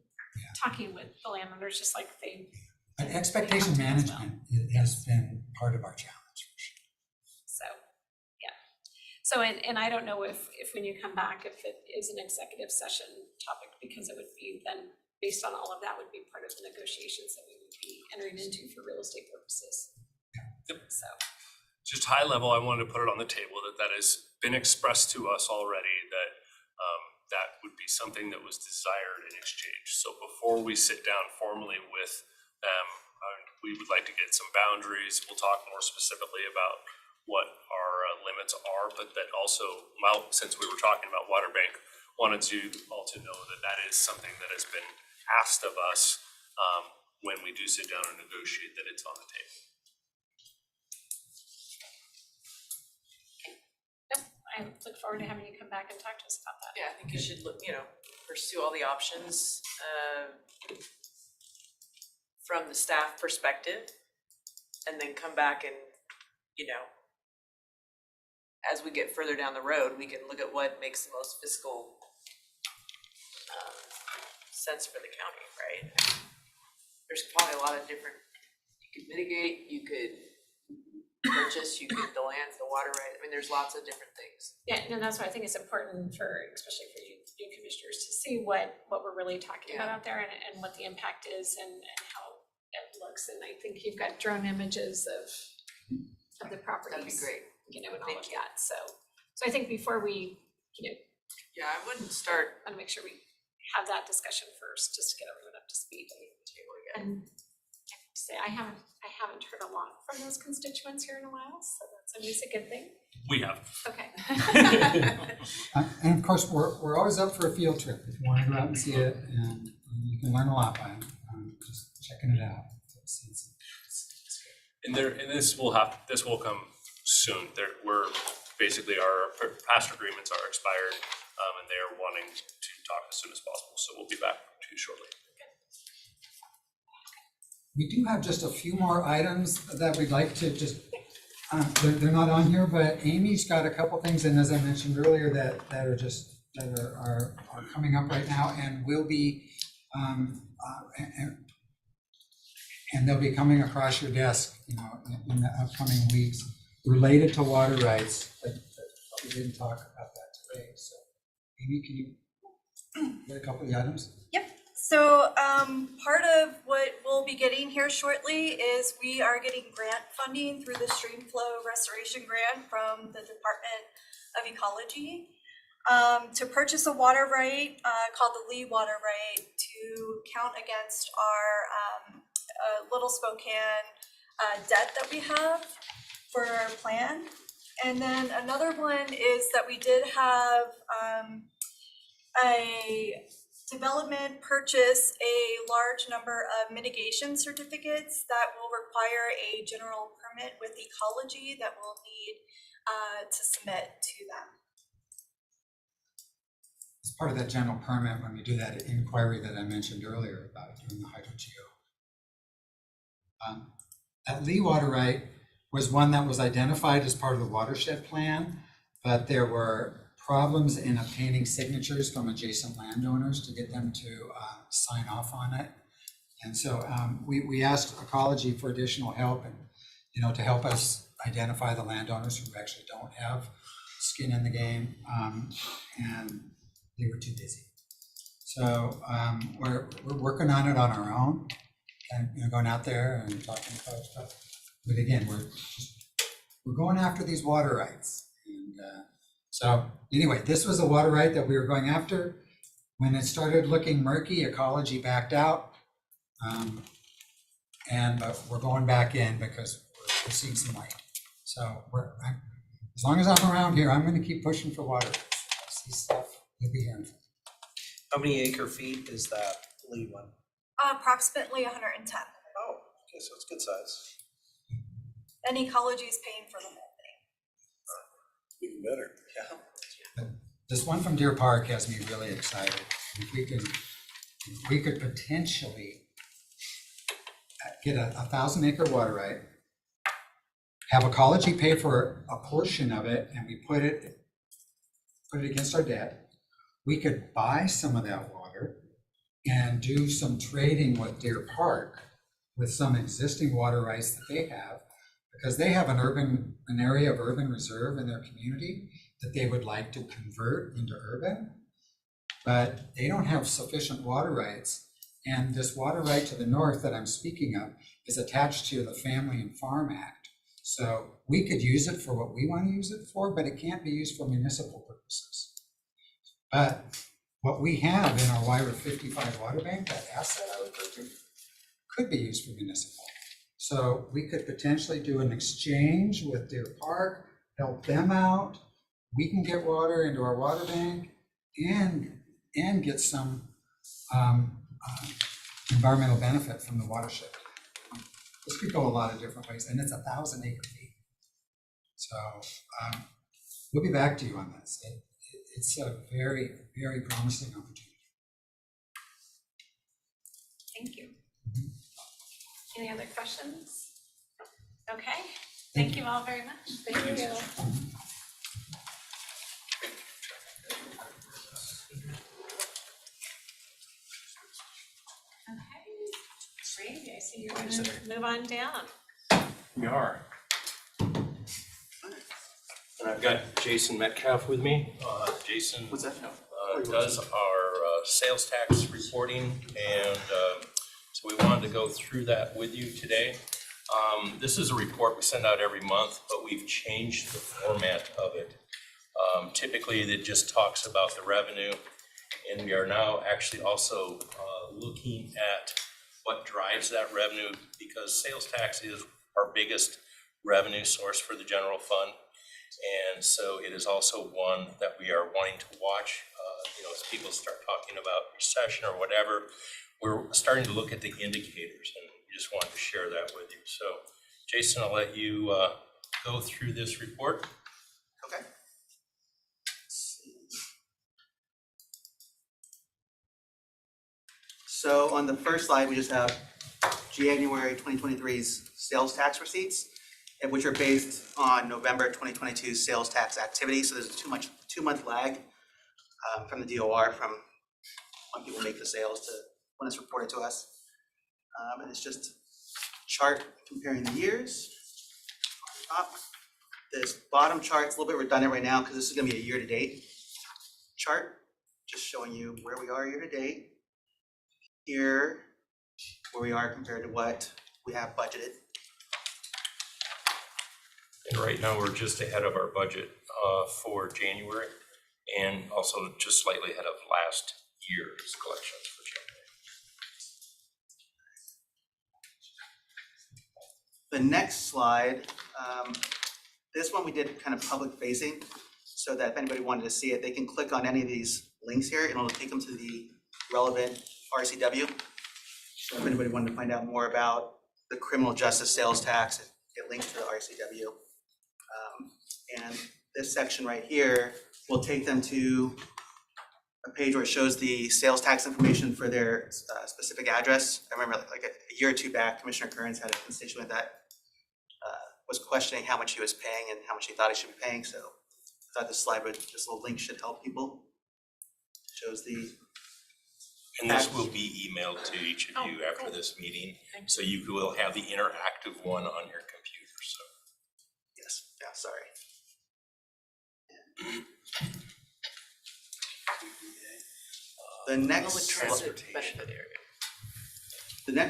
talking with the landowners, just like they. But expectation management has been part of our challenge for sure. So, yeah. So, and I don't know if when you come back, if it is an executive session topic, because it would be then based on all of that would be part of the negotiations that we would be entering into for real estate purposes. Yep. So. Just high level, I wanted to put it on the table that has been expressed to us already, that that would be something that was desired in exchange. So before we sit down formally with them, we would like to get some boundaries. We'll talk more specifically about what our limits are, but that also, since we were talking about water bank, wanted you all to know that is something that has been asked of us when we do sit down and negotiate, that it's on the table. I look forward to having you come back and talk to us about that. Yeah, I think you should look, pursue all the options from the staff perspective, and then come back and, as we get further down the road, we can look at what makes the most fiscal sense for the county, right? There's probably a lot of different, you could mitigate, you could purchase, you get the land, the water right, I mean, there's lots of different things. Yeah, and that's why I think it's important for, especially for you new commissioners, to see what we're really talking about out there and what the impact is and how it looks. And I think you've got drone images of the properties. That'd be great. You know, and all of that. So I think before we, Yeah, I wouldn't start. I want to make sure we have that discussion first, just to get everyone up to speed. And I have to say, I haven't heard a lot from those constituents here in a while, so that's always a good thing. We have. Okay. And of course, we're always up for a field trip. If you want to go out and see it, and you can learn a lot by just checking it out. And this will come soon. We're basically, our past agreements are expired, and they are wanting to talk as soon as possible. So we'll be back to you shortly. We do have just a few more items that we'd like to just, they're not on here, but Amy's got a couple things, and as I mentioned earlier, that are coming up right now and will be, and they'll be coming across your desk, in the upcoming weeks, related to water rights, but we didn't talk about that today. So, Amy, can you get a couple of the items? Yep. So part of what we'll be getting here shortly is we are getting grant funding through the Streamflow Restoration Grant from the Department of Ecology to purchase a water right called the Lee Water Right to count against our Little Spokane debt that we have for our plan. And then another one is that we did have a development purchase a large number of mitigation certificates that will require a general permit with ecology that we'll need to submit to them. As part of that general permit, when we do that inquiry that I mentioned earlier about doing the hydrogeo. That Lee Water Right was one that was identified as part of the watershed plan, but there were problems in obtaining signatures from adjacent landowners to get them to sign off on it. And so we asked Ecology for additional help and, to help us identify the landowners who actually don't have skin in the game, and they were too busy. So we're working on it on our own, and going out there and talking to folks. But again, we're going after these water rights. And so anyway, this was a water right that we were going after. When it started looking murky, Ecology backed out. But we're going back in because we're seeing some light. So as long as I'm around here, I'm going to keep pushing for water. I see stuff you'll be hearing from. How many acre feet is that Lee one? Approximately 110. Oh, okay, so it's good size. And ecology is paying for the whole thing. Even better. Yeah. This one from Deer Park has me really excited. If we could potentially get a 1,000-acre water right, have Ecology pay for a portion of it, and we put it against our debt. We could buy some of that water and do some trading with Deer Park with some existing water rights that they have, because they have an area of urban reserve in their community that they would like to convert into urban, but they don't have sufficient water rights. And this water right to the north that I'm speaking of is attached to the Family and Farm Act. So we could use it for what we want to use it for, but it can't be used for municipal purposes. But what we have in our WIRA 55 water bank, that asset I referred to, could be used for municipal. So we could potentially do an exchange with Deer Park, help them out. We can get water into our water bank and get some environmental benefit from the watershed. This could go a lot of different ways, and it's 1,000 acre feet. So we'll be back to you on this. It's a very, very promising opportunity. Thank you. Any other questions? Okay, thank you all very much. Thank you. Okay, Brady, I see you're gonna move on down. We are. I've got Jason Metcalf with me. Jason does our sales tax reporting, and so we wanted to go through that with you today. This is a report we send out every month, but we've changed the format of it. Typically, it just talks about the revenue, and we are now actually also looking at what drives that revenue, because sales tax is our biggest revenue source for the general fund. And so it is also one that we are wanting to watch, as people start talking about recession or whatever, we're starting to look at the indicators, and we just wanted to share that with you. So Jason, I'll let you go through this report. Okay. So on the first slide, we just have January 2023's sales tax receipts, and which are based on November 2022 sales tax activity. So there's a two-month lag from the DOR from when people make the sales to when it's reported to us. And it's just a chart comparing the years. On the top. This bottom chart's a little bit redundant right now because this is going to be a year-to-date chart, just showing you where we are year-to-date. Here, where we are compared to what we have budgeted. And right now, we're just ahead of our budget for January, and also just slightly ahead of last year's collections for January. The next slide, this one we did kind of public facing, so that if anybody wanted to see it, they can click on any of these links here, and it'll take them to the relevant RCW. So if anybody wanted to find out more about the criminal justice sales tax, it links to the RCW. And this section right here will take them to a page where it shows the sales tax information for their specific address. I remember like a year or two back, Commissioner Kearns had a constituent that was questioning how much he was paying and how much he thought he should be paying. So I thought this slide would, this little link should help people. It shows the. And this will be emailed to each of you after this meeting, so you will have the interactive one on your computer, so. Yes, yeah, sorry. The next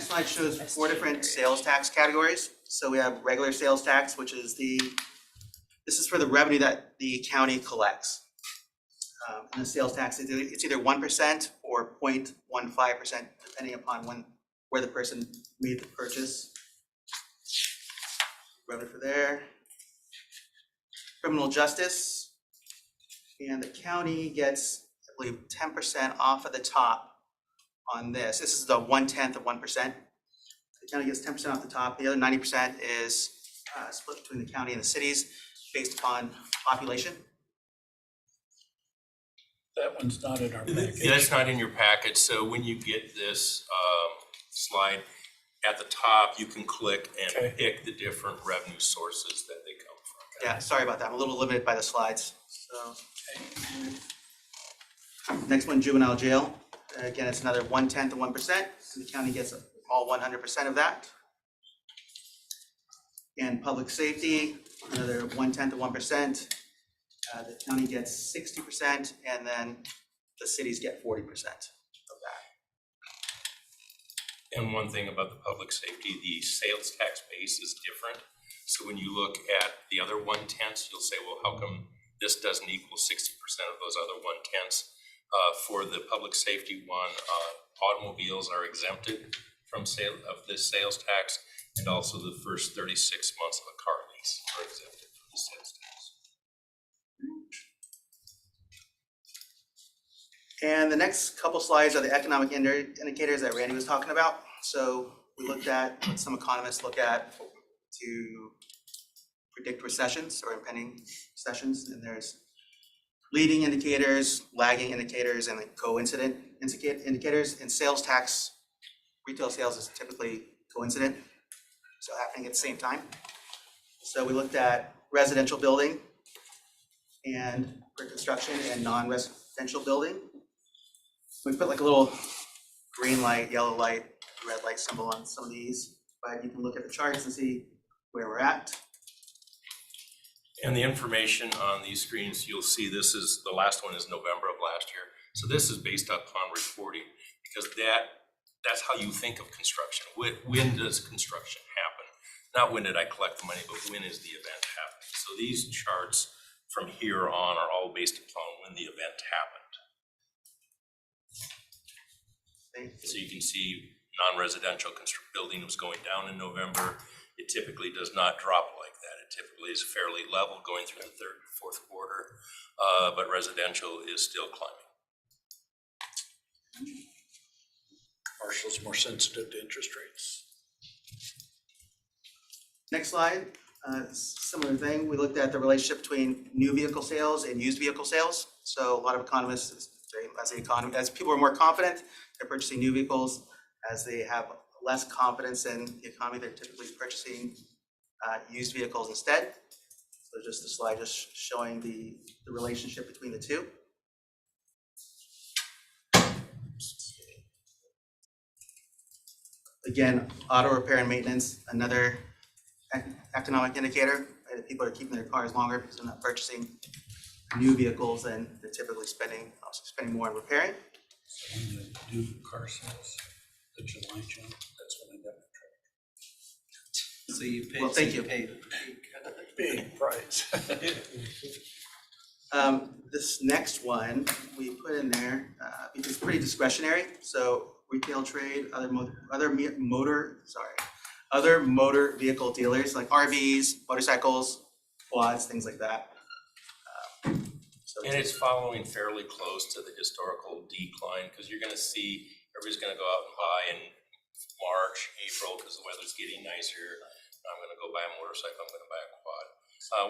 slide shows 4 different sales tax categories. So we have regular sales tax, which is this is for the revenue that the county collects. And the sales tax, it's either 1% or 0.15%, depending upon where the person made the purchase. Revenue for there. Criminal justice, and the county gets, I believe, 10% off of the top on this. This is the 1/10 of 1%. The county gets 10% off the top. The other 90% is split between the county and the cities based upon population. That one's not in our package. That's not in your packet, so when you get this slide, at the top, you can click and pick the different revenue sources that they come from. Yeah, sorry about that. I'm a little limited by the slides. So, next one, juvenile jail. Again, it's another 1/10 of 1%. So the county gets all 100% of that. And public safety, another 1/10 of 1%. The county gets 60%, and then the cities get 40% of that. And one thing about the public safety, the sales tax base is different. So when you look at the other 1/10, you'll say, well, how come this doesn't equal 60% of those other 1/10? For the public safety one, automobiles are exempted from sale of this sales tax, and also the first 36 months of a car lease are exempted from the sales tax. And the next couple slides are the economic indicators that Randy was talking about. So we looked at what some economists look at to predict recessions or impending recessions. And there's leading indicators, lagging indicators, and coincident indicators. In sales tax, retail sales is typically coincident, so happening at the same time. So we looked at residential building and for construction and non-residential building. We put like a little green light, yellow light, red light symbol on some of these, but you can look at the charts and see where we're at. And the information on these screens, you'll see this is, the last one is November of last year. So this is based upon reporting, because that's how you think of construction. When does construction happen? Not when did I collect the money, but when is the event happening? So these charts from here on are all based upon when the event happened. So you can see non-residential building was going down in November. It typically does not drop like that. It typically is fairly level going through the third and fourth quarter, but residential is still climbing. Commercial's more sensitive to interest rates. Next slide, similar thing, we looked at the relationship between new vehicle sales and used vehicle sales. So a lot of economists, as people are more confident, they're purchasing new vehicles. As they have less confidence in the economy, they're typically purchasing used vehicles instead. So just a slide just showing the relationship between the two. Again, auto repair and maintenance, another economic indicator. Right? People are keeping their cars longer because they're not purchasing new vehicles and they're typically spending more on repairing. So when the new car sales, the July jump, that's when I got my truck. So you paid. Well, thank you. Big price. This next one we put in there because it's pretty discretionary. So retail trade, other motor vehicle dealers like RVs, motorcycles, quads, things like that. And it's following fairly close to the historical decline, because you're gonna see, everybody's gonna go out and buy in March, April, because the weather's getting nicer. I'm gonna go buy a motorcycle, I'm gonna buy a quad.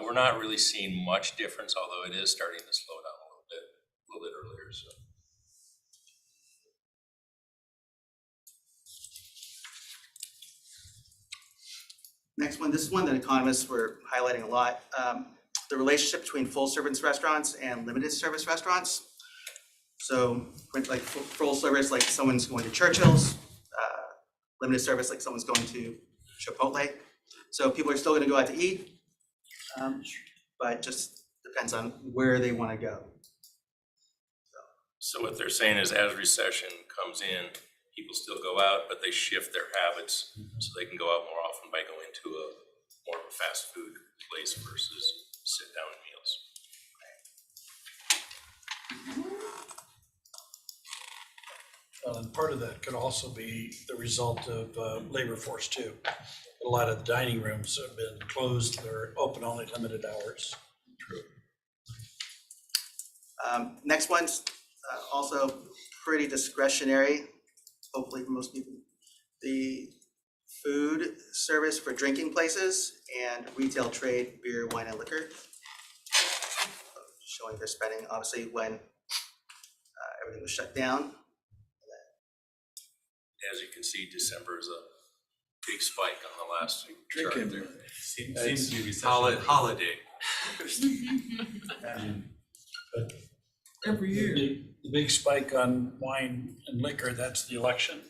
We're not really seeing much difference, although it is starting to slow down a little bit earlier, so. Next one, this is one that economists were highlighting a lot. The relationship between full service restaurants and limited service restaurants. So like full service, like someone's going to Churchill's, limited service, like someone's going to Chipotle. So people are still gonna go out to eat, but just depends on where they wanna go. So what they're saying is as recession comes in, people still go out, but they shift their habits so they can go out more often by going to a more of a fast food place versus sit down meals. And part of that could also be the result of labor force too. A lot of dining rooms have been closed, they're open only limited hours. True. Next one's also pretty discretionary, hopefully for most people. The food service for drinking places and retail trade, beer, wine, and liquor. Showing their spending, obviously, when everything was shut down. As you can see, December is a big spike on the last chart Drinking. there. Seems to be recession. Holiday. But every year. The big spike on wine and liquor, that's the election.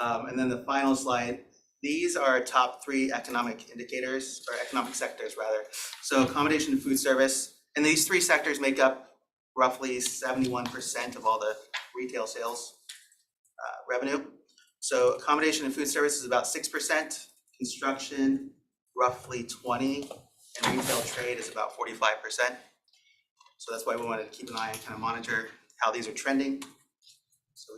And then the final slide, these are top 3 economic indicators, or economic sectors rather. So accommodation and food service, and these 3 sectors make up roughly 71% of all the retail sales revenue. So accommodation and food service is about 6%, construction roughly 20%, and retail trade is about 45%. So that's why we wanted to keep an eye and kind of monitor how these are trending. So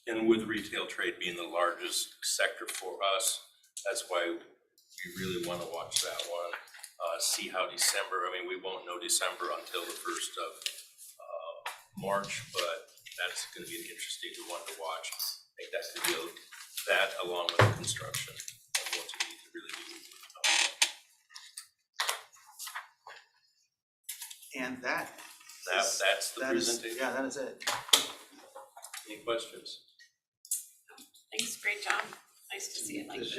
And with retail trade being the largest sector for us, that's why we really want to watch that one. See how December, I mean, we won't know December until the 1st of March, but that's going to be an interesting one to watch. I think that's the deal, that along with the construction of what you need to really do. And That's the presentation. Yeah, that is it. Any questions? Thanks, great job. Nice to see it like this.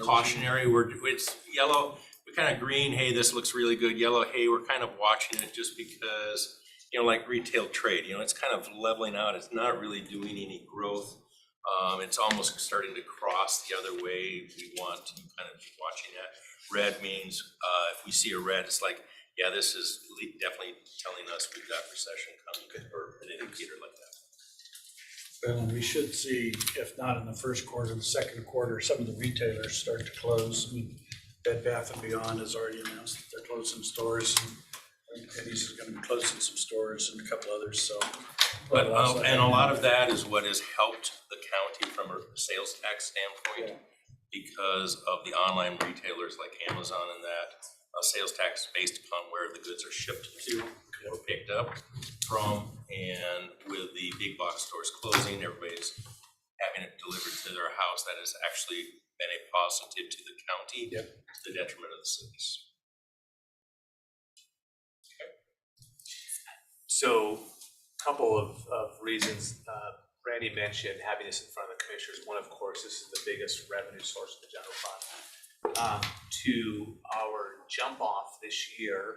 Cautionary, it's yellow, we kind of green, hey, this looks really good. Yellow, hey, we're kind of watching it just because, like retail trade, it's kind of leveling out. It's not really doing any growth. It's almost starting to cross the other way. We want to kind of be watching that. Red means, if we see a red, it's like, yeah, this is definitely telling us we've got recession coming, or an indicator like that. Well, we should see, if not in the first quarter, the second quarter, some of the retailers start to close. I mean, Bed Bath & Beyond has already announced that they're closing stores. And Eddie's is gonna be closing some stores and a couple others, so. But, and a lot of that is what has helped the county from a sales tax standpoint, because of the online retailers like Amazon and that, sales tax based upon where the goods are shipped to or picked up from. And with the big box stores closing, everybody's having it delivered to their house. That has actually been a positive to the county, to the detriment of the cities. So, couple of reasons, Randy mentioned having this in front of the commissioners. One, of course, this is the biggest revenue source of the general fund. To our jump off this year,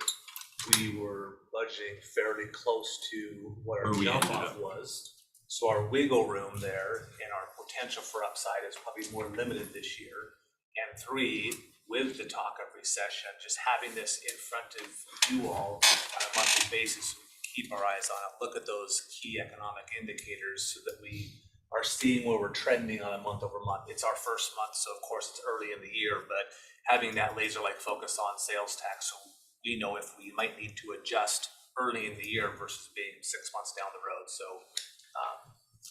we were budgeting fairly close to what our Where we jump ended off up. was. So our wiggle room there and our potential for upside is probably more limited this year. And three, with the talk of recession, just having this in front of you all on a monthly basis, so we can keep our eyes on it, look at those key economic indicators so that we are seeing where we're trending on a month over month. It's our first month, so of course it's early in the year, but having that laser-like focus on sales tax, so we know if we might need to adjust early in the year versus being 6 months down the road. So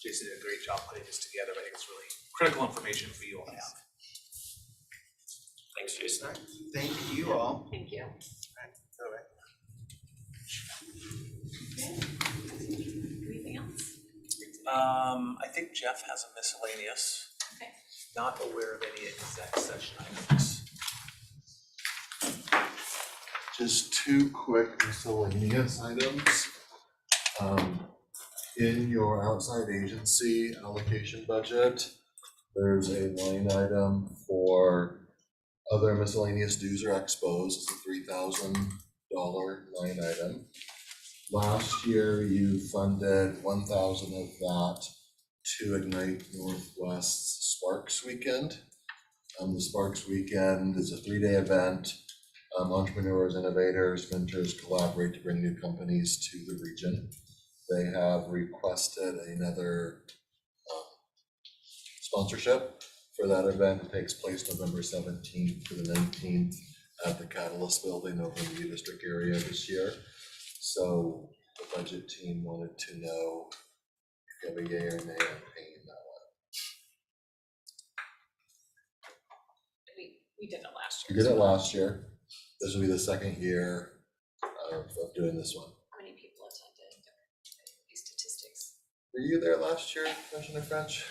Jason did a great job putting this together. I think it's really critical information for you all to have. Thanks, Jason. Thank you all. Thank you. All right. Anything else? I think Jeff has a miscellaneous. Okay. Not aware of any exec session items. Just two quick miscellaneous items. In your outside agency allocation budget, there's a line item for other miscellaneous dues or expos. It's a $3,000 line item. Last year, you funded 1,000 of that to Ignite Northwest's Sparks Weekend. The Sparks Weekend is a 3-day event. Entrepreneurs, innovators, ventures collaborate to bring new companies to the region. They have requested another sponsorship for that event. It takes place November 17th to the 19th at the Catalyst Building over in the U District area this year. So the budget team wanted to know if you have a yay or nay on paying that one. We did it last We year. did it last year. This will be the second year of doing this one. How many people attended? These statistics. Were you there last year, Commissioner French?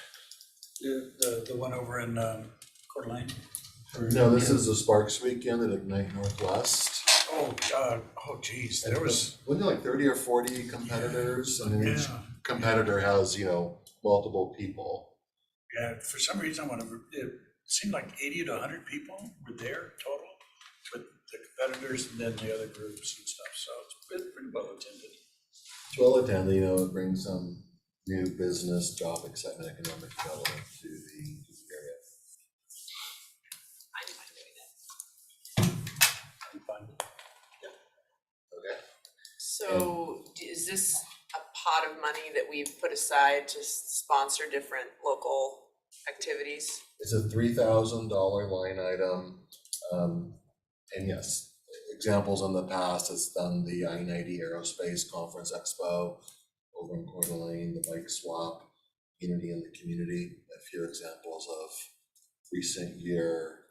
The one over in Coeur d'Alene? Or- No, this is the Sparks Weekend at Ignite Northwest. Oh, geez, there was. Wasn't there like 30 or 40 competitors? I mean, each Yeah. competitor has, multiple people. Yeah, for some reason, it seemed like 80 to 100 people were there total with the competitors and then the other groups and stuff, so it's been pretty well attended. It's well attended, it brings some new business, job excitement, economic development to the area. I'm fine doing it. I'm fine. Okay. So is this a pot of money that we've put aside to sponsor different local activities? It's a $3,000 line item. And yes, examples in the past, it's done the I-90 Aerospace Conference Expo over in Coeur d'Alene, the bike swap, Unity in the Community, a few examples of recent year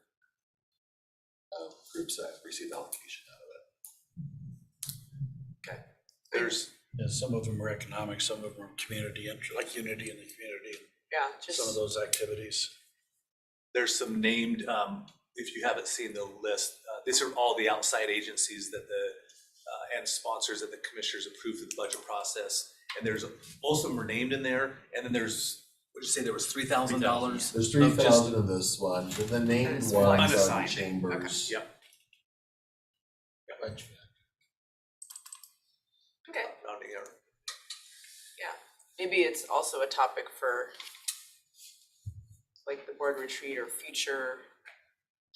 groups that received allocation out of it. There's Yeah, some of them were economic, some of them were community, like Unity in the Community, Yeah, some of those activities. There's some named, if you haven't seen the list, these are all the outside agencies that and sponsors that the commissioners approved through the budget process. And there's, most of them are named in there, and then there's, what'd you say, there was $3,000? There's 3,000 of this one, but the named ones are the Unassigned. chambers. Yep. Okay. Rounding error. Yeah, maybe it's also a topic for like the board retreat or future,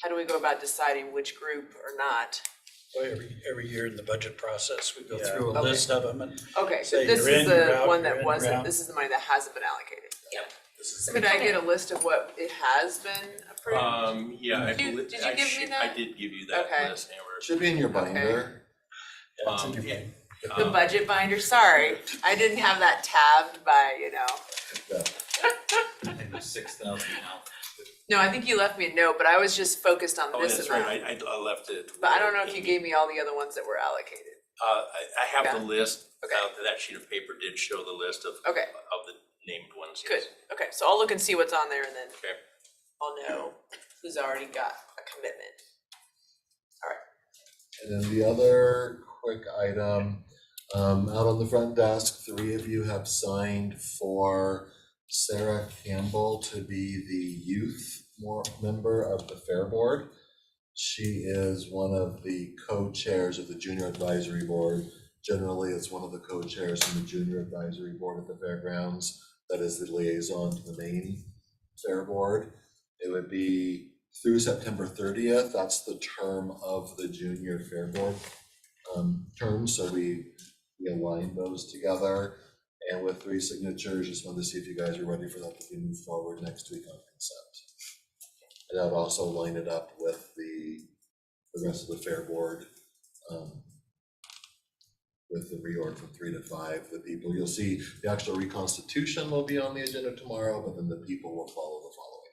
how do we go about deciding which group or not? Well, every year in the budget process, we go Yeah. through a Okay. list of them and Okay, so say this you're is in, you're the out, one you're that in, wasn't, you're out. this is the money that hasn't been allocated. Yep. Could I get a list of what it has been approved? Yeah, I Did you- believe, did you give me that? I did give you that Okay. list, Amber. Should be in your binder. Yeah, it's in your binder. The budget binder, sorry, I didn't have that tabbed by, you know. And 6,000 now. No, I think you left me a note, but I was just focused on Oh, this that's amount. right, I left it. But I don't know if you gave me all the other ones that were allocated. I have the Yeah. list, that sheet of paper did show the list of Okay. of the named ones. Good, yes. okay, so I'll look and see what's on there and then Okay. I'll know who's already got a commitment. And then the other quick item, out on the front desk, 3 of you have signed for Sarah Campbell to be the youth member of the Fair Board. She is one of the co-chairs of the Junior Advisory Board. Generally, it's one of the co-chairs from the Junior Advisory Board at the fairgrounds that is the liaison to the main Fair Board. It would be through September 30th. That's the term of the Junior Fair Board term. So we aligned those together. And with 3 signatures, just wanted to see if you guys are ready for that to be moved forward next week on consent. And I'd also line it up with the rest of the Fair Board, with the reorg from 3 to 5. The people, you'll see the actual reconstitution will be on the agenda tomorrow, but then the people will follow the following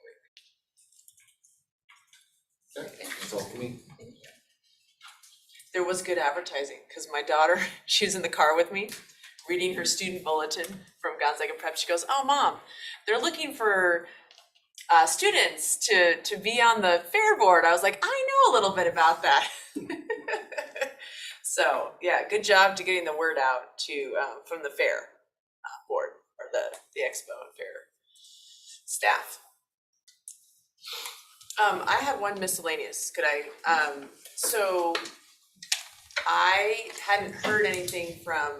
week. Okay, that's all for me. There was good advertising, because my daughter, she was in the car with me, reading her student bulletin from Gonzaga Prep. She goes, "Oh, Mom, they're looking for students to be on the Fair Board." I was like, I know a little bit about that. So, yeah, good job to getting the word out to from the Fair Board, or the Expo and Fair staff. I have one miscellaneous. Could I? So I hadn't heard anything from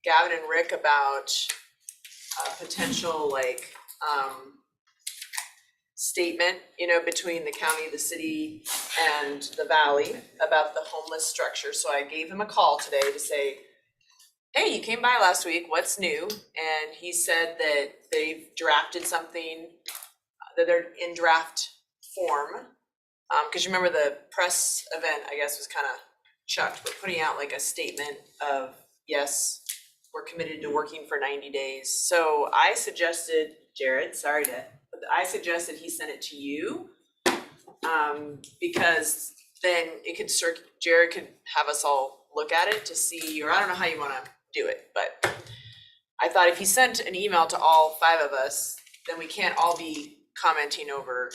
Gavin and Rick about a potential statement, between the county, the city, and the valley about the homeless structure. So I gave him a call today to say, hey, you came by last week, what's new? And he said that they've drafted something, that they're in draft form. Because you remember the press event, I guess, was kind of chucked, but putting out like a statement of, yes, we're committed to working for 90 days. So I suggested, Jared, I suggested he send it to you, because then it could Jared could have us all look at it to see, or I don't know how you want to do it, but I thought if he sent an email to all 5 of us, then we can't all be commenting over,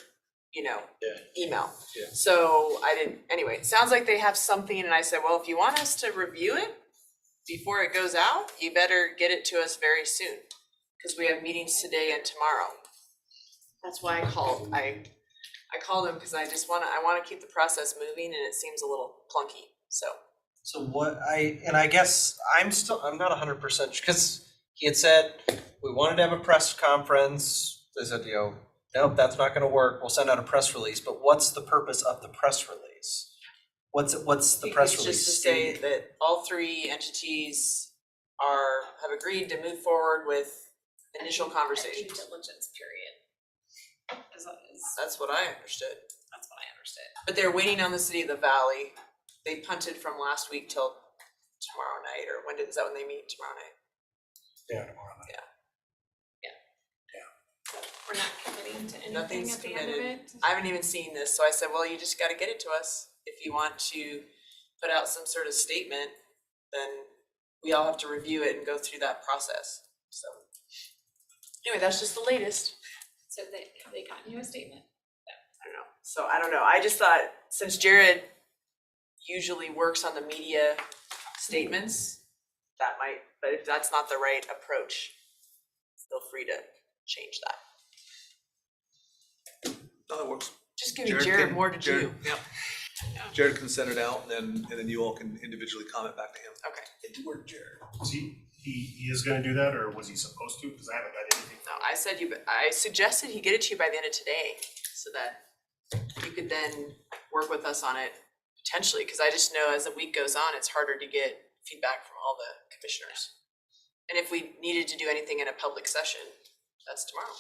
email. Yeah. So I didn't, anyway, it sounds like they have something, and I said, well, if you want us to review it before it goes out, you better get it to us very soon, because we have meetings today and tomorrow. That's why I called. I called him because I want to keep the process moving, and it seems a little clunky, so. So I guess I'm not 100% because he had said we wanted to have a press conference. They said, nope, that's not going to work. We'll send out a press release. But what's the purpose of the press release? What's the press It's release? just to say that all 3 entities have agreed to move forward with initial conversations. Due diligence period. That's what I understood. That's what I understood. But they're waiting on the city of the Valley. They punted from last week till tomorrow night, or is that when they meet tomorrow night? Yeah, tomorrow night. We're not committing to anything Nothing's at the end of committed. it. I haven't even seen this, so I said, well, you just gotta get it to us. If you want to put out some sort of statement, then we all have to review it and go through that process, so. Anyway, that's just the latest. So have they gotten you a statement? I don't know. I just thought, since Jared usually works on the media statements, that might, but if that's not the right approach, feel free to change that. No, that works. Just giving Jared more to do. Yeah. Jared can send it out, and then you all can individually comment back to him. Okay. It worked, Jared. He He is gonna do that, or was he supposed to? Because I haven't got anything. No, I suggested he get it to you by the end of today, so that you could then work with us on it potentially, because I just know as the week goes on, it's harder to get feedback from all the commissioners. And if we needed to do anything in a public session, that's tomorrow.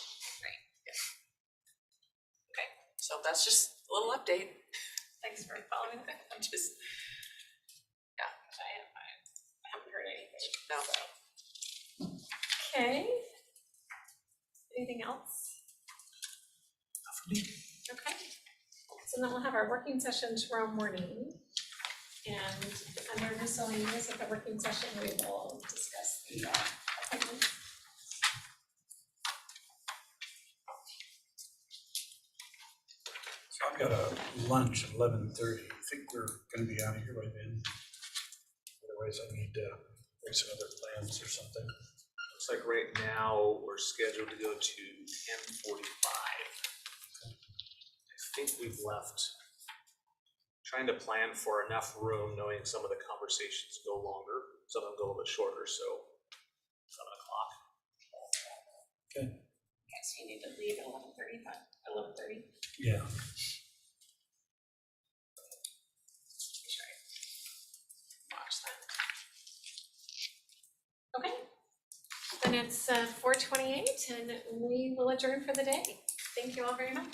Right. Yeah. Okay, so that's just a little update. Thanks for following that. I'm just, I haven't heard anything. no. Okay. Anything else? Okay. So then we'll have our working session tomorrow morning. And under miscellaneous at the working session, we will discuss the appointments. So I've got a lunch at 11:30. I think we're gonna be out of here by then. Otherwise, I need to make some other plans or something. Looks like right now, we're scheduled to go to 10:45. I think we've left, trying to plan for enough room, knowing some of the conversations go longer, some of them go a little bit shorter, so 7:00. Okay. Yes, you need to leave at 11:30, but 11:30. Yeah. Watch that. Okay. Then it's 4:28 and we will adjourn for the day. Thank you all very much.